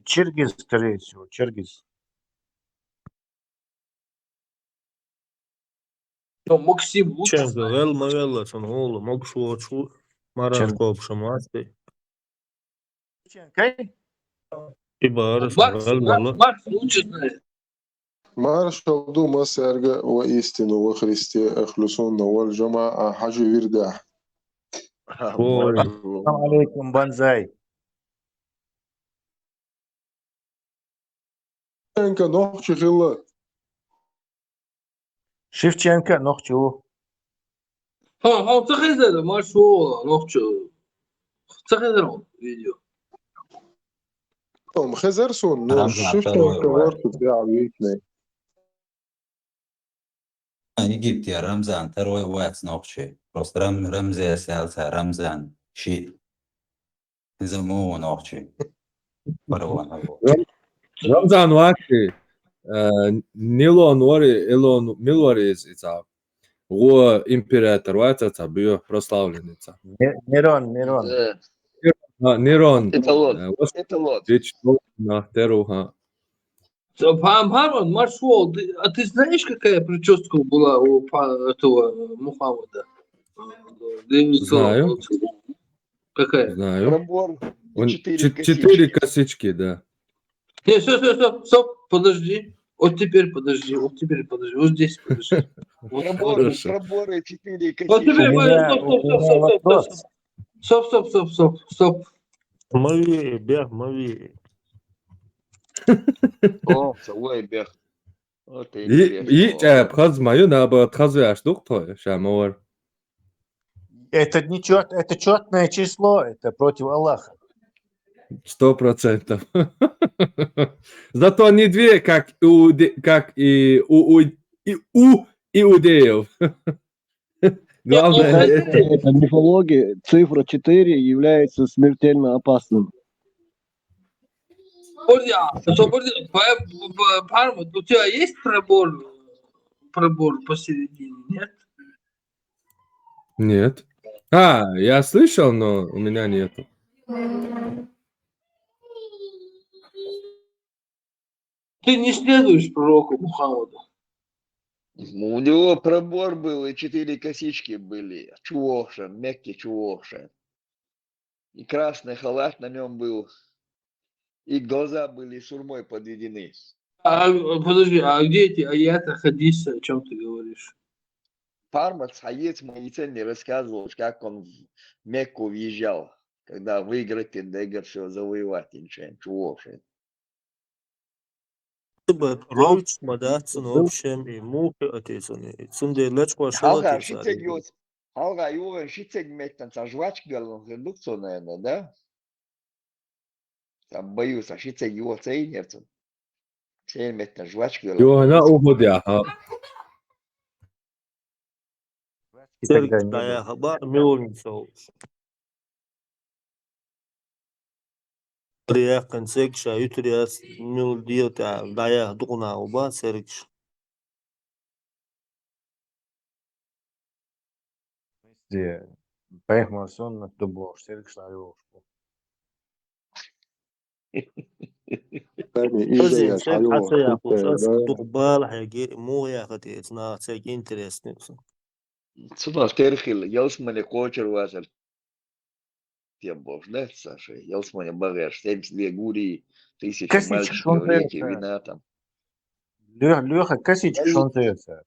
Чиргиз, скорее всего, Чиргиз. Максим лучше Чем знает. vel mavella son oğlu mokşu oçu maran kopşamasti. И барысын vel malı. Макс лучше знает. Маршал Дума Серга воистину во Христе Ахлюсонна Вальджама Хаджи Вирда. Ой. Ассаламу алейкум, банзай. Шевченко нохчи хилла. Шевченко нохчу. تخيل ما شو نوتشو تخيل فيديو Хезерсон, но Шевченко варто бявитне. Египет, я Рамзан, второй вац ногче. Просто Рамзия селся, Рамзан, щит. Заму ногче. Рамзан vakti Nilon Elon Milvaris itā. Го император вацаца bio прославленница. Нерон. Нерон. Это лот. На теруха. Хамарон, Маршал, а ты знаешь, какая прическа была у этого Мухаммада? Знаю. Какая? Знаю. 4 косички, да. Не, стоп, подожди. Вот теперь подожди. Вот здесь подожди. Проборы 4 косички. Вот теперь, стоп. Мави, бег, мави. О, целый бег. Пхаз мою на подхазвяш духтой, шамор. Это не это четное число, это против Аллаха. 100%. Зато не две, как и у иудеев. Главное, это мифология. Цифра 4 является смертельно опасным. У тебя есть пробор посередине, нет? Нет. Я слышал, но у меня нету. Ты не следуешь пророку Мухаммаду. У него пробор был, и 4 косички были. Чувохшен, мягкий чувохшен. И красный халат на нем был. И глаза были сурмой подведены. Подожди, а где эти аяты, хадисы, о чем ты говоришь? Пармат Хаец Моисей мне рассказывал, как он в Мекку въезжал, когда выиграть Эндегер, все завоевать, чувохшен. Роуч, Мадатсон, общем, и муки, отецон. Цунде лечко Халга, шолотец. Халга, его шитег меттан со жвачкой, редукцию, наверное, да? Там боюсь, а шитег его цейнерцен. Цейн меттан жвачкой. Johanna Uhudiaha. Серг, да, я хаба, милницу. Приях концекша, ютриас, мил диота, да, я дуна уба, серикш. Поехал сон на тубош, серикшна юшку. Зин, серик хаса я пуш, дуқбал, хагир, му я хатецна, серик интересный. Сюда терхил, ялсмане кочер васер. Тем бог, да, Саша? Ялсмане багаж, 72 гури, 1000 Косичек мальчиков, шон реки, тейца. вина там. Леха, косичек шон тейца.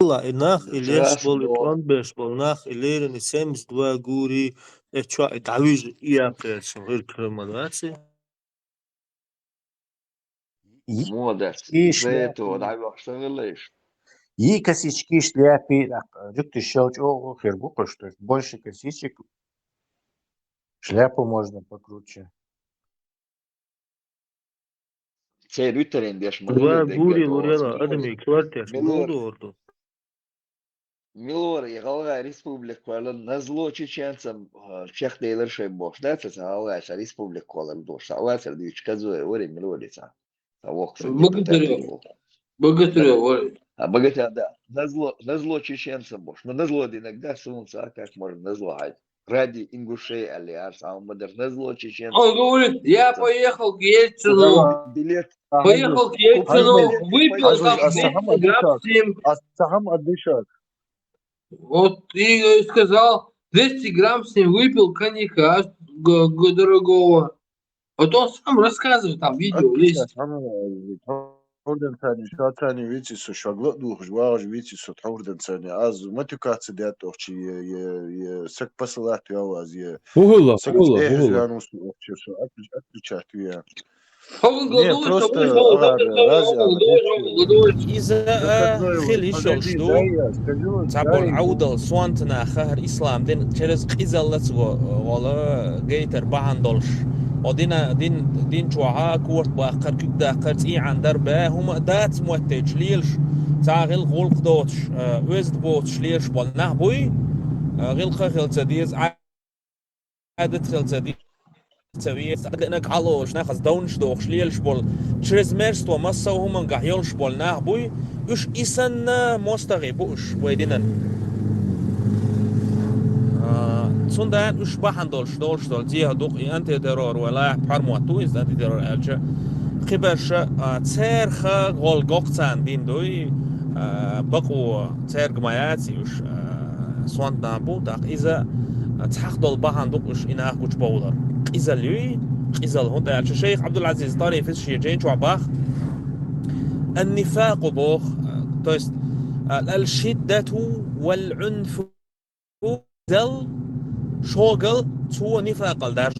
Ла, и нах, и леш бол, и Страшно. план беш бол, нах, и лерен, и 72 гури, и чва, и давиж, и я прячем, гир кремадаци. Молодец. И За этого, шляпы. дай бог, что говоришь. И косички, шляпы, жук щелч, о, хербука, что есть. Больше косичек, шляпу можно покруче. Цей рütterin деш Два мылы гури, дегет, лурела, адами, квартияш, молду орду. Милор, Галга республика, на зло чеченцам, чех дейлер шей бош, да, это Галгаша республика колор дош, Галгаша дичь казуе, ори милорица. А вокса Богатырев. Богатырев, ори. А богатырь, да, на зло чеченцам бош, но на зло иногда сунутся, а как можно на зло, ради ингушей алиарс, а он модер на зло чеченцам. Он говорит, я поехал к Ельцину, Билет. поехал к Ельцину, выпил там 200 грамм с ним. Асахам Адышак. Вот и сказал, 200 грамм с ним выпил коньяка дорогого. Вот он сам рассказывает, там видео есть. Horden tani şu tani vici su şagla duh jwaj vici su horden tani az matükatsı da tohçi sek pasalat ya az ya Угла, sek угла, угла. ehzanu su okçusu atlıçat ya. Он Не, голодует, просто إذا خلي شلشتو تعبر عودة سوانتنا خهر إسلام دين تشرز قيزلت ولا جيتر بعندلش ودين شوعا كورت باقر كده قرت إيه عن دربه هم دات موتج ليلش تعغل غلق دوتش وزد بوتش ليلش بالنه بوي غلق خلتديز عادت خلتديز تسوي انك علوش ناخذ دونش دوخ شليلش بول تشرز ميرست ومسا وهم قاعيولش بول ناه بوي اش اسن مستغي بوش ويدينن سندان اش بحندولش دولش دول دي دوق انت ترور ولا حرمو تو از انت ترور الجا خبرش تسرخ غول قوقتان دين دوي بقو تسرق ماياتي وش سوانت بو داق اذا تحقدل بحندوق اش اناخ كوش بولر قيزلوي قيزل هون الشيخ عبد العزيز طاري في الشيء جين شو عباخ النفاق بوخ توست الشدة والعنف دل شوغل تو نفاق الدار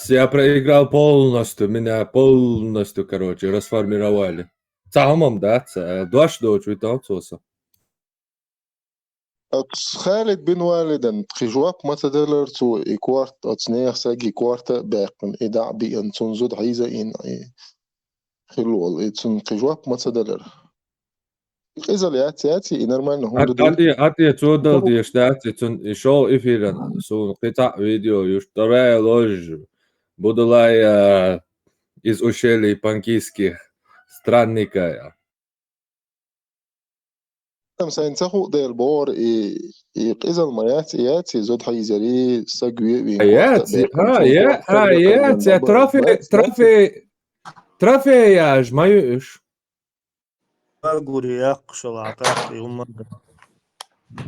Я проиграл полностью, меня полностью, короче, расформировали. Самым, да, دوش دوش ويتوصل. خالد بن والدا خجواب متدلر تو إكوارت أتصنيخ ساقي كوارتا باقن إدع بيان تنزود عيزة إن خلوال إتسن خجواب متدلر إذا لياتي نورمال هون أتي تودل ديش داتي تن شو إفيران سون قطع فيديو يشتري لوج будулай из ущелий панкийских странника. سينسخوا دير بور إذا الميات ياتي زود حيزري سجوي حيات حيات يا ترافي يا جمايش Агури, Якушева, Акаши, Умага.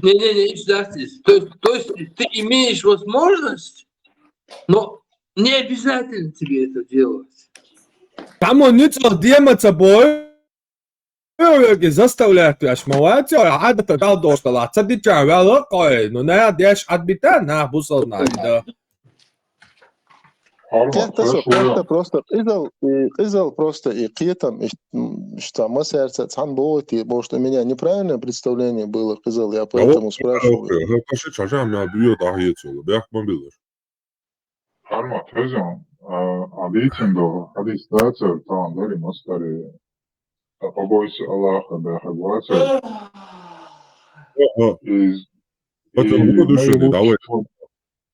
Не, здравствуйте. То есть ты имеешь возможность, но не обязательно тебе это делать. Там он не делает собой. заставляют ашмавать, а это дал достала. Цадича вяло кой, но не одеш отбита на бусал найда. كيف просто Изал просто и Китам, что мы сердце цан боти, может у меня неправильное представление было, Изал, я поэтому спрашиваю. Хорошо, чашам я бью да хиецул, бях мобилер. Harma Tezan, Aditindo, Adistacel, tam dari mastari, побойся Аллаха, да, Хагвацель,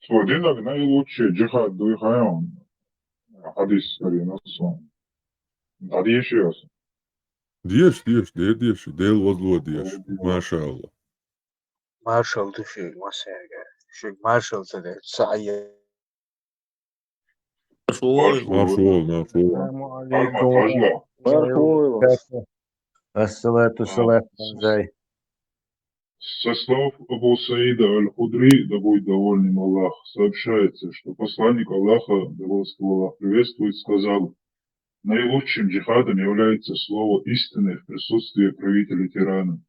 свой динок наилучший джихад дуйхайон, Хадис скорее на сон. Тади еще раз. Деш, дел возло деш, маша Аллах. Marshall تفيق مساقة شيك مارشال تدي سعية Ассалату салату зай. Со слов Абу Саида Аль-Худри, да будет довольным Аллах, сообщается, что посланник Аллаха, да благословен Аллах приветствует, сказал: наилучшим джихадом является слово истины в присутствии правителя тирана.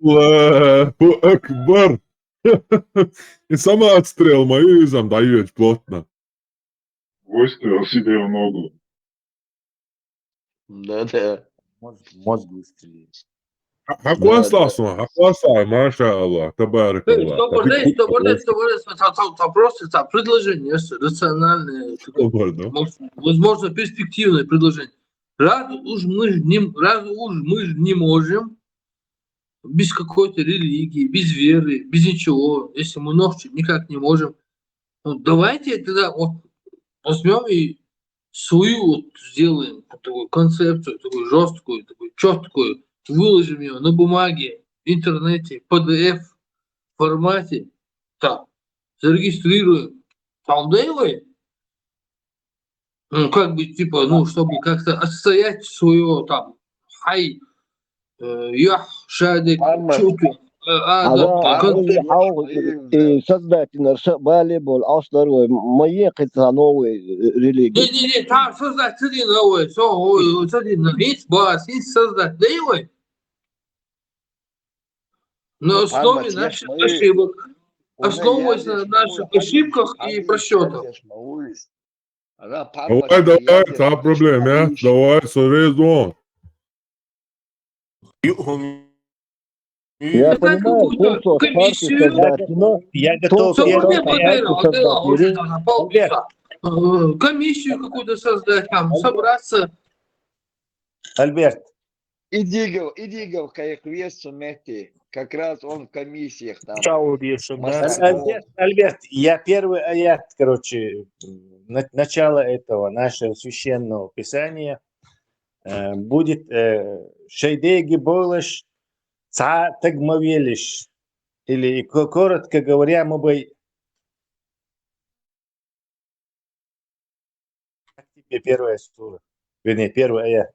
Аллаху Акбар! И сама отстрел мою изам даешь плотно. Выстрел себе в ногу. Да. Мозг выстрелил. Hakwan stasma, маша Аллах, табарак Аллах. Просто предложение рациональное, возможно, перспективное предложение. Раз уж мы же не можем без какой-то религии, без веры, без ничего, если мы ночью никак не можем, ну, давайте тогда вот возьмем и свою вот сделаем такую концепцию, такую жесткую, такую четкую, выложим ее на бумаге, в интернете, PDF формате, там, зарегистрируем, там делаем, ну, как бы, типа, ну, чтобы как-то отстоять свое, там, хай, ях, шадик, чуту, создать волейбол, аустер, мои какие-то новые религии. Не, там создать один новый, есть бас, есть создать, делай. На основе наших ошибок, основываясь на наших ошибках и просчетах. Давай, та проблема, я? Давай, сорезон. Я понимаю, что я готов комиссию какую-то создать, там, собраться. Альберт. Иди как весу мети, как раз он в комиссиях там. Альберт, я первый аят, короче, начало этого нашего священного писания будет «Шейдеги болаш ца тагмавелиш», или, коротко говоря, мы бы первая сура, вернее, первый аят.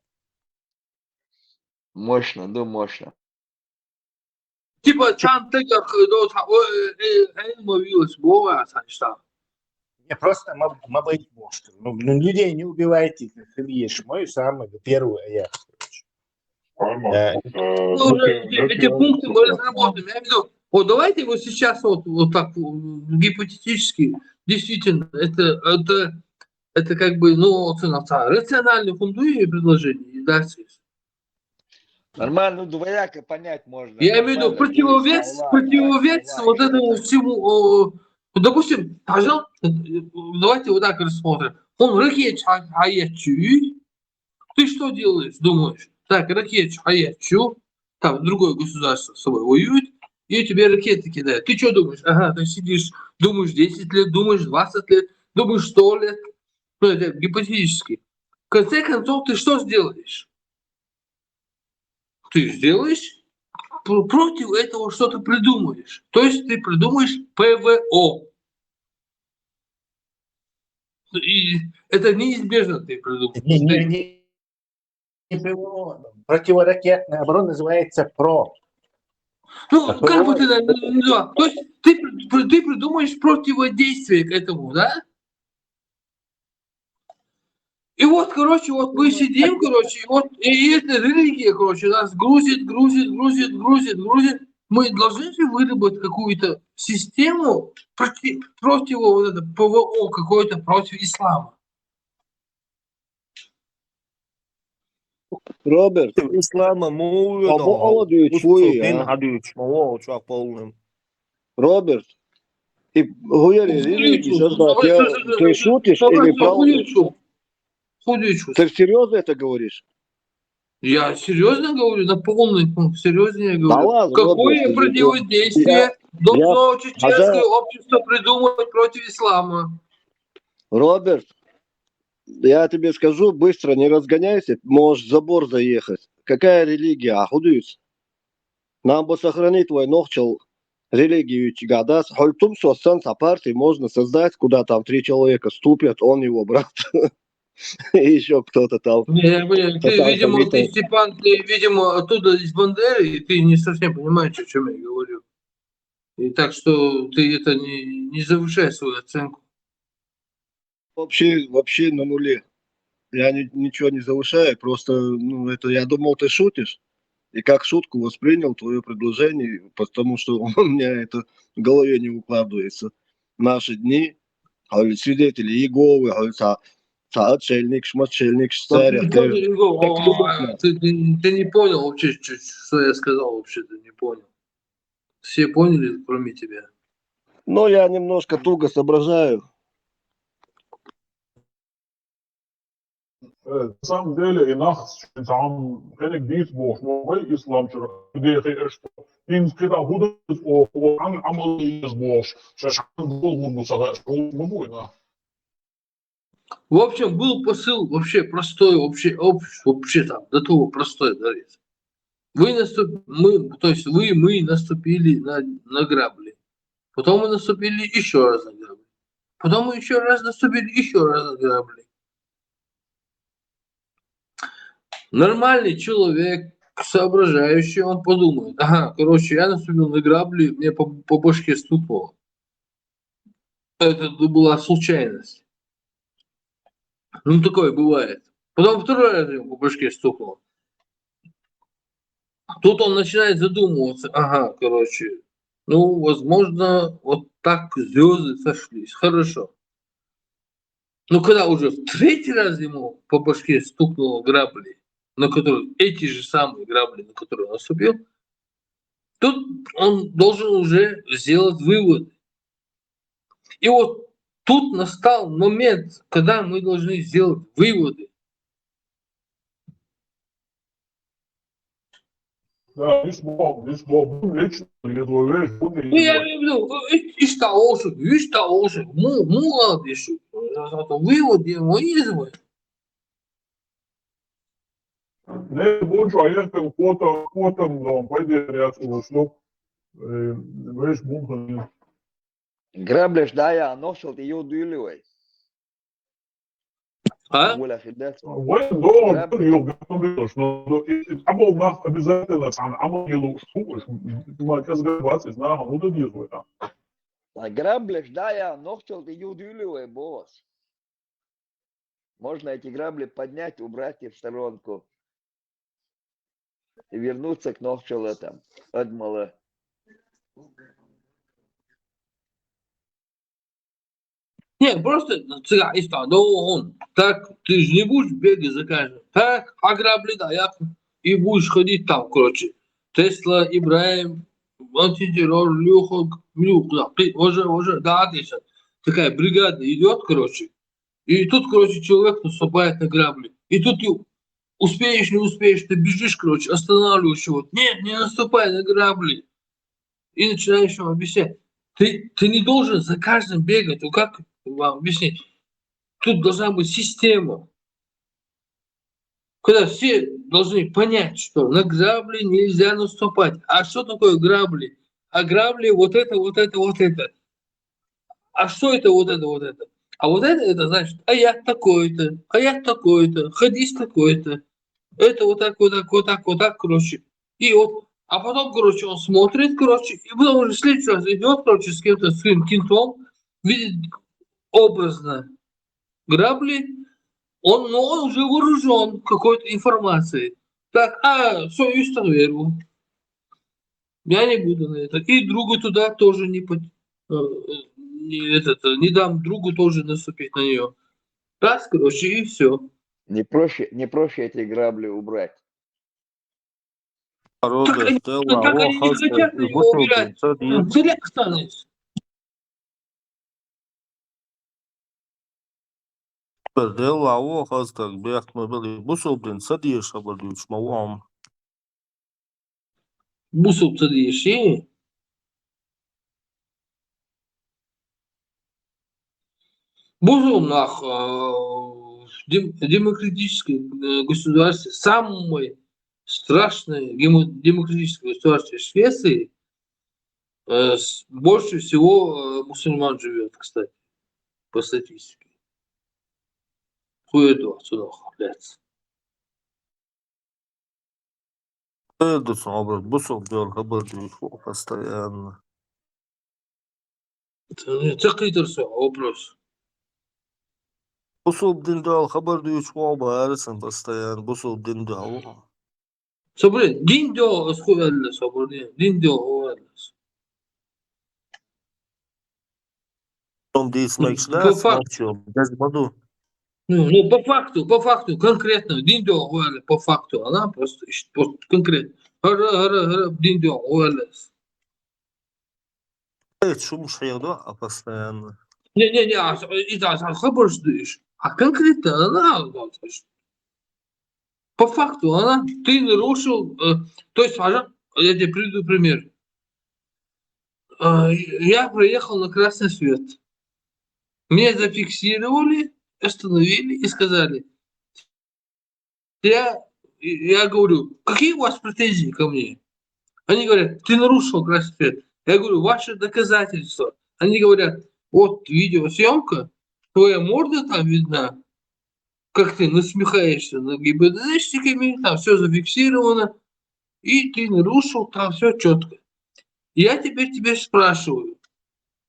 Мощно, да, мощно. Типа, там ты как мовилась Бога, что? Не, просто мы бы людей не убивайте, как Ильиш, мой самый первый аят. Эти пункты мы разработаем. Я веду, вот давайте вот сейчас вот так гипотетически, действительно, это как бы, ну, рациональное фундующее предложение, да, нормально, двояко понять можно. Я имею в виду противовес вот этому всему. Допустим, пожалуйста, давайте вот так рассмотрим. Он ракет хаячу. Ты что делаешь, думаешь? Так, ракет хаячу. Там другое государство с собой воюет, и тебе ракеты кидают. Ты что думаешь? Ага, ты сидишь, думаешь 10 лет, думаешь 20 лет, думаешь 100 лет. Ну, это гипотетически. В конце концов, ты что сделаешь? ты сделаешь, против этого что-то придумаешь. То есть ты придумаешь ПВО. И это неизбежно ты придумаешь. Не ПВО, противоракетная оборона называется ПРО. Ну, А как бы ПВО ты назвал? То есть ты придумаешь противодействие к этому, да? И вот, короче, вот мы сидим, короче, и эта религия, короче, нас грузит. Мы должны же выработать какую-то систему против вот это ПВО какое-то против ислама. Роберт, Ислама мовлю да. молодые твои, Дин а? хадыч, мало чак полным. Роберт, и говорили, религии создать. Ты шутишь или правда? Ты серьезно это говоришь? Я серьезно говорю, на полный пункт, серьезнее Да говорю. ладно, Какое Роберт, противодействие должно чеченское общество придумать против ислама? Роберт, я тебе скажу, быстро не разгоняйся, можешь в забор заехать. Какая религия? Ахудуец. Нам бы сохранить твой ногчел религию Чигадас. Хольтум состанца партии можно создать, куда там 3 человека ступят, он его брат. И еще кто-то там. Ты, видимо, ты, Степан, ты, видимо, оттуда из Бандеры, и ты не совсем понимаешь, о чем я говорю. И так что ты это не завышай свою оценку. Вообще на нуле. Я ничего не завышаю, просто, это я думал, ты шутишь. И как шутку воспринял твое предложение, потому что у меня это в голове не укладывается. Наши дни, свидетели Иеговы, отшельник, шматшельник, царь. Ты не понял вообще, что я сказал вообще, ты не понял. Все поняли, кроме тебя. Ну, я немножко туго соображаю. На самом деле, и нас там Henrik Diesbos, новый исламчер, где ты что? Им сказал, куда он амал Diesbos, сейчас он был школу. В общем, был посыл вообще простой, вообще там, до того простой, говорится. Мы наступили на грабли. Потом мы наступили еще раз на грабли. Потом мы еще раз наступили еще раз на грабли. Нормальный человек, соображающий, он подумает, короче, я наступил на грабли, мне по башке стукнуло. Это была случайность. Такое бывает. Потом второй раз ему по башке стукнуло. Тут он начинает задумываться, короче, возможно, вот так звезды сошлись. Хорошо. Но когда уже в третий раз ему по башке стукнуло грабли, эти же самые грабли, на которые он наступил, тут он должен уже сделать вывод. И вот тут настал момент, когда мы должны сделать выводы. Да, лишь Бог лично, или твой вещь, будет. Я имею в виду, işte olsun, молодежь, вывод мои изводы. Ne bođu, a jesam kvotom pajderjačku, što već bunkani. Граблеш, да, я ношел, ты ее дуливай. Войн, да, ее готовишь, но або нас обязательно там, або не лучше, как говорится, знаю, ну да не там. Граблеш, да, я ношел, ты ее дуливай, босс. Можно эти грабли поднять, убрать их в сторонку. И вернуться к ногчелу там, отмала. Не, просто он. Так, ты же не будешь бегать за каждым. Так, ограбли, да, я. И будешь ходить там, короче. Тесла, Ибраим, антитеррор, Люха, ты уже, да, отлично. Такая бригада идет, короче. И тут, короче, человек наступает на грабли. И тут ты успеешь, не успеешь, ты бежишь, короче, останавливаешь его. Нет, не наступай на грабли. И начинаешь ему объяснять. Ты не должен за каждым бегать. Как вам объяснить? Тут должна быть система. Когда все должны понять, что на грабли нельзя наступать. А что такое грабли? А грабли вот это, вот это, вот это. А что это, вот это, вот это? А вот это значит, а я такой-то, а я такой-то, ходись такой-то. Это вот так, вот так, вот так, вот так, короче. И вот, а потом, короче, он смотрит, короче, и потом уже в следующий раз идет, короче, с кем-то, с своим кентом, видит образно грабли, но он уже вооружен какой-то информацией. Так, все, есть веру. Я не буду на это. И другу туда тоже не дам другу тоже наступить на нее. Раз, короче, и все. Не проще эти грабли убрать. Так они не хотят на него убирать. Зря останется. Perdeu a hasta Becht Mobili Busobrin Sadir Shabadius Mawam. Бусов Цадиши. Бусов в демократической государстве, самое страшное демократическое государство Швеции, больше всего мусульман живет, кстати, по статистике. Хуеду отсюда блядь. Эдусон образ Бусов делал Хабадиус постоянно. Это какой-то вопрос. Бусов Диндал Хабадиус Waба Арисон постоянно. Бусов Диндал. Собрин, Диндо схуяльно, собрин, Диндо хуяльно. Том Дис Мэкс По факту. Без Баду. Ну, по факту, конкретно, Диндо хуяльно, по факту, она просто конкретно. Диндо хуяльно. Шум Шайда постоянно. Не, а хабар сдаешь. А конкретно она, по факту, ты нарушил, то есть, я тебе приведу пример. Я проехал на красный свет. Меня зафиксировали, остановили и сказали, я говорю, какие у вас претензии ко мне? Они говорят, ты нарушил красный свет. Я говорю, ваши доказательства. Они говорят, вот видеосъемка, твоя морда там видна, как ты насмехаешься над ГИБДДшниками, там все зафиксировано, и ты нарушил, там все четко. Я теперь тебя спрашиваю,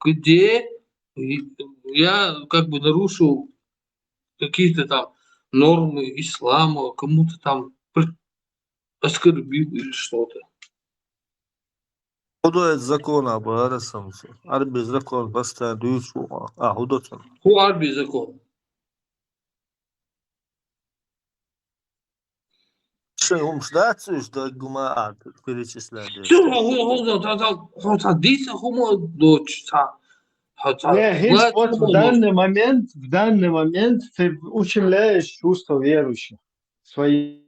где я как бы нарушил какие-то там нормы ислама, кому-то там оскорбил или что-то. Худо закон об Арисом. Арби закон постоянно Дюшуа. Худотон. Хуарби закон. Умшдацию, что гума перечисляет. Диса хумо дочь. Не, вот в данный момент ты ущемляешь чувство верующих своим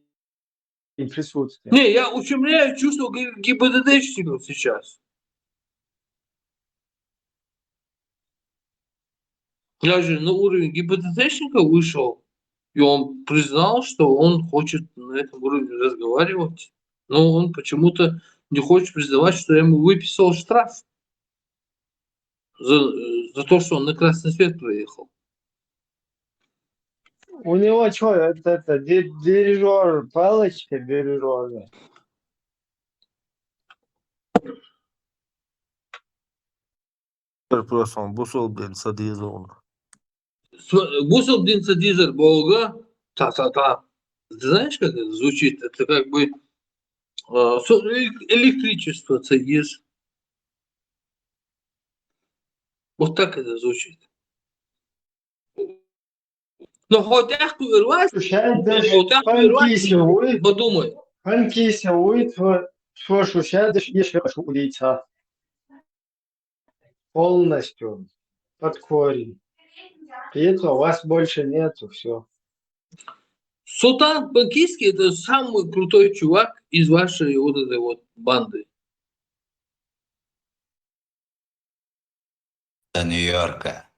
присутствием. Не, я ущемляю чувство ГИБДДшников сейчас. Я же на уровень ГИБДДшника вышел, и он признал, что он хочет на этом уровне разговаривать, но он почему-то не хочет признавать, что я ему выписал штраф за то, что он на красный свет проехал. У него что, это дирижер, палочка дирижера. Просто Бусолбин Садизон. Бусолбин Садизер Бога, та-та-та. Ты знаешь, как это звучит? Это как бы электричество цегиш. Вот так это звучит. Но хотя кто вервать, подумай. Панкися уит, что шушадыш еще улица. Полностью под корень. Петра у вас больше нету, все. Султан Бакийский это самый крутой чувак из вашей вот этой вот банды. До Нью-Йорка.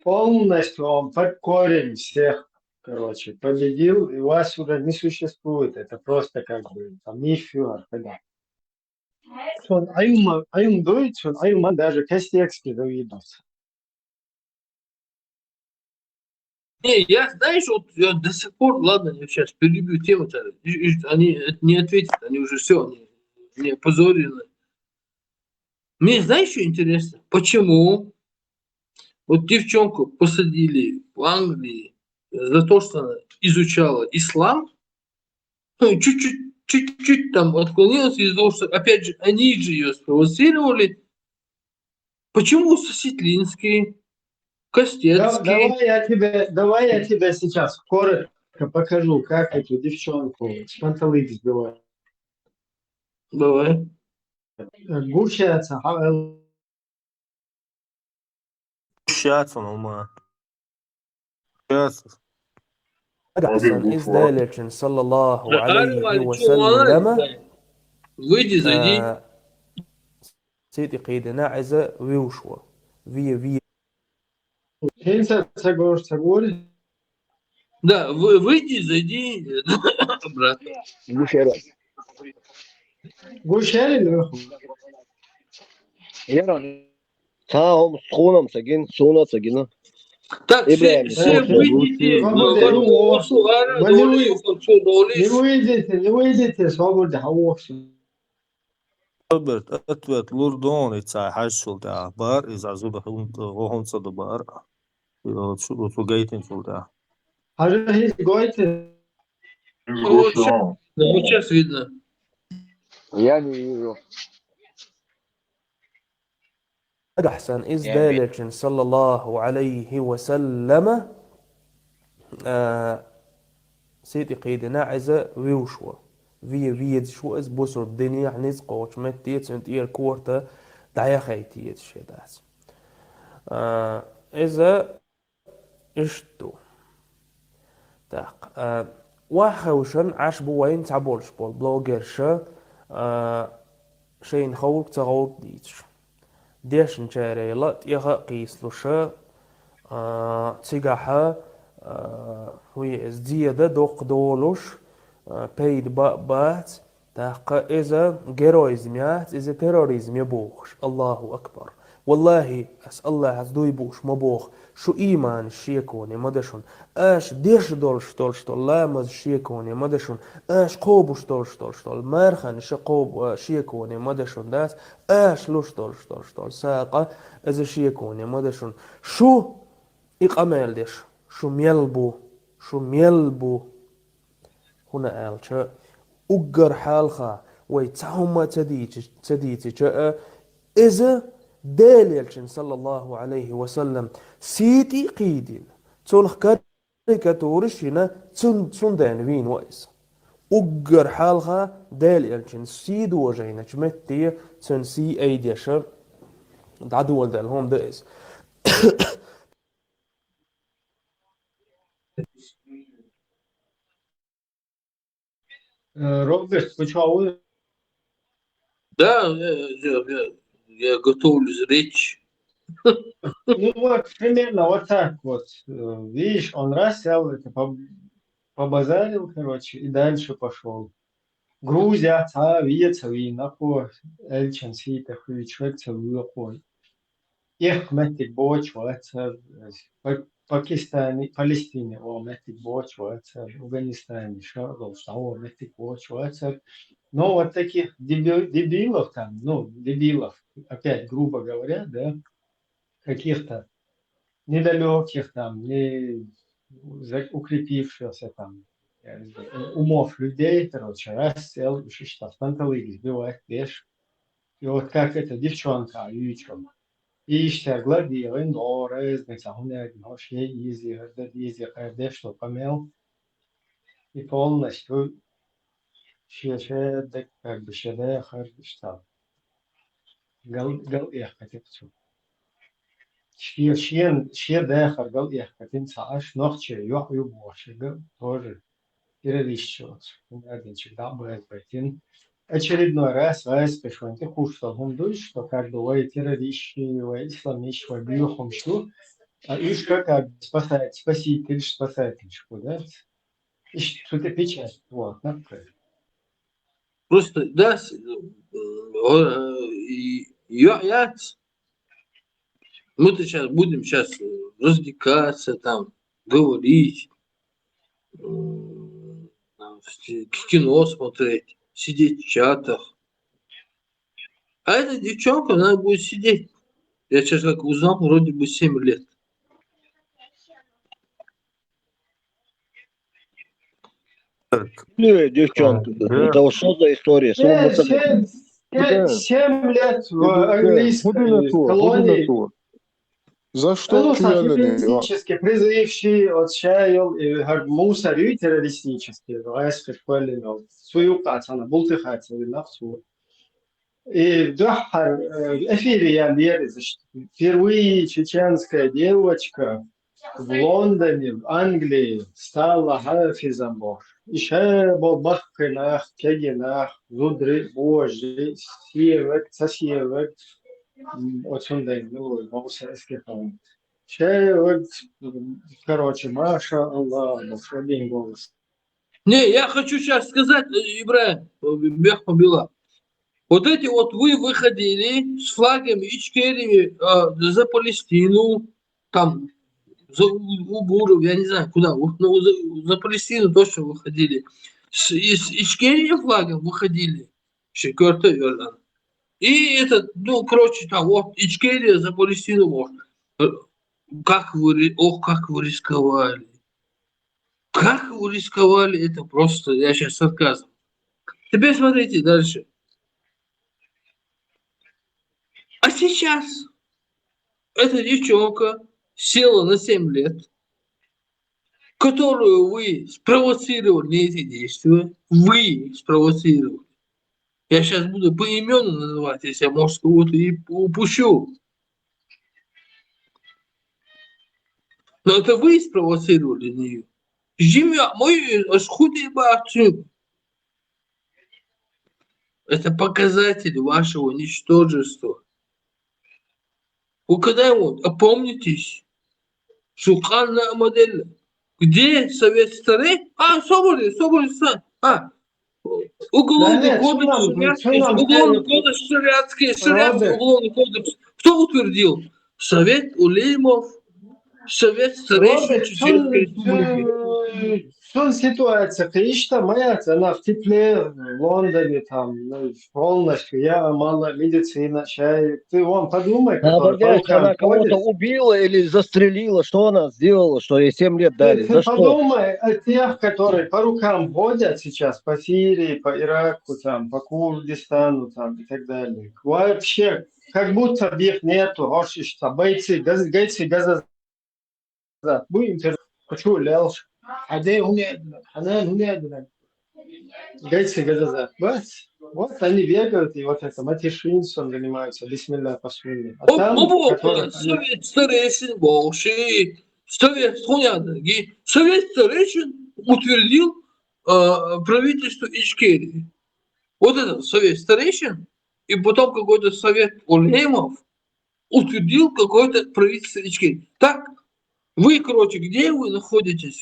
полностью он под корень всех, короче, победил, и вас уже не существует. Это просто как бы там миф, да. Он аюм дует, он аюман даже костекски завидуется. Не, я, знаешь, вот я до сих пор, ладно, я сейчас перебью тему-то, они не ответят, они уже все, они опозорены. Мне, знаешь, что интересно? Почему вот девчонку посадили в Англии за то, что она изучала ислам, ну, чуть-чуть там отклонилась из-за того, что, опять же, они же ее спровоцировали. Почему Сосетлинский, Костецкий? Давай я тебе сейчас коротко покажу, как эту девчонку с панталык сбивают. Давай. Гушается, Шатся, нормально. Шатся. أحسن إزدالة صلى الله عليه وسلم Выйди, зайди. سيدي قيدنا عزة ويوشوا في Да, выйди, зайди обратно. Саум схунам сагин, суна сагина. Так, все выйдите. Не выйдете, свобода, Robert, أتوت لوردون يتساعد حشل ده بار إذا زوده هون صد بار شو شو جايتين شو ده. Вот сейчас видно. Я не вижу. أحسن إزدالة صلى الله عليه وسلم سيدي قيدنا عزة ويوشوا في شو اس بوسر الدنيا حنيز قوش متيت سنت إير كورتا دعيا خيتيت شداس إذا إشتو تاق واخوشن عش بوين تعبولش بول بلوغرشا شين خولك تغولك ديتش ديشن شاري لات يغا قيسلوشا تيغاحا هوي ازديادة دوق دولوش بيد بات تاق إذا جيرويزميات إذا تيروريزم يبوخش الله أكبر والله أس الله عزدو يبوش مبوخ شو إيمان الشيكوني مدشون أش ديش دول شتول لامز شيكوني مدشون أش قوبو شتول مارخن شقوب شيكوني مدشون داس أش لو شتول ساقة إذا شيكوني مدشون شو إقامل ديش شو ميلبو هنا قال شا أجر حالها ويتعهم تديتي شا إذا داليلشن صلى الله عليه وسلم سيتي قيدين تولخ كاريكاتورش هنا تسندان وين وإس أجر حالها داليلشن سيد وجينا شمتي تنسي أيديشا دعدول دالهم دائس Роберт, почему? Да, я готовлюсь речь. Ну вот, примерно вот так вот. Видишь, он раз сел, это побазарил, короче, и дальше пошел. Грузия, Виецави, нахуй, Эльчин, Сита, Хуичвекца, Вилохой. Их метик боч, ваца, Пакистане, Палестине, о, метик боч, ваца, Афганистане, Шаргал, Шау, метик боч, ваца. Но вот таких дебилов там, ну, дебилов, опять грубо говоря, да, каких-то недалеких там, не укрепившихся там, умов людей, короче, раз сел, и что, с панталыги сбивать, веш. И вот как эта девчонка, Ючом, ища, гладила, но разница, он не вообще изи, что помел, и полностью شيء как бы شده خر что قال إيه كتبته شيء داخل قال إيه كتبت ساعش نقطة يوح يبوش قال тоже перевещет один всегда будет пойти очередной раз пешком ты кушал он думает что как бы вы террористы вы исламисты вы бьёхом что А Ишка как спаситель, спасательшку, да? Что-то печать. Вот, например. Просто, да, мы-то сейчас будем развлекаться, там, говорить, кино смотреть, сидеть в чатах. А эта девчонка, она будет сидеть. Я сейчас как узнал, вроде бы 7 лет. Девчонка, Да. это вот что за история? С ума сойти. 7 лет в Буду английской колонии. За Ну, что чуяли? соответственно, призывший отчаял и мусорю террористический, райской школе, свою кацана, бултыхаться, нафту. И в эфире я верю, впервые чеченская девочка в Лондоне, в Англии стала хафизом Божьим. Еще бахкинах, кегинах, зудры Божьи, севек, сосевек, отсюда, ну, мусорский холм. Короче, Маша, Аллах, один голос. Не, я хочу сейчас сказать, Ибраим, Бехмабила. Вот эти вот вы выходили с флагами Ичкерии за Палестину, там, за Угуров, я не знаю куда, но за Палестину точно выходили. С Ичкерии флагом выходили, Шекерта Йордан. И этот, ну, короче, там, вот, Ичкерия за Палестину можно. Как вы рисковали. Как вы рисковали, это просто, я сейчас сарказм. Теперь смотрите дальше. А сейчас эта девчонка села на 7 лет, которую вы спровоцировали на эти действия. Вы спровоцировали. Я сейчас буду поименно называть, если я, может, кого-то и упущу. Но это вы спровоцировали на нее. Это показатель вашего ничтожества. Вы когда-нибудь опомнитесь? Шуканная модель. Где Совет Старый? Соболев. Уголовный кодекс шариатский, уголовный кодекс. Кто утвердил? Совет Улеймов, Совет Старейшин Чеченской Республики. Что ситуация? Конечно, моя она в тепле, в Лондоне, там, полностью, я мало медицина, чай. Ты вон подумай, Она кого-то убила или застрелила, что она сделала, что ей 7 лет дали? Ты подумай о тех, которые по рукам ходят сейчас, по Сирии, по Ираку, там, по Курдистану там, и так далее. Вообще, как будто их нету, бойцы, газа. Будем хочу лелш. Гайцы газа. Вот они бегают, и вот это Матишинсон занимаются, бисмилля, посмели. А там, Совет Старейшин, Совет Старейшин утвердил правительство Ичкерии. Вот это Совет Старейшин, и потом какой-то Совет Улеймов утвердил какое-то правительство Ичкерии. Так, вы, короче, где вы находитесь?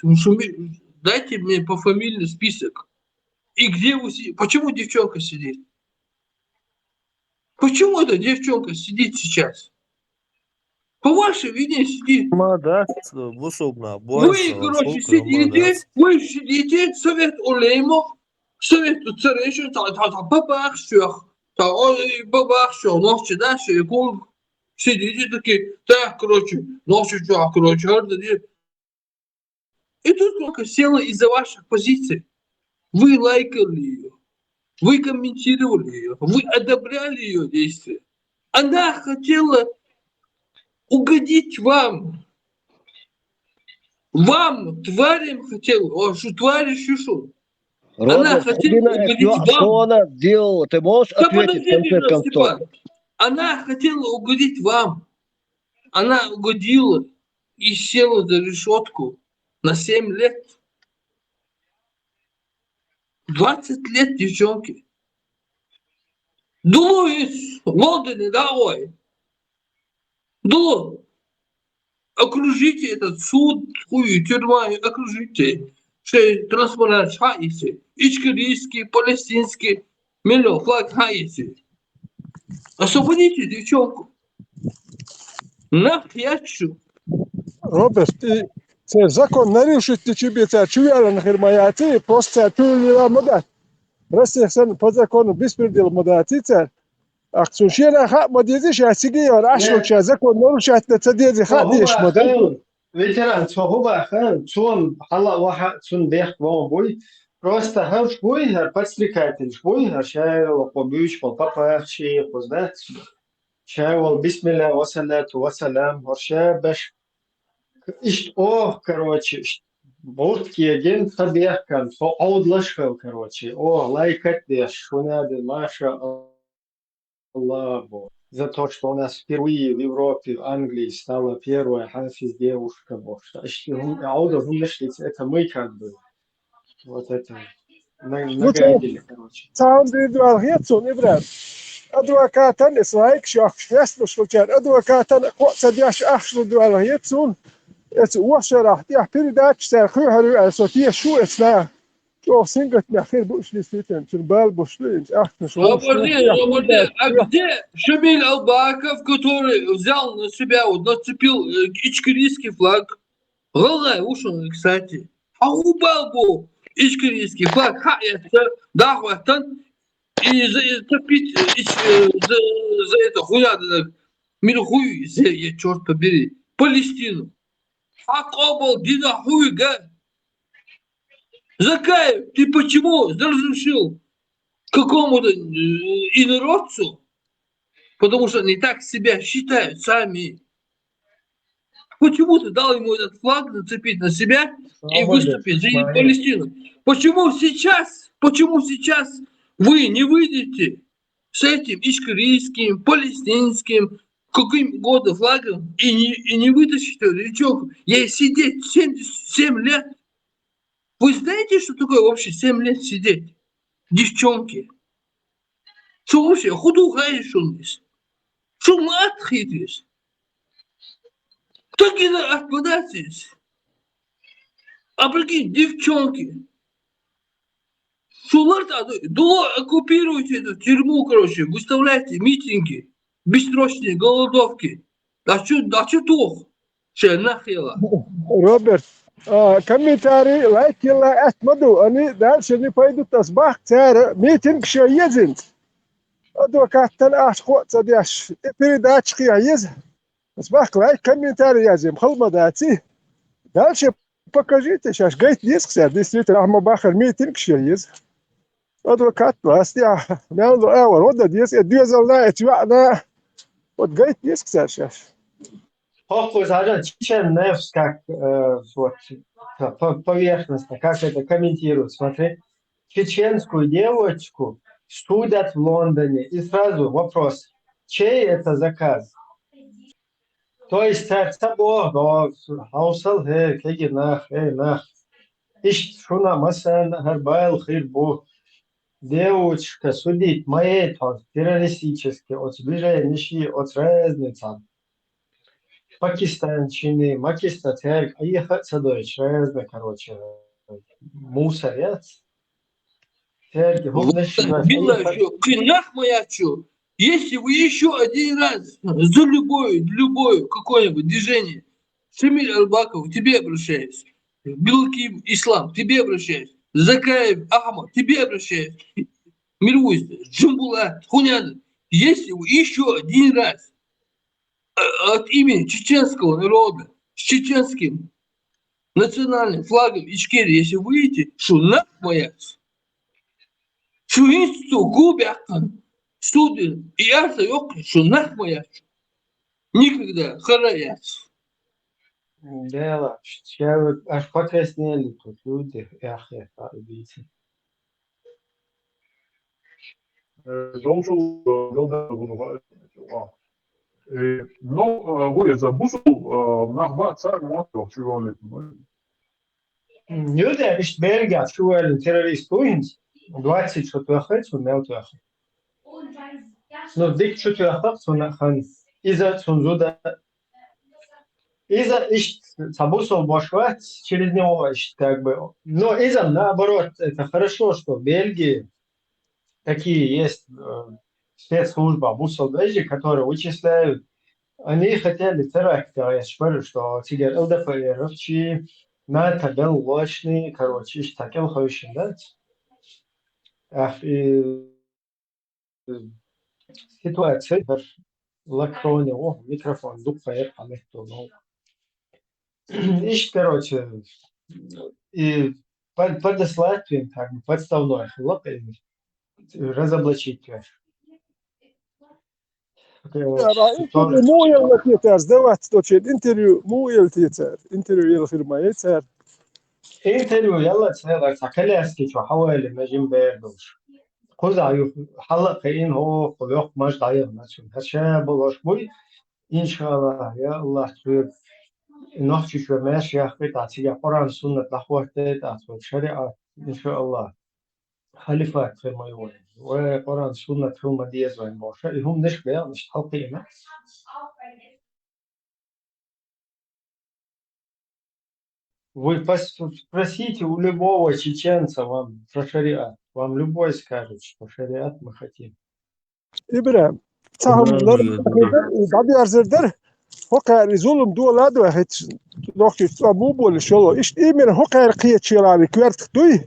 Дайте мне пофамильный список. И где вы сидите? Почему девчонка сидит? Почему эта девчонка сидит сейчас? По вашей вине сидит. Вы, короче, сидите, Совет Улеймов, Совет Старейшин, бабахших, ночи, да, сидите такие, так, короче, ночью, короче, и тут только села из-за ваших позиций. Вы лайкали ее, вы комментировали ее, вы одобряли ее действия. Она хотела угодить вам. Вам, тварям хотела, твари шушу. Она хотела угодить вам. Что она сделала? Ты можешь ответить в конце концов? Она хотела угодить вам. Она угодила и села за решетку на 7 лет. 20 лет девчонки. Дуло из Лондона, давай. Дуло. окружите этот суд, хуй, тюрьма, окружите. Что транспарант хаиси. Ичкерийский, палестинский, миллион флаг хаиси. Освободите девчонку. Нахьячу. Роберт, це закон нарушити тебе, це чуяла нахер моя, ти просто чуяла мода. Росія по закону беспредел мода, ти це. А сушена хат модezi ще сиги рашло ще закон нарушати це дези хат деш мода. ветеран цогова хан цон хала ваха цон бех вон бой просто хан швойгар подстрекатель швойгар шайл побюч по папачи поздат шайл бисмилля вассалату вассалам ворша баш иш о короче бортки один табех кан фо аудлашхал короче о лайкат деш шунады маша Allah за то, что у нас впервые в Европе, в Англии стала первая хафиз девушка. Это мы как бы вот это нагадили, короче. Сам индивидуал гетсо не брат. Адвокатан исвайк шах ясно случай. Адвокатан садяш ахшло дуал гетсо. Это уашара я передач сэр хуру асотия шу эсна. Что сингат на хер буш листен чурбал бушлин ахна шо. А где Шамиль Албаков, который взял на себя, вот, нацепил ичкерийский флаг? Голая ушел, кстати. А убал бы ичкерийский флаг, да, хватан, и затопить за это хуя, мир хуй, я черт побери, Палестину. А кобал, дина хуй, га. Закаев, ты почему разрешил какому-то инородцу? Потому что они так себя считают сами. Почему ты дал ему этот флаг нацепить на себя и выступить за Палестину? Почему сейчас вы не выйдете с этим ичкерийским, палестинским, каким года флагом и не вытащите речок? Ей сидеть 77 лет. Вы знаете, что такое вообще 7 лет сидеть? Девчонки. Что вообще? Худугаешь он здесь. Что мат хитришь? Так и отпадайтесь. А прикинь, девчонки. Шулар-то, оккупируйте эту тюрьму, короче, выставляйте митинги, бессрочные голодовки. А что toch? Что нахера? Роберт, комментарий, лайки, отмаду. Они дальше не пойдут на сбах, митинг еще едет. Адвокат аш ход садяш передачки есть. Сбах лайк, комментарий язим, халмадати. Дальше покажите, сейчас гайт есть, действительно, Ахмабахар митинг еще есть. Адвокат вас, я науду вот есть, я двезал на эти вот гайт есть, сейчас. Похоже, чечен нефть, как вот, поверхностно, как это комментируют. Смотри, чеченскую девочку судят в Лондоне. И сразу вопрос, чей это заказ? То есть, хаусал, нах. Ищ шуна масан, гарбайл, хирбу. Девочка судить моей террористически, от движения, от разницы. Пакистанчины, Макистатер, а ехать садович, разно, короче, мусорец. Клинах моя чё? Если вы еще один раз за любое какое-нибудь движение, Шамиль Албаков, тебе обращаюсь, Белким Ислам, тебе обращаюсь, Закаев Ахмад, тебе обращаюсь, Мирвуз, Джумбулат, Хунян, если вы еще один раз от имени чеченского народа с чеченским национальным флагом Ичкерии, если выйдете, что нах моя, что институт губяхан, студент, и арта yok, что нах моя, никогда хараяц. Дело, сейчас аж покраснели тут люди, убийцы. Ну, вы забусу нахба царь мотор, чего ли? Люди, ich Belgia, шуэль террорист уинс, 20 что туахет, что мел туахет. Но дик что туахет, что нахан, иза цунзуда, Из-за Сабусов башват через него как бы. Но из-за наоборот, это хорошо, что в Бельгии такие есть спецслужбы Абусов Бельгии, которые вычисляют. Они хотели теракт, я говорю, что теперь ЛДПР, на табел лочный, короче, иş такел хороший, да? Ситуация лакроне, микрофон, дух поехал, ну. Ищ, короче, и подослать им, как бы, подставной хлоп, разоблачить. مو يلا تيتر زدوات توشيد انتريو مو يلا تيتر انتريو يلا خير ما يتر انتريو يلا تصير تكلي اسكي شو حوالي ما جيم بيردوش خذ عيوب حلق إن هو خلق مش ضعيف مثلا هالشيء بلوش بوي إن شاء الله يا الله خير نحكي شو ماشي يا أخي تعطي قرآن سنة لحوة تعطي شريعة إن شاء الله خليفة خير ما يقول وقرآن سنة هم ديز وين باشا هم نشبه مش حقيقة Вы спросите у любого чеченца вам про шариат. Вам любой скажет, что шариат мы хотим. إبراهيم تهم دابي أرزدر هوكا رزولم دولا دو هت نوكي مو بول شلو إيش إيمن هوكا رقية شيراري كوارت دوي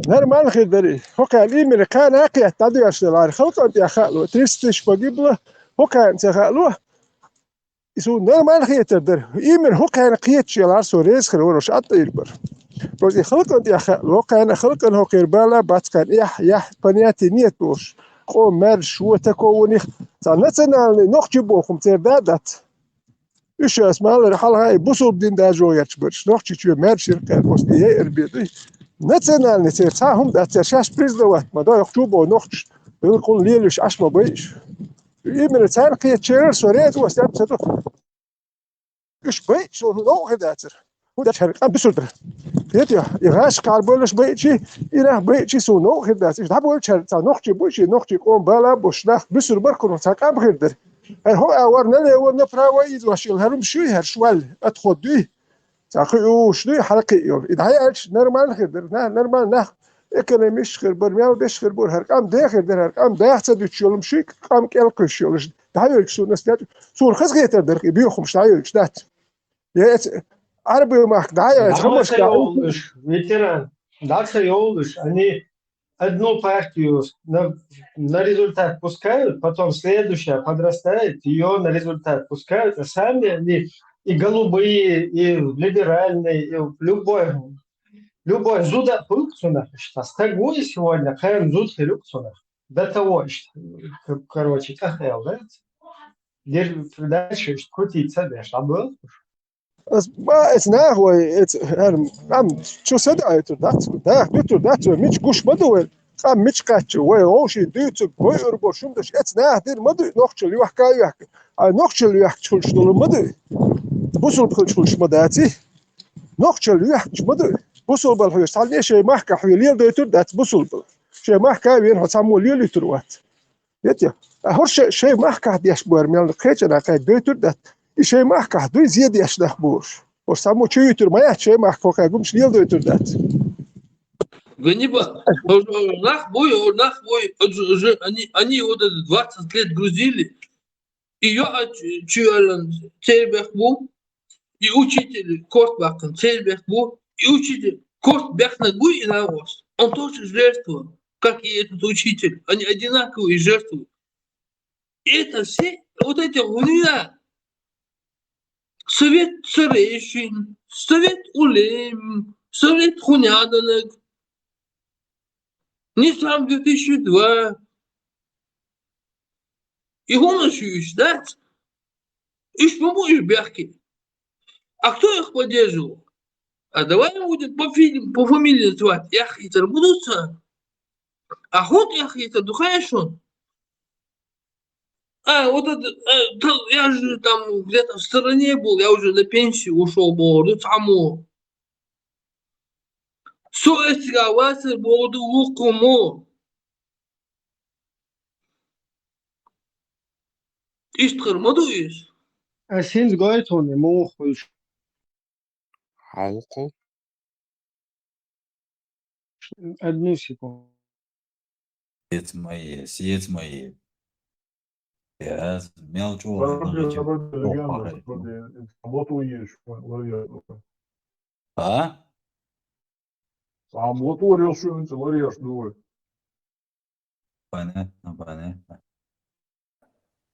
نرمال خدري هوكا الإيمن كان أقيا تدي أشتلاري خلق أنت أخلو تريستش بجيبله هوكا أنت أخلوه يسون نرمال خية تدر إيمن هوكا رقية شيرار سوريس خلوش أطي البر بس خلق أنت أخلو هوكا أنا خلق أنه كيربالا بات كان يح بنياتي نيت بوش قوم مرش وتكوني نتنال نخجي بوخم تردادات إيش اسمه الحال هاي بوصل بدين داجو يتبرش نخجي شو مرش يركان بس هي إربيدي نتنال نتير تاهم ده تشاش بريزدوات ما ده يخجو بو نخج يقول ليلش عش ما بيش يمن تان قية شير سوريت وستاب تدو إيش بيش نو هداتر وده شرق بسرد يتيا يغاش كاربولش بيجي إله بيجي سونو هدات إيش دابو شرط نخجي بوشي نخجي قوم بلا بوشناخ بسر بركون تاكام غيردر هو أورنا له ورنا براويد واشيل هرم شوي هرشوال أدخل دوي تاخيو شنو حلقي يوم إذا هي نرمال غيردر نرمال نخ إكونوميش غير برميال بيش غير بور هرقام ده غيردر هرقام ده تدو تشيلم شيء قام كيلقش يولش ده يلكسون نسيت صور خز غيتر درقي بيوخمش ده يلكسات يت عربي ما دعاية خمس Olmuş, veteran. Дальше olmuş. Они одну партию на результат пускают, потом следующая подрастает, ее на результат пускают, а сами они и голубые, и либеральные, и любой зуда пунктунах, что стагуи сегодня, хэм зуд хилюктунах. До того, что, короче, кахел, да? Дальше крутиться, да, что было? As maar het nagooi het am شو صدق ده ده مش كوش مدول قام مش كاتش ويوشي ديت كوير بوشم دش ات نه دير مدو نوخشل يحكا نوخشل يحكي شنو مدو بوصل بخل مداتي نوخشل يحكي مدو بوصل بالحيوس تعال شيء محكا حويليل ديت دات بوصل شيء محكا بين حسامو ليل تروات يتيا هرش شيء محكا ديش بور ميل قيتنا كاي ديت دات شيء محكا دوي زيادة يشدخ بوش وسامو تشيوتر ما يحكي محكا كاقومش ليل ديت دات Ганниба, нах бой, они вот 20 лет грузили, и я чуял цельбехбу, и учитель Кортбахтен цельбехбу, и учитель Кортбехнагу и навоз. Он тоже жертва, как и этот учитель. Они одинаковые жертвы. И это все, вот эти хуйня. Совет Царейшин, Совет Улем, Совет Хуняданек. Нисам 2002. И он еще ждать. И что будешь бяхки? А кто их поддерживал? А давай будет по фамилии звать. Яхитер будутся. А ход Яхитер, духаешь он? Вот это, я же там где-то в стороне был, я уже на пенсию ушел, был, саму. Советская власть была лукому. Истхар мадуис. Синс гойтоне мохуш. عوقو Одну секунду. سيت مي يا ميلجو Ради, نجيب ради روح легенда, على ради работаешь, варьируешь. ها Сам лоторил, что нибудь варьируешь, думаю. понятно.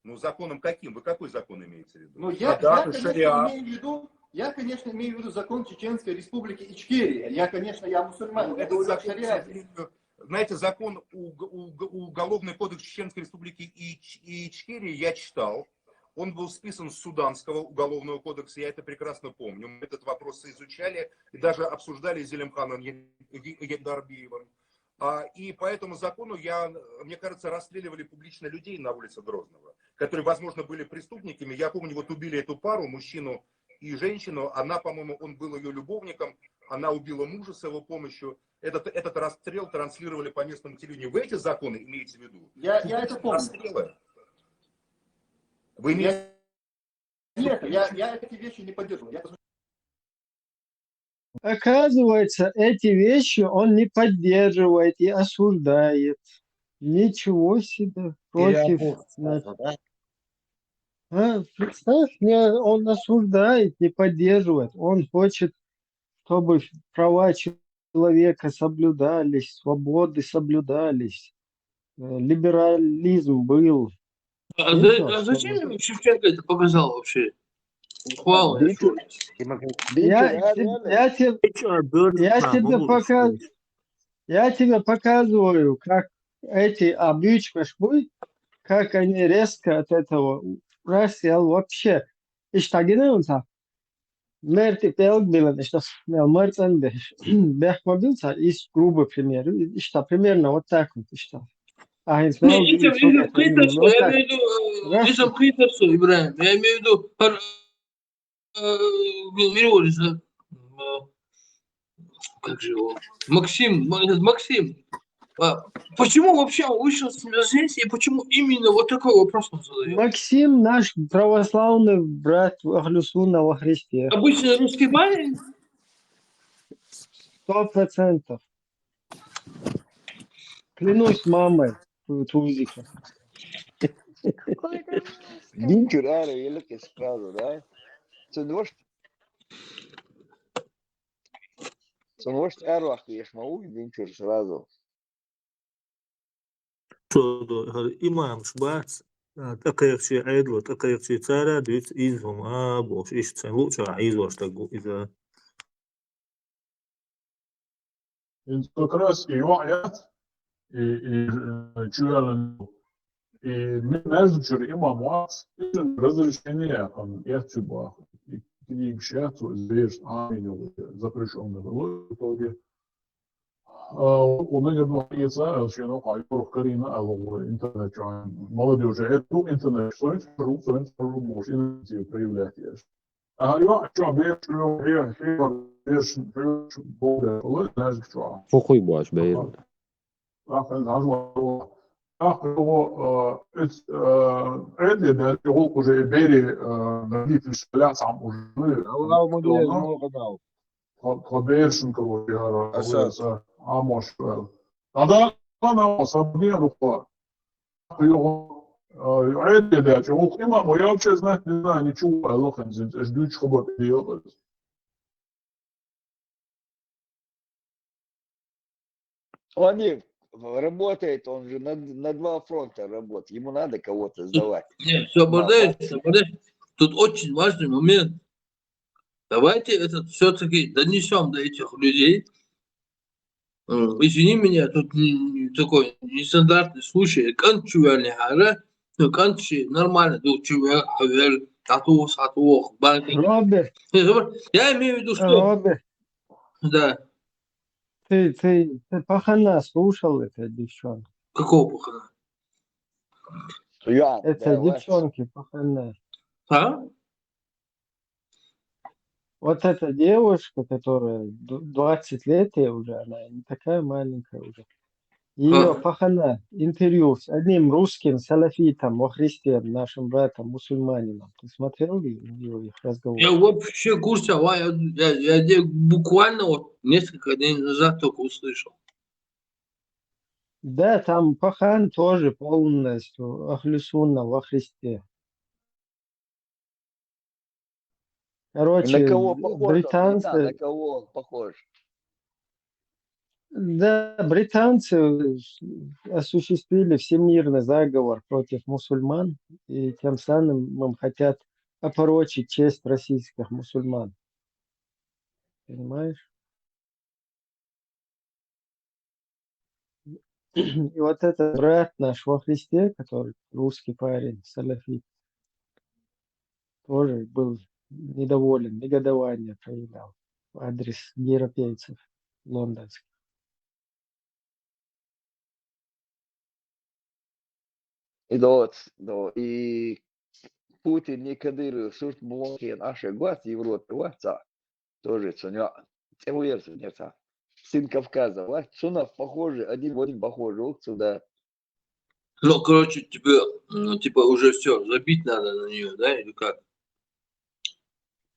Ну, законом каким? Вы какой закон имеете в виду? Ну, я, Кадаты, конечно, шариат. имею в виду закон Чеченской Республики Ичкерия. Я мусульман, Ну, я этот говорю о закон, к шариате. сожалению, знаете, закон Уголовный кодекс Чеченской Республики Ичкерии я читал. Он был списан с Суданского уголовного кодекса, я это прекрасно помню. Мы этот вопрос изучали и даже обсуждали с Зелимханом Яндарбиевым. И по этому закону, мне кажется, расстреливали публично людей на улице Грозного, которые, возможно, были преступниками. Я помню, вот убили эту пару, мужчину и женщину. Она, по-моему, он был ее любовником. Она убила мужа с его помощью. Этот расстрел транслировали по местному телевидению. Вы эти законы имеете в виду? Я это помню. Расстрелы? Вы имеете... Нет, я эти вещи не поддерживаю. Оказывается, эти вещи он не поддерживает и осуждает. Ничего себе. Против. Представь, он осуждает, не поддерживает. Он хочет, чтобы права человека соблюдались, свободы соблюдались, либерализм был. А зачем ему Шевченко это показал вообще? Хвала. Я тебе показываю, как эти обычные, как они резко от этого рассел вообще. İşte Мерти Пелгбилен, что Мерцен Бехмобилца из грубо примеру, что примерно вот так вот, что. Ибраим, я имею в виду как же его? Максим. Почему вообще он вышел здесь и почему именно вот такой вопрос он задает? Максим наш православный брат Ахлюсуна во Христе. Обычный русский парень? 100%. Клянусь мамой Тузика. Dinčur ääre ilkes praegu, да? See on vast ärvahti, jos ma uin Dinčur sразу. إمام شبات تقيق شيء عيد وتقيق شيء تارا دوت إيزهم بوش إيش تسنلو شو عايز واشتاقو إذا Как раз и ваят, и чуяли, и между чур имам вац, разрешение ертюба, и книг шату, здесь аминю, запрещенный в итоге. У меня говорится, что ну, хайпер Карина, алло, интернет, молодежи, это интернет, что это может инициативу проявлять. А я, что, Похуй баш, бейрут. Это да, его уже бери на битве шпиляц, а уже Allah modeli ne kadar? Habersin короче, говорится, а может, надо собрать руку. Это да, чего имам, я вообще знать не знаю ничего, Аллахан, жду, чтобы делать. Он работает, он же на два фронта работает. Ему надо кого-то сдавать. Нет, соблюдайте. Тут очень важный момент. Давайте это все-таки донесем до этих людей. Извини меня, тут такой нестандартный случай. Канчуверный хара, но канчи нормально. Дучувер, хавер, татух, банки. Роберт. Я имею в виду, что... Роберт. Да. Ты пахана слушал это девчонка? Какого пахана? Это девчонки пахана. А? Вот эта девушка, которая 20 лет ей уже, она не такая маленькая уже. Ее пахана, интервью с одним русским салафитом во Христе, нашим братом, мусульманином. Ты смотрел его их разговор? Я вообще в курсе, я буквально вот несколько дней назад только услышал. Да, там пахан тоже полностью ахлюсунна во Христе. И на Короче, кого похож он, Нита, на британцы, кого он похож? да, британцы осуществили всемирный заговор против мусульман, и тем самым им хотят опорочить честь российских мусульман. Понимаешь? И вот этот брат наш во Христе, который русский парень, салафит, тоже был недоволен, негодование проявлял в адрес европейцев лондонских. И и Путин не кадыры, сурт блоки наши год Европе, ватса, тоже ценя, цевуерцы неца. Сын Кавказа, вот Сунов похожи, один в один похожи, вот сюда. Ну, короче, тебе, ну, типа, уже все, забить надо на нее, да, или как?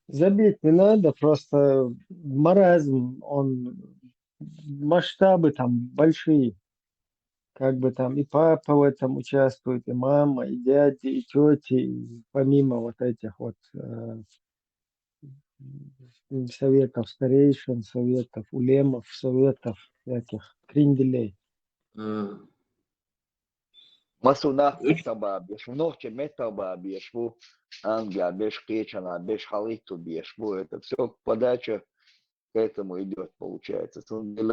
Забить не надо, просто маразм, он масштабы там большие. Как бы там и папа в этом участвует, и мама, и дяди, и тети, и помимо вот этих вот советов старейшин, советов улемов, советов всяких кренделей. Масунах метаба беш, ночи метаба беш, Англия беш, Кечана беш, Халиту беш, это все подача к этому идет, получается.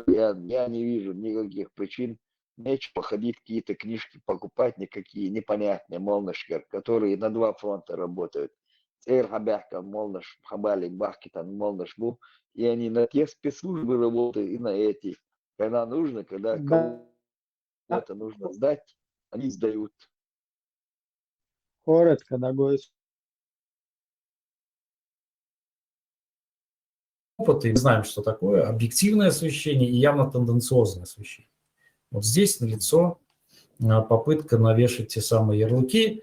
Я не вижу никаких причин, нечего ходить какие-то книжки покупать, никакие непонятные, молнышки, которые на два фронта работают. Цейр Хабяхка, молныш, Хабалик, Бахкитан, молныш был, и они на те спецслужбы работают, и на эти. Когда нужно, когда кого-то нужно сдать, они сдают. Коротко, дорогой. Опыт, и мы знаем, что такое объективное освещение и явно тенденциозное освещение. Вот здесь налицо попытка навешать те самые ярлыки.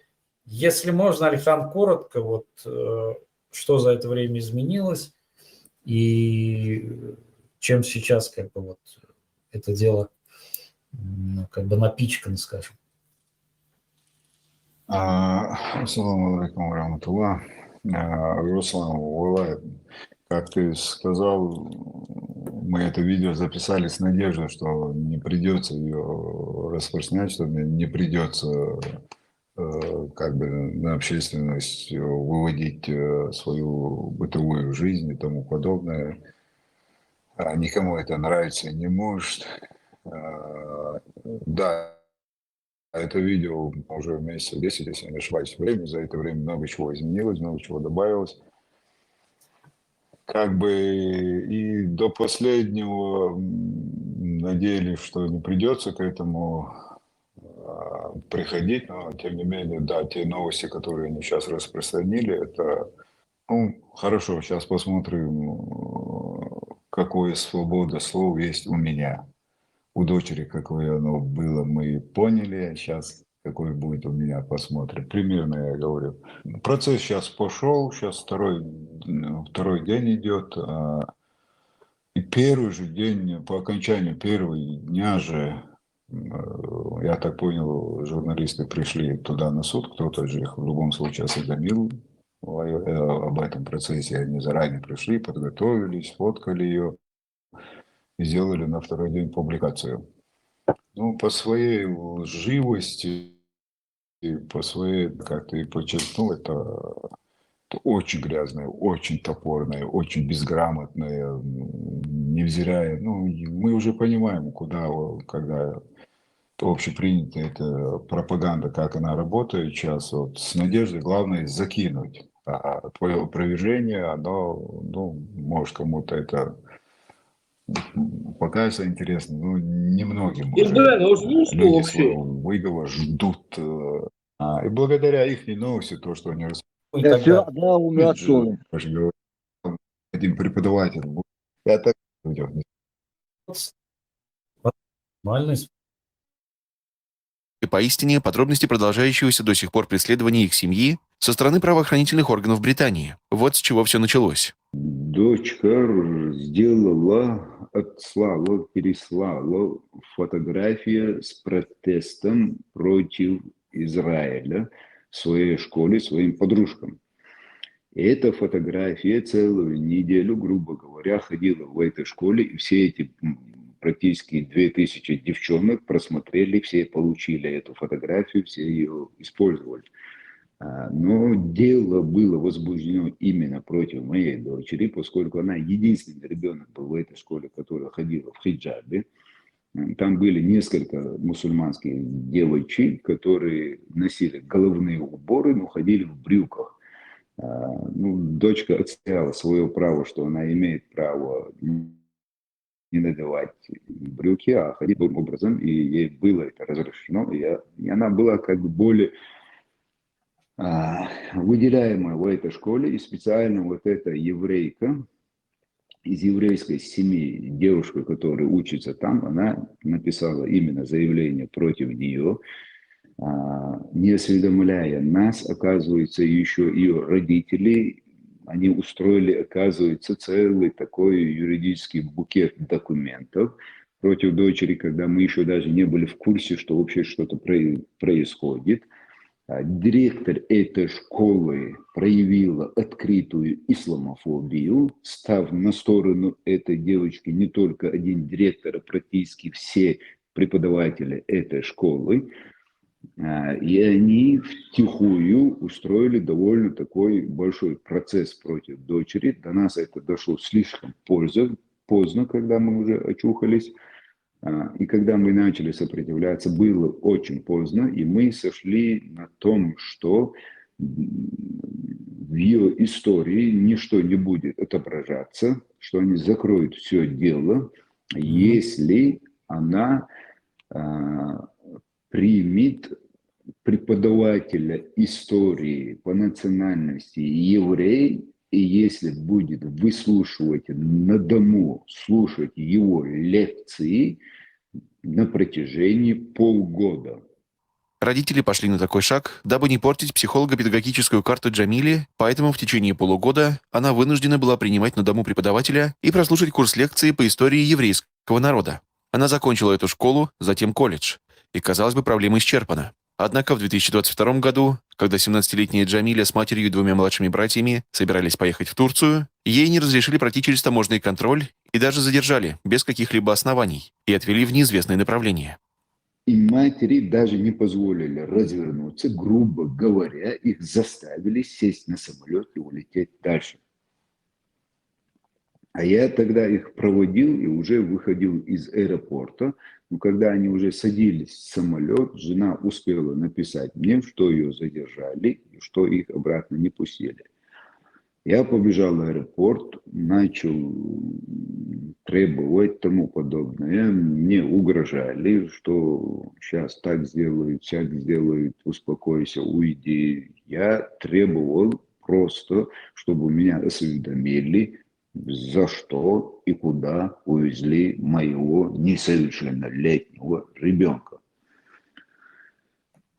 Если можно, Алихан, коротко, вот что за это время изменилось и чем сейчас как бы вот это дело как бы напичкано, скажем. Ассаламу алейкум рахматуллах. Руслан, Улай, как ты сказал, мы это видео записали с надеждой, что не придется ее распространять, что не придется как бы на общественность выводить свою бытовую жизнь и тому подобное. Никому это нравится не может. Да, это видео уже месяцев 10, если не ошибаюсь, времени. За это время много чего изменилось, много чего добавилось. Как бы и до последнего надеялись, что не придется к этому приходить, но тем не менее, да, те новости, которые они сейчас распространили, это, ну, хорошо, сейчас посмотрим, какое свобода слов есть у меня. У дочери, какое оно было, мы поняли, сейчас какой будет у меня, посмотрим. Примерно я говорю. Процесс сейчас пошел, сейчас второй день идет. И первый же день, по окончанию первого дня же, я так понял, журналисты пришли туда на суд, кто-то же их в любом случае осведомил об этом процессе. Они заранее пришли, подготовились, фоткали ее и сделали на второй день публикацию. Ну, по своей лживости, и по своей, как ты подчеркнул, это очень грязное, очень топорное, очень безграмотное, невзирая, ну, мы уже понимаем, куда, когда общепринятая эта пропаганда, как она работает сейчас, вот с надеждой главное закинуть, а твое опровержение, оно, ну, может кому-то это покажется интересно, ну, немногим уже. Люди своего выговора ждут, и благодаря их новости, то, что они один преподаватель, я так идет. Нормальность. И поистине подробности продолжающегося до сих пор преследования их семьи со стороны правоохранительных органов Британии. Вот с чего все началось. Дочка переслала фотографию с протестом против Израиля в своей школе своим подружкам. И эта фотография целую неделю, грубо говоря, ходила в этой школе, и все эти практически 2000 девчонок просмотрели, все получили эту фотографию, все ее использовали. Но дело было возбуждено именно против моей дочери, поскольку она единственный ребенок был в этой школе, которая ходила в хиджабе. Там были несколько мусульманских девочек, которые носили головные уборы, но ходили в брюках. Дочка отстояла свое право, что она имеет право не надевать брюки, а ходить таким образом, и ей было это разрешено, и она была как бы более выделяемая в этой школе, и специально вот эта еврейка из еврейской семьи, девушка, которая учится там, она написала именно заявление против нее, не осведомляя нас, оказывается, еще ее родители, они устроили, оказывается, целый такой юридический букет документов против дочери, когда мы еще даже не были в курсе, что вообще что-то происходит. Директор этой школы проявила открытую исламофобию, став на сторону этой девочки не только один директор, а практически все преподаватели этой школы. И они втихую устроили довольно такой большой процесс против дочери. До нас это дошло слишком поздно, когда мы уже очухались. И когда мы начали сопротивляться, было очень поздно, и мы сошли на том, что в ее истории ничто не будет отображаться, что они закроют все дело, если она примет преподавателя истории по национальности еврей, и если будет выслушивать на дому, слушать его лекции на протяжении полгода. Родители пошли на такой шаг, дабы не портить психолого-педагогическую карту Джамили, поэтому в течение полугода она вынуждена была принимать на дому преподавателя и прослушать курс лекции по истории еврейского народа. Она закончила эту школу, затем колледж. И, казалось бы, проблема исчерпана. Однако в 2022 году, когда 17-летняя Джамиля с матерью и двумя младшими братьями собирались поехать в Турцию, ей не разрешили пройти через таможенный контроль и даже задержали без каких-либо оснований и отвели в неизвестное направление. И матери даже не позволили развернуться, грубо говоря, их заставили сесть на самолет и улететь дальше. А я тогда их проводил и уже выходил из аэропорта. Но когда они уже садились в самолет, жена успела написать мне, что ее задержали и что их обратно не пустили. Я побежал в аэропорт, начал требовать тому подобное. Мне угрожали, что сейчас так сделают, успокойся, уйди. Я требовал просто, чтобы меня осведомили, за что и куда увезли моего несовершеннолетнего ребенка.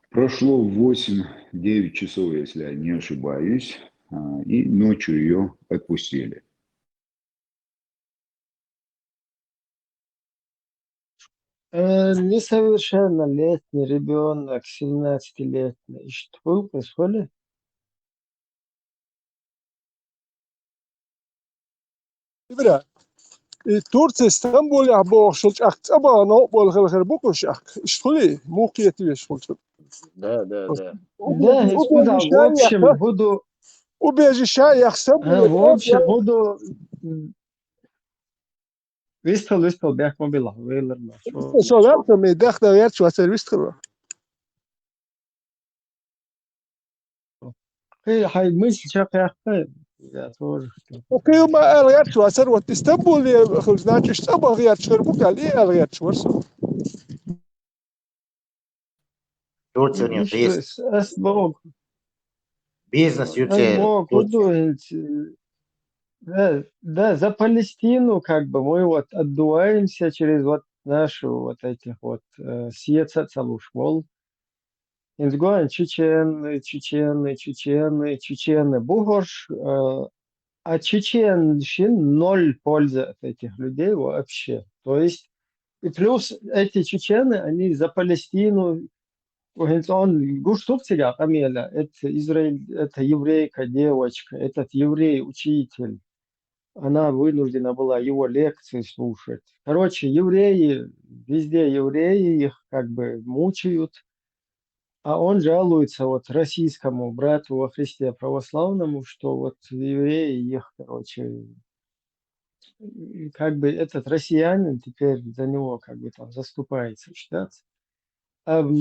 Прошло 8-9 часов, если я не ошибаюсь, и ночью ее отпустили. Несовершеннолетний ребенок, 17-летний. И что происходит? ببره تورت استنبول یا باخشلش اخت ابا انا بالغ الخير بكش اخ اشتغلي مو قيتي اشتغل Да. Да, господа, в общем, буду... وبيجي شاي يخسب В общем, буду... Вистал, бях мобила. شغلت من داخل غيرت شو سيرفيس خبره هاي мысль شاقة я тоже. اوكي ما غيرت شو سيرفيس استنبول خلصنا اشتبه غيرت شو بقول لي غيرت شو Turcija un Es mogu. Бизнес Es mogu думать. Да, за Палестину как бы мы вот отдуваемся через вот нашу вот этих вот сиецацалу школ. Инзгоин чечены, бугош, а чеченщин ноль пользы от этих людей вообще. То есть, и плюс эти чечены, они за Палестину, он гуштупцеля Камеля, это Израиль, это еврейка, девочка, этот еврей, учитель. Она вынуждена была его лекции слушать. Короче, евреи, везде евреи, их как бы мучают. А он жалуется вот российскому брату во Христе православному, что вот евреи их, короче, как бы этот россиянин теперь за него как бы там заступается, считается. А в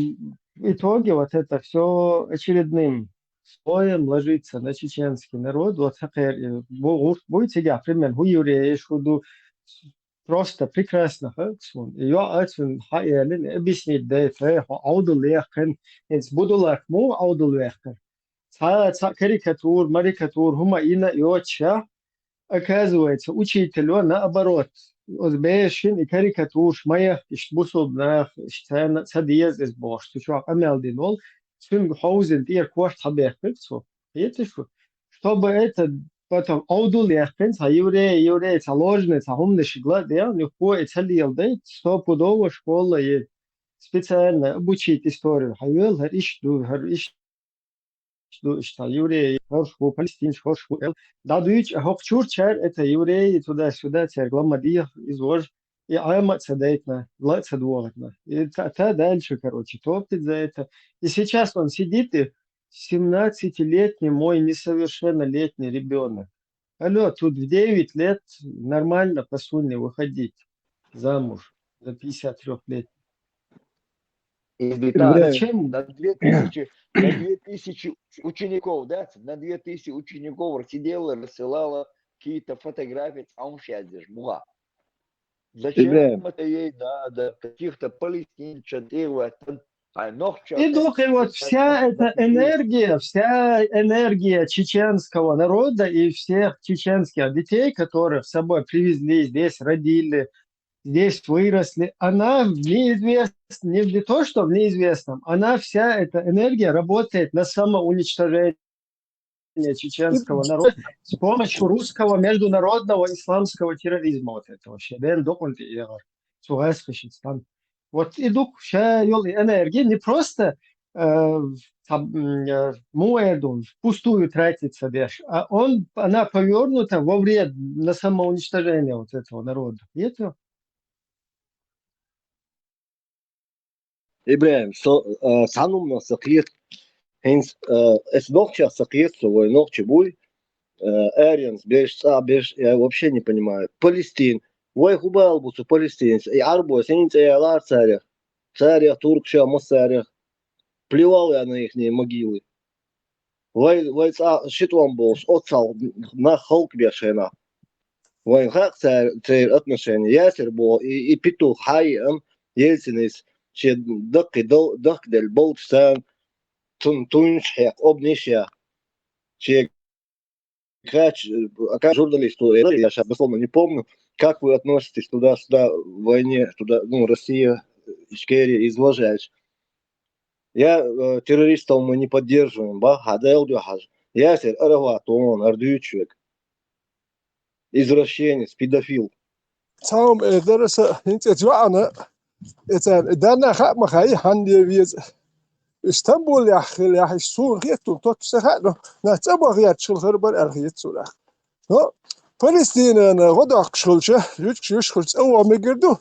итоге вот это все очередным слоем ложится на чеченский народ. Вот будете я пример, евреи, что просто прекрасно, я очень хотел объяснить, да, это аудулехен, это будулахму аудулехен. Карикатур, марикатур, хумаина и отча, оказывается, учитель, он наоборот, озбешин и карикатур, шмаях, ишбусубнах, штана, садиез из бош, что амелдин ол, свим хаузен, тир кварт хабехбек, so. Это что? Чтобы это потом аудулехен, евреи, ложный, умный глад, да, легко это делать, стопудово школа и специально обучить историю. Хавел, что евреи, хорошо, палестинцы, хорошо. Дадуич, хохчурчар, это евреи туда-сюда, церковь Мадия, извож, и аймат садейтна, влад садворна. И та дальше, короче, топит за это. И сейчас он сидит, и 17-летний мой несовершеннолетний ребенок. Алло, тут в 9 лет нормально по сунне выходить замуж за 53 лет. Зачем на 2000 учеников, да, на 2000 учеников сидела, рассылала какие-то фотографии, а он сядешь, буга. Зачем это ей надо, каких-то палестинцев, И вот вся эта энергия чеченского народа и всех чеченских детей, которых с собой привезли, здесь родили, здесь выросли, она в неизвестном, не то, что в неизвестном, она вся эта энергия работает на самоуничтожение чеченского народа с помощью русского международного исламского терроризма. Вот это вообще. Вот идут вся энергия не просто впустую тратится, а она повернута во вред на самоуничтожение вот этого народа. И это Ibrahim, sanumna sakir, hens es ногча sakir, свой ногче буй, Арианс, беш, я вообще не понимаю. Палестин, вой хубал бусу палестинец, и арбо, сенец и алар царя, туркша, мосаря. Плевал я на их могилы. Вой шитвам был, отцал на халк бешена. Вой хак царь отношения, ясер был, и питу хайем, ельцинец, че дак дель болтсан, туншхек, обнишя, че как журналисту, я сейчас дословно не помню, как вы относитесь туда-сюда в войне, туда, ну, Россия, Ичкерия, изложаешь. Я террористов мы не поддерживаем, Ясер Араватон, Ардючек, извращенец, педофил. Сам درس انت جوانا اذا دانا خا ما خاي هاندي ويز اسطنبول يا اخي يا اخي سور غيتو توت سخانو نتبغ غيات شل غربر الغيت سورا نو فلسطين انا غدق شلشه يش خلص او ميغردو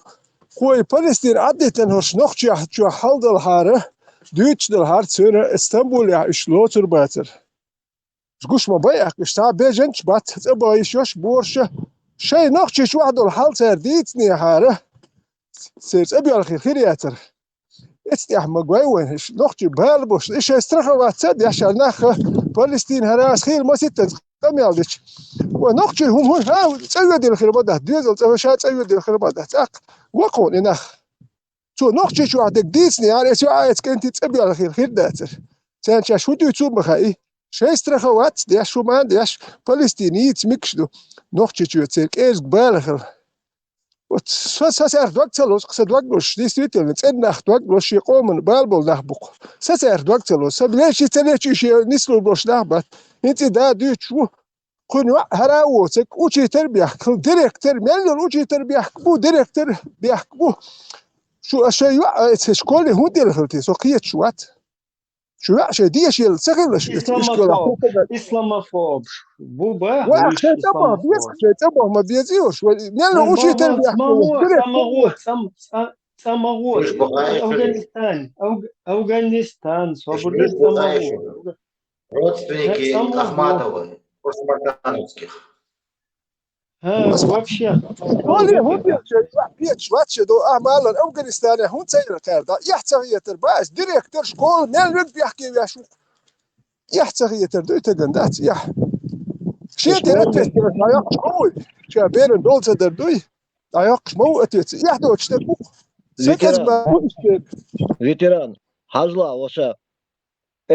خوي فلسطين عدتن هوش نوخجا جو حلدل هاره دوتشدل هارت سنه اسطنبول يا شلوتر باتر زغوش ما بايق اشتا بيجنش بات تبغ يشوش بورشه شيء نوخجش واحد الحال سرديتني هاره سيرت ابي الخير خيرياتر استي احمد وين نوخجي بالبوش ايش استرخوا واتسد عشان ناخ فلسطين هراس خير ما ستة قميالدش ونوخجي هم ها تسوي ديال الخير بده ديزل تسوي ديال الخير بده تاق وقون انخ تو نوخجي شو عندك ديسني يعني شو عايز كنت تبي الخير خير داتر سانشا شو تشوف بخاي شيء استرخوات ديش شو ما ديش فلسطيني تمكشدو نوخجي شو تسير ايش بالخير вот сасар двадцалос ксадвагнош действительно ценнах двагнош يقومن بالبول нахбук сасар двадцалос саблеш целечиш нислубош нахбат انت دا ديتشو قنوا هراوتك وشيتر بيحكوا ديريكتر مليون وشيتر بيحكوا ديريكتر بيحكوا شو أشياء إسكولي هو ديريكتر سوقية شوات شو أشياء دي أشياء سهلة إسلاموفوب إسلاموفوب بوبا واحد تبغى بيسخ تبغى ما بيزيوش مليون وشيتر بيحكوا ساموت أفغانستان свободный самовод родственники Ахматовой, Курсмакановских. вообще قولي هو بيتش واتش دو أعمال أفغانستان هون سير كاردا يحتاج يترباس ديريكتر شكول مليون بيحكي ويشوف يحتاج يتردو تجندات يح شيء ترتب ياقش قوي شابين دول تدردوي ياقش مو أتيت يحدو تشتكو ветеран Хажла ваша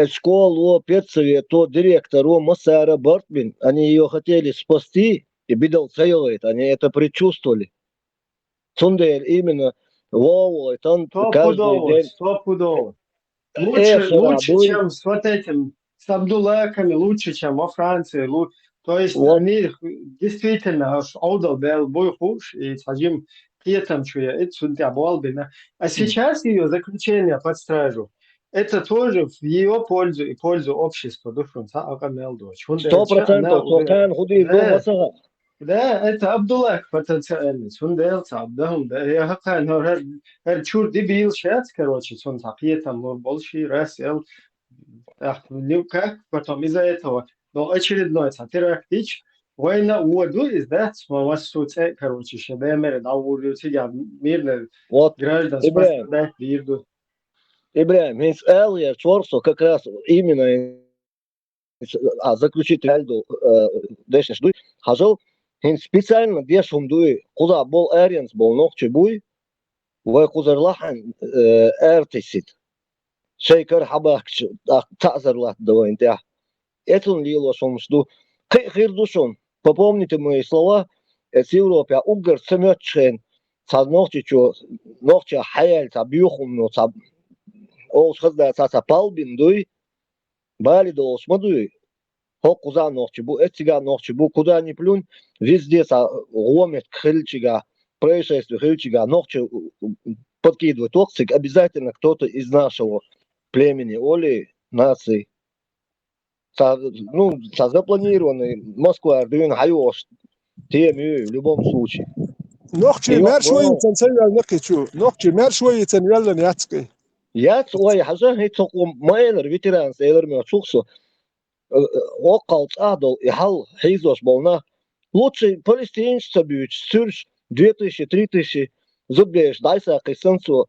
школу педсовет директору Масара Бартбин, они ее хотели спасти и бидал целует, они это предчувствовали. Цундер именно ловит, он каждый день. Стопудово. Лучше, чем с вот этим, с Абдуллахами, лучше, чем во Франции. То есть они действительно аудал бел буйхуш и сажим там что я это судья Балбина. А сейчас ее заключение под стражу. Это тоже в ее пользу и пользу общества. 100%. Да, это Абдуллах потенциальный. Сундел, Абдахум, да. Я хакан, чур дебил сейчас, короче, сон там больше раз, как потом из-за этого. Но очередной терактич. Война воду из да, смасуце, короче, что да, мере, да, воду тебя мирно граждан спасать бирду. Ибраим, из Элья Чорсо как раз именно заключить Эльду дешнеш дуй, хажал, специально дешум дуй, куда был Эриенс был ногче буй, вой кузарлахан эртисит, шейкар хабахч, тазарлат давай, да. Это он лило шумшду, хирдушон. Попомните мои слова, с Европе угар самётчен, са ногче хаяль, са бьюхум, но са олш хазда са палбин дуй, бали до осмадуй, хокуза ногче бу, этига ногче бу, куда ни плюнь, везде са ломит хильчига, происшествие хильчига, ногче подкидывает токсик, обязательно кто-то из нашего племени, оли, нации. Запланированный Москва, Ардуин, Хайош, теми в любом случае. Ногче мер шوية تنسيل نكتشو نогче мер шوية تنيل نياتكي يات واي حاجة هي تقوم ما ينر فيتران سيلر ما تشوفه وقالت أهدل يحل حيزوش بالنا лучше палестинцы бьют сюрж 2000-3000 зубдеш дайса кисенцу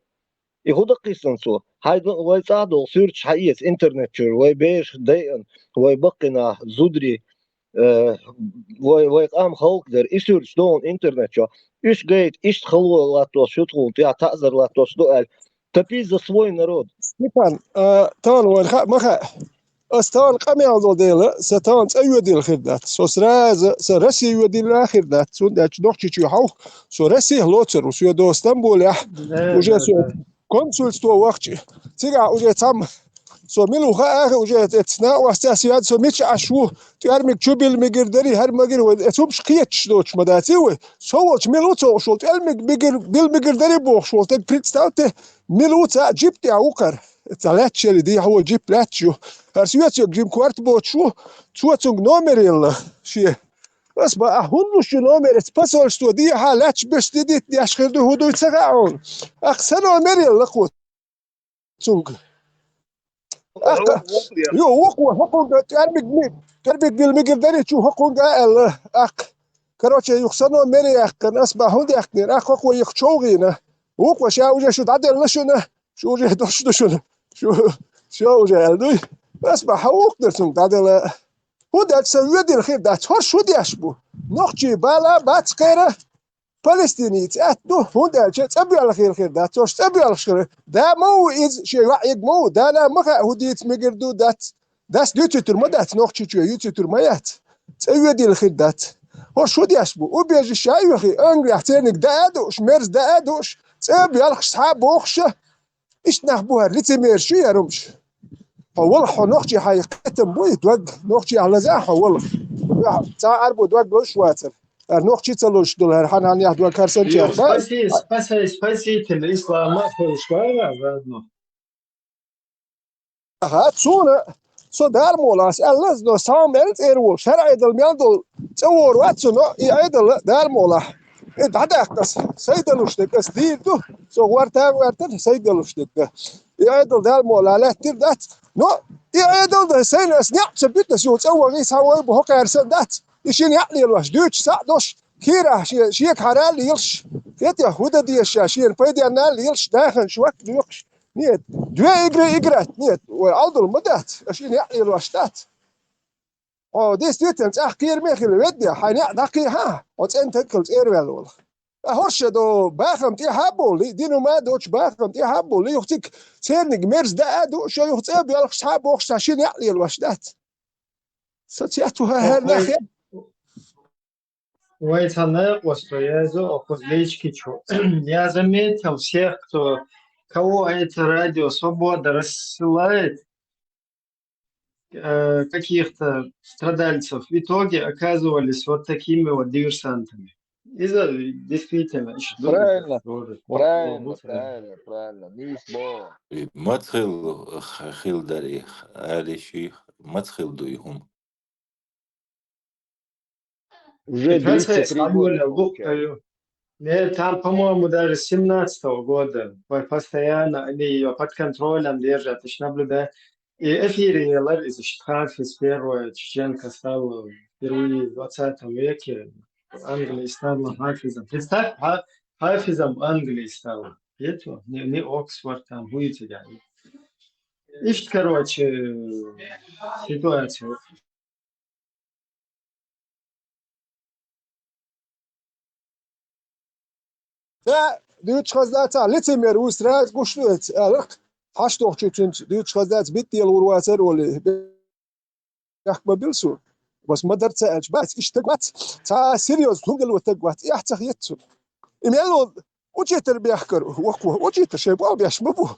и худа кисенцу хайд вай цадол сюрж хайец интернет чур вай беш дейн вай бакина зудри вай ам халкдер и сюрж дон интернет чо иш гейт иш халуалато шутрун я тазерлато сдуэль топи за свой народ Степан тан вай маха استوان قمي عضو ديلا ستوان تأيو ديل خردات سو سرسي يو ديل آخردات سون داش نوحشي چو حو سو رسي هلوتر وسو دو استنبول يح وجه سو كونسول ستو وقتي تيجا وجه تام سو ميلو خا آخر وجه اتنا واستاسيات سو ميتش عشو تيارمك تشوبيل ميجردري هر مجر وتوبش قيتش دوتش مداتيوي سوالش ميلو تو شولت المك بيجر بيل ميجردري بوخ شولت بريتستاوته ميلو تا جبتي عوكر تلاتش اللي دي هو جيب لاتشو هرسيواتيو جيم كوارت بوتشو تواتونغ نوميريل شي بس بقى هونو شو نومير تباسول ستو دي ها لاتش بس دي اشخردو هدو يتسقعون اقسا نوميريل لقوت تونغ يو وقوة حقوق تربيك بالمقدري تشو حقوق كروتشي يخسنو ميري اخكن اسبا هودي اخكن اخوة يخشوغينا وقوة شاوجة شو تعدل لشونا شو جه دوشنا شو جه الدوي بس بحوق درسون تعدل هو ده تسوي دي الخير ده تهر شو دي اشبو نخشي بالا بات خيره فلسطيني تأتو هو ده تبي على خير ده تهر تبي على خير ده مو إز شيء واحد مو ده لا ما هو دي تمجردو ده يوتيوب ما ده نخشي شو يوتيوب ما يات تسوي دي الخير ده هو شو دي أشبو وبيجي الشايوخي أنجلي احتينك دادوش مرز دادوش تسابي يالخش صحاب بوخشة إيش نخبوها لتي ميرشي يا رمش والله نوختي حقيقة بوي دوق نوختي على زاحة والله تا أربو دوق لوش واتر نوختي تلوش دول هرحان يهدوا كارسن Jo, تيار спаситель ислама, школа, заодно. Sonra der molas elles no samelt erwo şeradel miyandol çavor vatsuno I aidel der mola dadaktas saydelustek as dirdu so varta saydelustek I aidel der mola lettir dat no I aidel da saynas niatsa bitas yo çavor is hawa bu hokarsan dat işin yaqli alwash duch sa'dosh kira شيك حرال يلش يتي هودا دي الشاشير فيدي أنا يلش داخل شوك يلش نيت دوا إجرات نيت وعضل مدات عشان يعني الوشتات دي ستيتن تأخير ميخل ودي حين دقي ها وتأنت كلت إيروال والله هرش دو باخم تي حبولي دينو ما دوش باخم تي حبولي يختك سيرنج ميرز دا دو شو يختاب يلخش حاب وخش عشان يعني الوشتات ستياتوها هالناخير Вайтана остается около Личкичу. Я заметил всех, кого это радио «Свобода» рассылает, каких-то страдальцев, в итоге оказывались вот такими вот диверсантами. Из-за действительно... правильно. Мисбо. مدخل خيل داري آلي شيخ مدخل دويهم Уже 33 года. Там, по-моему, даже с 17-го года постоянно они ее под контролем держат, наблюдают. И эфириялар из Хафиз, первая чеченка стала впервые в 20 веке, Англия стала Хафизом. Представь, Хафизом Англии стала. Это не Оксфорд, там, будете да. Ищет, короче, ситуацию. ده دوت خزات لتي مروس راز قشلت ألق حش توختشنت دوت خزات بيتي الورواتر ولا يحكم بيلسو بس ما درت أج بس اشتقت تا سيريوس هم قالوا تقوت يحتخ يتسو إميلو وجيت بيحكر وقوه وجيت شيبوا بيشمبو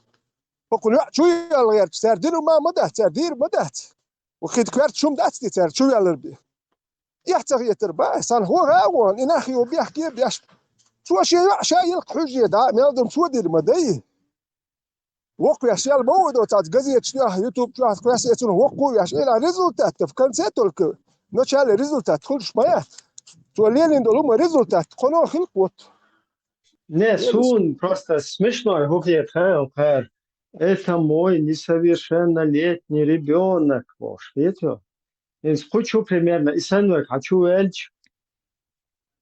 وقول شو يالغير تردينو ما مدة تردير مدة وخيد كوارت شوم داتي تر شو يالربي يحتخ يتربا سان هو غاوان إن أخي وبيحكي بيش شو شيء الحجة ده ما يقدر شو دير مداي وقوي أشياء الموضوع تاع جزية شنو يوتيوب شو كلاس يسون وقوي أشياء ريزولتات تفكر سيتولك نشال ريزولتات خلش ما شو لين دولو ريزولتات خلنا خلقوت Не, Сун просто смешной гуглит, это мой несовершеннолетний ребенок, ваш, видите? Хочу примерно, и санвек, хочу эльч.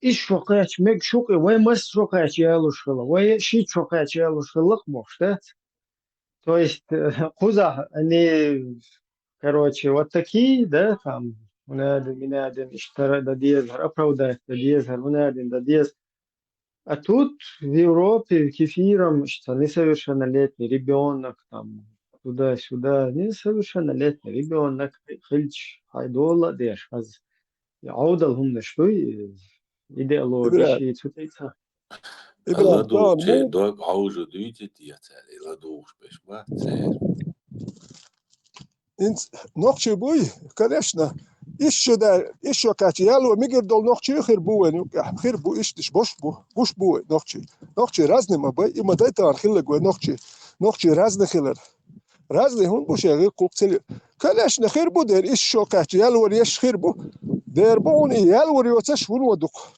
إيش شوقيش ميك شوقي وين مس شوقيش يالو شلا وين شيء شوقيش يالو شلا مشتات то есть куза они короче вот такие да там منادم اشترى да дезер оправдать да дезер منادم да дез а тут в Европе кефиром что несовершеннолетний ребенок там туда-сюда несовершеннолетний ребенок хильч хайдола деш аз يعودلهم نشوي идеологии цутейца. Ладушче, дог аужу дуйте тиацали, ладуш бешма цер. انت نقشي بوي كلاشنا ايش كاتي يالو ميجر دول نقشي خير بو خير بو ايش دش بوش بو نقشي رازني ما باي ما دايتا خلق نقشي رازني خلر رازني هون بوش غير قوقتل كلاشنا خير بو دير ايش شو كاتي يالو ريش خير بو دير بون يالو ريوتش ون ودق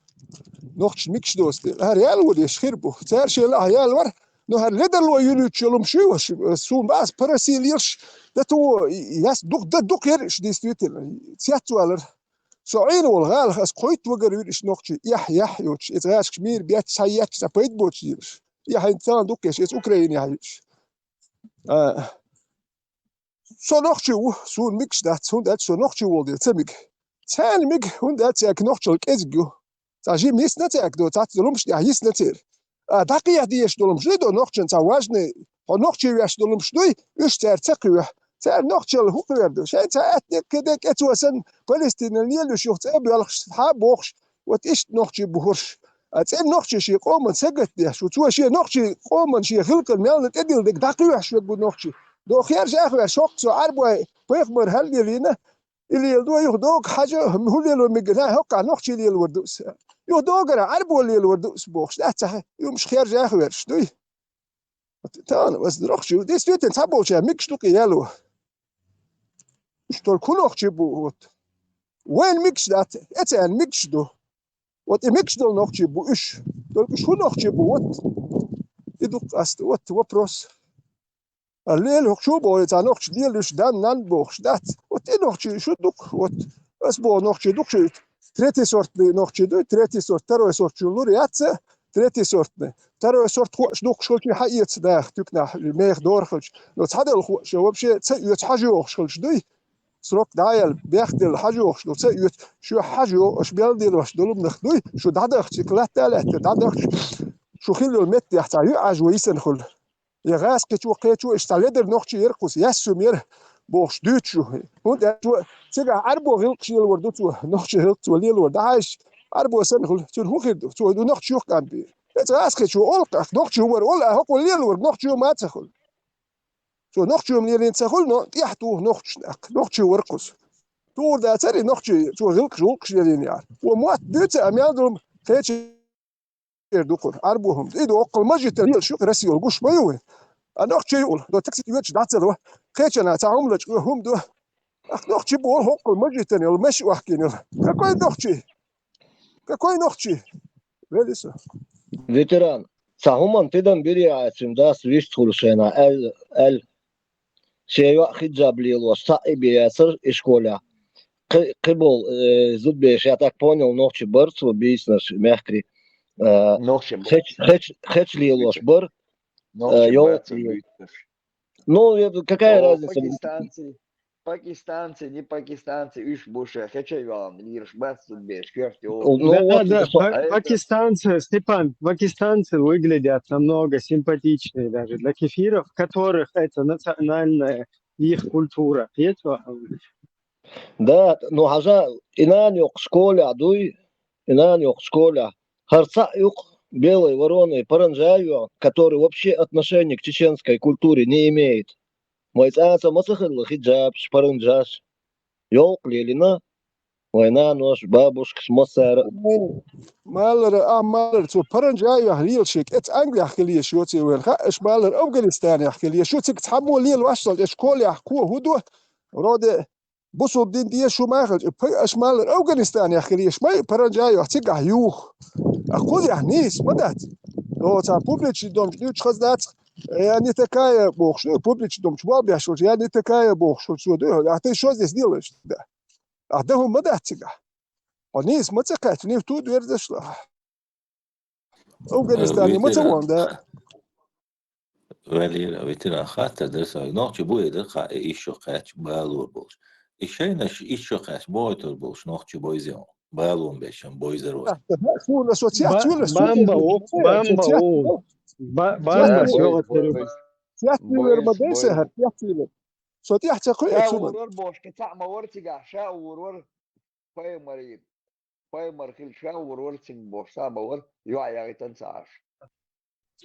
نقش ميكش دوست هر يالو ريش خير بو تار شي لا يالور نو هر لدر لو يلوتشلم شو سون باس براسيليش دتو ياس دوك يرش ديستويتل تياتو على سعين والغال خاص قويت وقر يرش نقشي يح يوتش اتغاش كمير بيات سايات سبايت بوتشيرش انسان دوك يش اوكرايني هايش سو نقشي سون ميكش دات سون دات سو نقشي ولدي تميك تان ميك هون دات ياك نقشل كازجو تاجي ميس نتاك دو تات دلمش دي هيس نتير دقيقة ديش دلمش دو نقشن تاواجني نقشي ياش دلمش دوي ايش تار تقوي تار نقشل هوكردو شاي تاعتك كداك اتوسن فلسطينيين اللي شوفت ابي الخ صحاب بوخش وإيش نحكي بهرش أتين نحكي شيء قوم سجت ده شو تسوي شيء نحكي قوم شيء خلق المال تدل دك دقيق شو تقول نحكي دو خير جاء شوق سو عربة بيخبر هل يلينا اللي يلدو يخدوك حاجة هو اللي لو مجناه هوك نحكي اللي الوردوس يخدوك أنا عربة اللي الوردوس بوخش لا صح يوم مش خير جاء خير شدوي تان بس نحكي دي سويت نتابعه شيء ميكش دوك يالو شتول كل نحكي بوت وين ميكش دات أتين ميكش دو وات ميكش دول نحكي بو إيش دول إيش هو نحكي بوت يدوك أست وات وبروس الليل شو بو يتا نحكي ديال إيش دان نان بوخش دات وات نحكي شو دوك وات بس بو نحكي دوك شو تريتي سورت نحكي دو تريتي سورت تروي سورت شو لوري أتسه تريتي سورت تروي سورت خوش دوك شو كي حقيقة داخ تكنا ميخ دور خلش لو تحدى الخوش هو بشي يتحاجو خلش دوي سروك دايل بياخدل حاجو شو تسيت شو حاجو اش بيلدي واش دول بنخدوي شو دادخ شكلات تالت دادخ شو خيلو المت يحتاج عجو يسنخل يا غاس كتو قيتو اشتالدر نوختي يرقص يسمير بوش دوتشو هو تيغا عربو غلقشي الوردو نوختي هلت ولي الورد عايش عربو سنخل تو خيدو تو نوختي يوق كان بي غاس كتو اولق نوختي هو ولا هو ولي الورد نوختي ما تخل شو نوختي مليين تخل نو يحتو نوختي ورقص تور دا تري نوختي تو غلقش لين يعني وموات دوت اميادهم كيتشي دوكور عربوهم ايدو اقل ماجي تريل شو راسي القش ما يوي انا اختي يقول دو تاكسي يوتش داتلو كيتشنا تاعهم لك هم دو اختي بول اقل ماجي تاني المشي واحكيني كاكوي نوختي وليس Ветеран. Сахуман тидан биряцим да свист хулшена эл شيء حجاب ليلو صعب ياسر إشكولا قبل زود بيش يعطيك بونيل نوخش برس وبيسنش مخكري خش ليلوش бр يو ну какая разница Пакистанцы, не пакистанцы, иш буше, хече вам, нирш бац тут беш, кёрти Да, пакистанцы, Степан, пакистанцы выглядят намного симпатичнее даже для кефиров, в которых это национальная их культура. Да, ну хажа инан yok школа дуй, инан yok школа, харца yok белой вороной паранжаю, который вообще отношения к чеченской культуре не имеет. Майцаца масахал хиджаб, шпарунжаш, ёлк лелина, война нож, бабушка смосара. مالر تو برنجا يهليل شيك ات انجلي يحكي لي شو تي وين اش مالر افغانستان يحكي لي شو تك تحمل لي الوصل اش كل يحكوا هدو رود بوسو الدين دي شو ما يخرج اش مالر افغانستان يحكي لي اش ما برنجا يحكي يوخ اقول يعني ما دات لو تا بوبليتش دوم نيوتش خزات يعني такая бог что публич дом чего бяшо я не такая бог что а ты что здесь делаешь да а да هم مداتيغا они смотрят не тут вердешло افغانستان متوان ده ولی ویتران خاطر درس نوچه بوی در خا ایشو قاچ بالور بولش ایشینش ایشو قاچ بویتر بولش نوچه بویزیون بالون بشم بویزر وای شو اسوسيات ولا بامبا شو تياتيلر مدرسة هتياتيلر صوت يحكي قوي ورور بوش كتاع مورتيغا شا ورور فاي مريض فاي مرخيل شا ورور تين بوش سا مور يوعي تنساش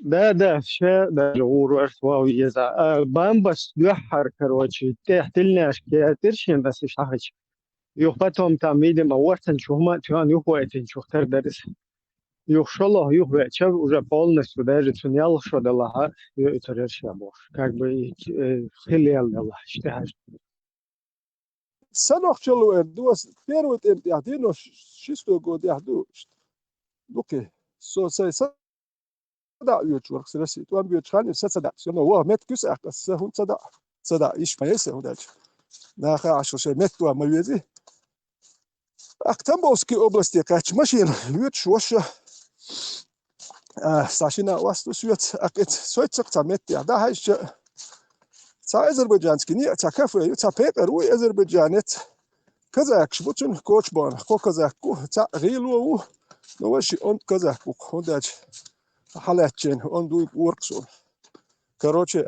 да, все, даже урварство еза. Бамбас духар, короче, тельняшки, тершин, да, сишахач. Юх потом там, видимо, ортен чухма, тюан юхуэтин чухтер дерис. Юх шолох, юх вечер, уже полностью даже цунял, что дала, и тершия бош. Как бы хилел дала, штяж. سنوخ شلو دوس بيروت انت يعطينو شيستو قود يحدو اوكي سو سي صدع يوتشورك سلسي توان بيوتشاني صدع سنو هو مت كيس اقص هون صدع ايش فايسه وداج ناخ 10 شي مت تو ما يزي اكتمبوسكي اوبلاستي كاتش ماشين يوتش وش ساشينا واستو سويت اكيت سويت سقطه مت يا ده هايش تا ازربيجانسكي ني تا كافو تا بيبر وي ازربيجانت كازاكش بوتن كوتش بون كو كازاكو تا غيلو نو شي اون كازاكو هوداج حالاتين اون دو وركسون كاروتشي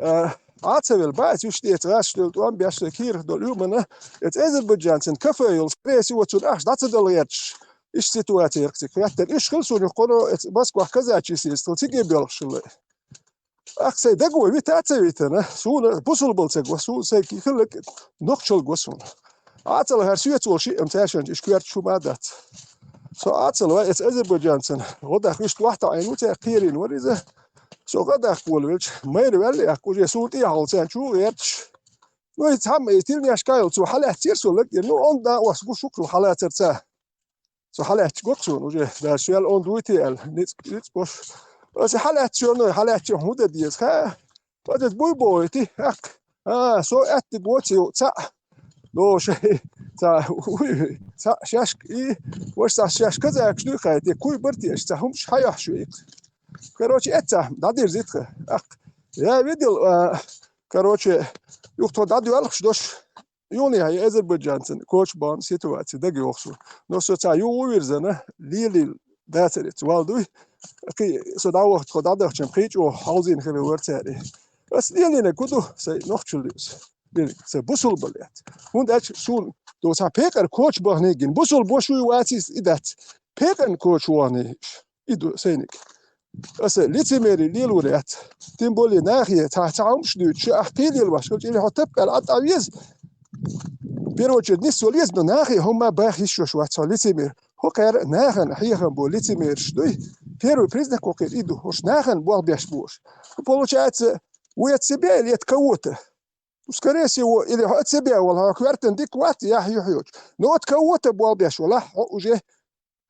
عاتسبل بايت يشتيت راشل دوام بياشل كير دول يومنا ات ازربيجانسن كافو يل فريسي وتون اخ دات دليتش إيش سيتواتي يكتك حتى إيش خلصوا يقولوا بس كذا شيء سيستل تيجي بيلخشله أكسي دقوا بيتاتي بيتنا سون بوصل بلتق وسون سيكي خلك نقشل قوسون عطل هرسية والشيء امتاشن إيش كيرت شو مادات سو عطل وقت أذربيجانسن غدا خشت واحدة عينوتي قيرين وريزه سو غدا أقول ويش ما يروي أقول يسون إيه هالسان شو غيرتش نو يتهم يتيرني أشكال سو حالات تيرسو لك إنه أن دا واسقو شكل حالات ترتاه سو حالات قصون وجه دا سؤال أن دويتي نيت بوش بس حالات شو حالات شو هودا ديز ها بدت بوي تي هك سو أت بوتي تا لو شيء تا تا شاشك إيه وش تا شاش كذا كشنو خايتي كوي برتي إيش تا همش حياح شوي كروتشي أتا دادير زيتك يا فيديو كروتشي يوقتو داديو ألخش دوش يوني هاي أذربيجان كوتش بان سيتواتي دقي وخشو نصو تا يو ويرزنا ليلي داتريت والدوي كي صدا وقت خدا دخشم خيج و حوزين خلي ورتاري بس ليلي كودو سي نخشلوس ليلي سي بوسل بليات هون داش سون دو تا بيكر كوتش بانيجين بوسل بوشوي واتيس إدات بيكر كوتش واني إدو سينك بس ليتميري ليلوريات تيمبولي ناحية تعمش دوت شو أحكيلي الواشكل اللي هتبقى الأطاويز بيروجد نسوا ليزنو ناحية هما باخي شو ليتمير هو كار ناخن حيخن بو ليتمير شدوي بيرو بريزنا كوكير إيدو وش ناخن بوال بيشبوش وبولوشات ويتسبيع اللي يتكوته وسكريسي اللي هو تسبيع والله كوارتن ديك وات يا حيوحيوش نو تكوته بوال بيش ولا وجه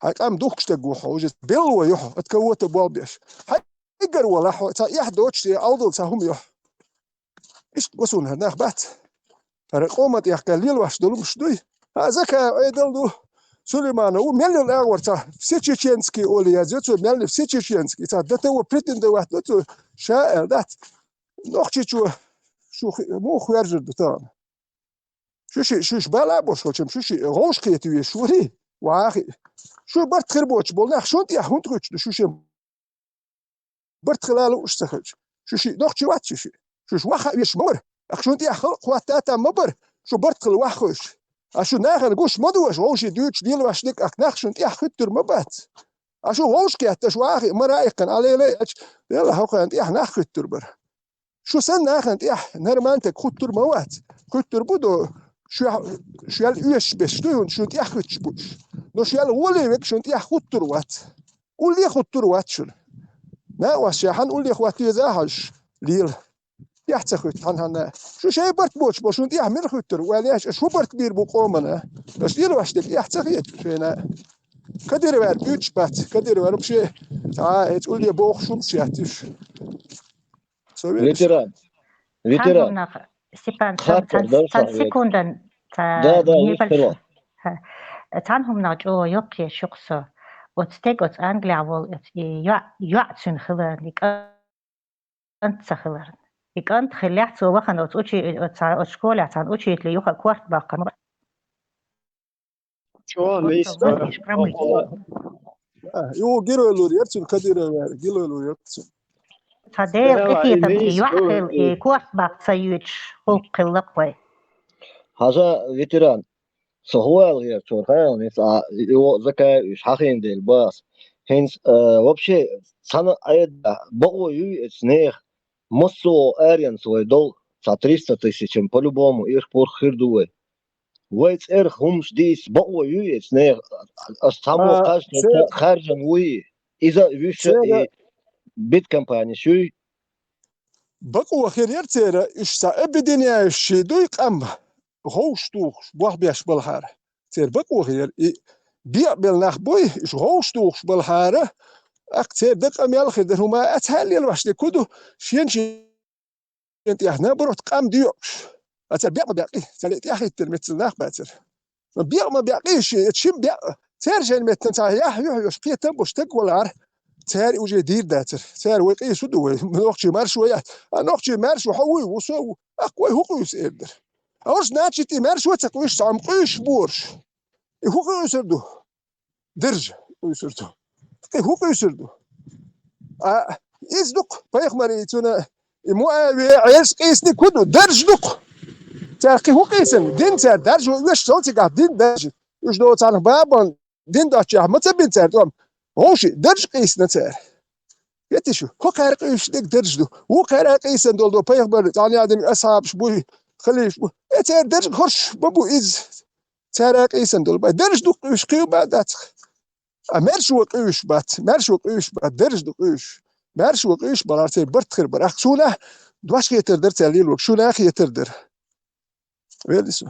هاك أم دوخش تجوحه وجه بيلو يحو تكوته بوال بيش يقر ولا حو تا يحدوش تي أوضل تهم يح إيش بسون هناك بات فرقومة يحكي ليل واش دلو مش دوي هذاك أيدلو سليمان هو ملي الأول تا سيتشينسكي أولي هذا ملي سيتشينسكي تا ده هو بريتن ده واحد ده شاعر ده نحكي شو مو خير ده شو بلا بوش شو روش كيتوي شوري واخي شو برت خربوش بولنا شو انت يا هونت شو برت خلاله وش تخرج شو نحكي واحد شو واخا يش مر شو انت يا خواتاتا مبر شو برت خل واخوش شو ناخن قوش مدوش وش دوتش ديل واش ديك اكناخ شو انت يا خطر مبات شو وش كيتش واخي مرايقن علي ليش يلا هو انت يا ناخ خطر بر شو سن ناخن انت يا نرمانتك خطر موات خطر بودو شو الوش بشتون شو انت يا خطش بوش نو شو الولي وك شو انت يا خطر وات قولي خطر وات شو ما واش يا حن قولي اخواتي زاهج ليل يحتخت عنها شو شيء برت بوش بوش انت يا من خطر وليش شو برت بير بقومنا بس ليل واش ديك يحتخت شينا كدير وار بيوتش بات كدير وار بشي تا تقول لي بوخ شو مشياتش ветеран Степан, خاطر секундан, да تانهم ناجو يوكي شخص وتستيقظ أنجليا وال يعتن خلر أنت سخلر أنت خليت سو وخن أتوشي أشكول عن أتوشي اللي يوخ كوارت باقي شو ليش يو جيرو لوريتسون كدير جيرو لوريتسون تدير قتي يوخل كوارت باقي سيوتش هو قلقوي هذا ветеран سهوال غير شو خيال يو ذكاء إيش حقين ديل باس هنس вообще سنة أيد بقوا يو إسنيخ مصو أريان سوي دول 300 тысяч по-любому их порхирдуе ويت إرخ همش ديس بقوا يو إسنيخ أستعمل قاش خارجا وي إذا ويش بيت كمباني شو بقوا خير يرتير إيش سأبدني شيء دويق أم hoogstoeg wachtbes belharen. Ter bekwoeg hier bia bel nach boy is hoogstoeg belharen. Ak ter dik am yal khider huma athal yal wash kudu shinchi انت احنا بروت قام ديوش اتبيع ما بيعقيه تلقيت يا اخي ترمت الناخ باتر ما بيعقيش تشم بيع ترجع المتن تاع يا شقيه تبوش تقول عار تار وجه دير داتر تار وقي سدو نوقتي مارش ويا نوقتي مارش وحوي وسو اقوي هو يسدر أوش ناتشتي مارش وتقويش تعمقيش بورش هو يسردو درج يسردو هو يسردو يصدق بايخ مريتونا مو عيش قيسني كله درج دق تاقي هو قيسن دين تاع درج واش صوتي قاعد دين درج واش دو تاع بابا دين داتشا ما تبين تار دوم هوشي درج قيس نتار يتشو هو كارق ايش ديك درج دو هو كارق قيس دول دو بيغبر تاني ادم اصحاب شبوي خليش بو تار درج خرش بابو از تار قيس دول درج دو ايش قيو بعدات مرشو قيش بات مرشو قيش بات درج دو قيش مرشو قيش براتي برتخر براخ شوله دواش يتردر تاليل وك شوله يتردر ويلسو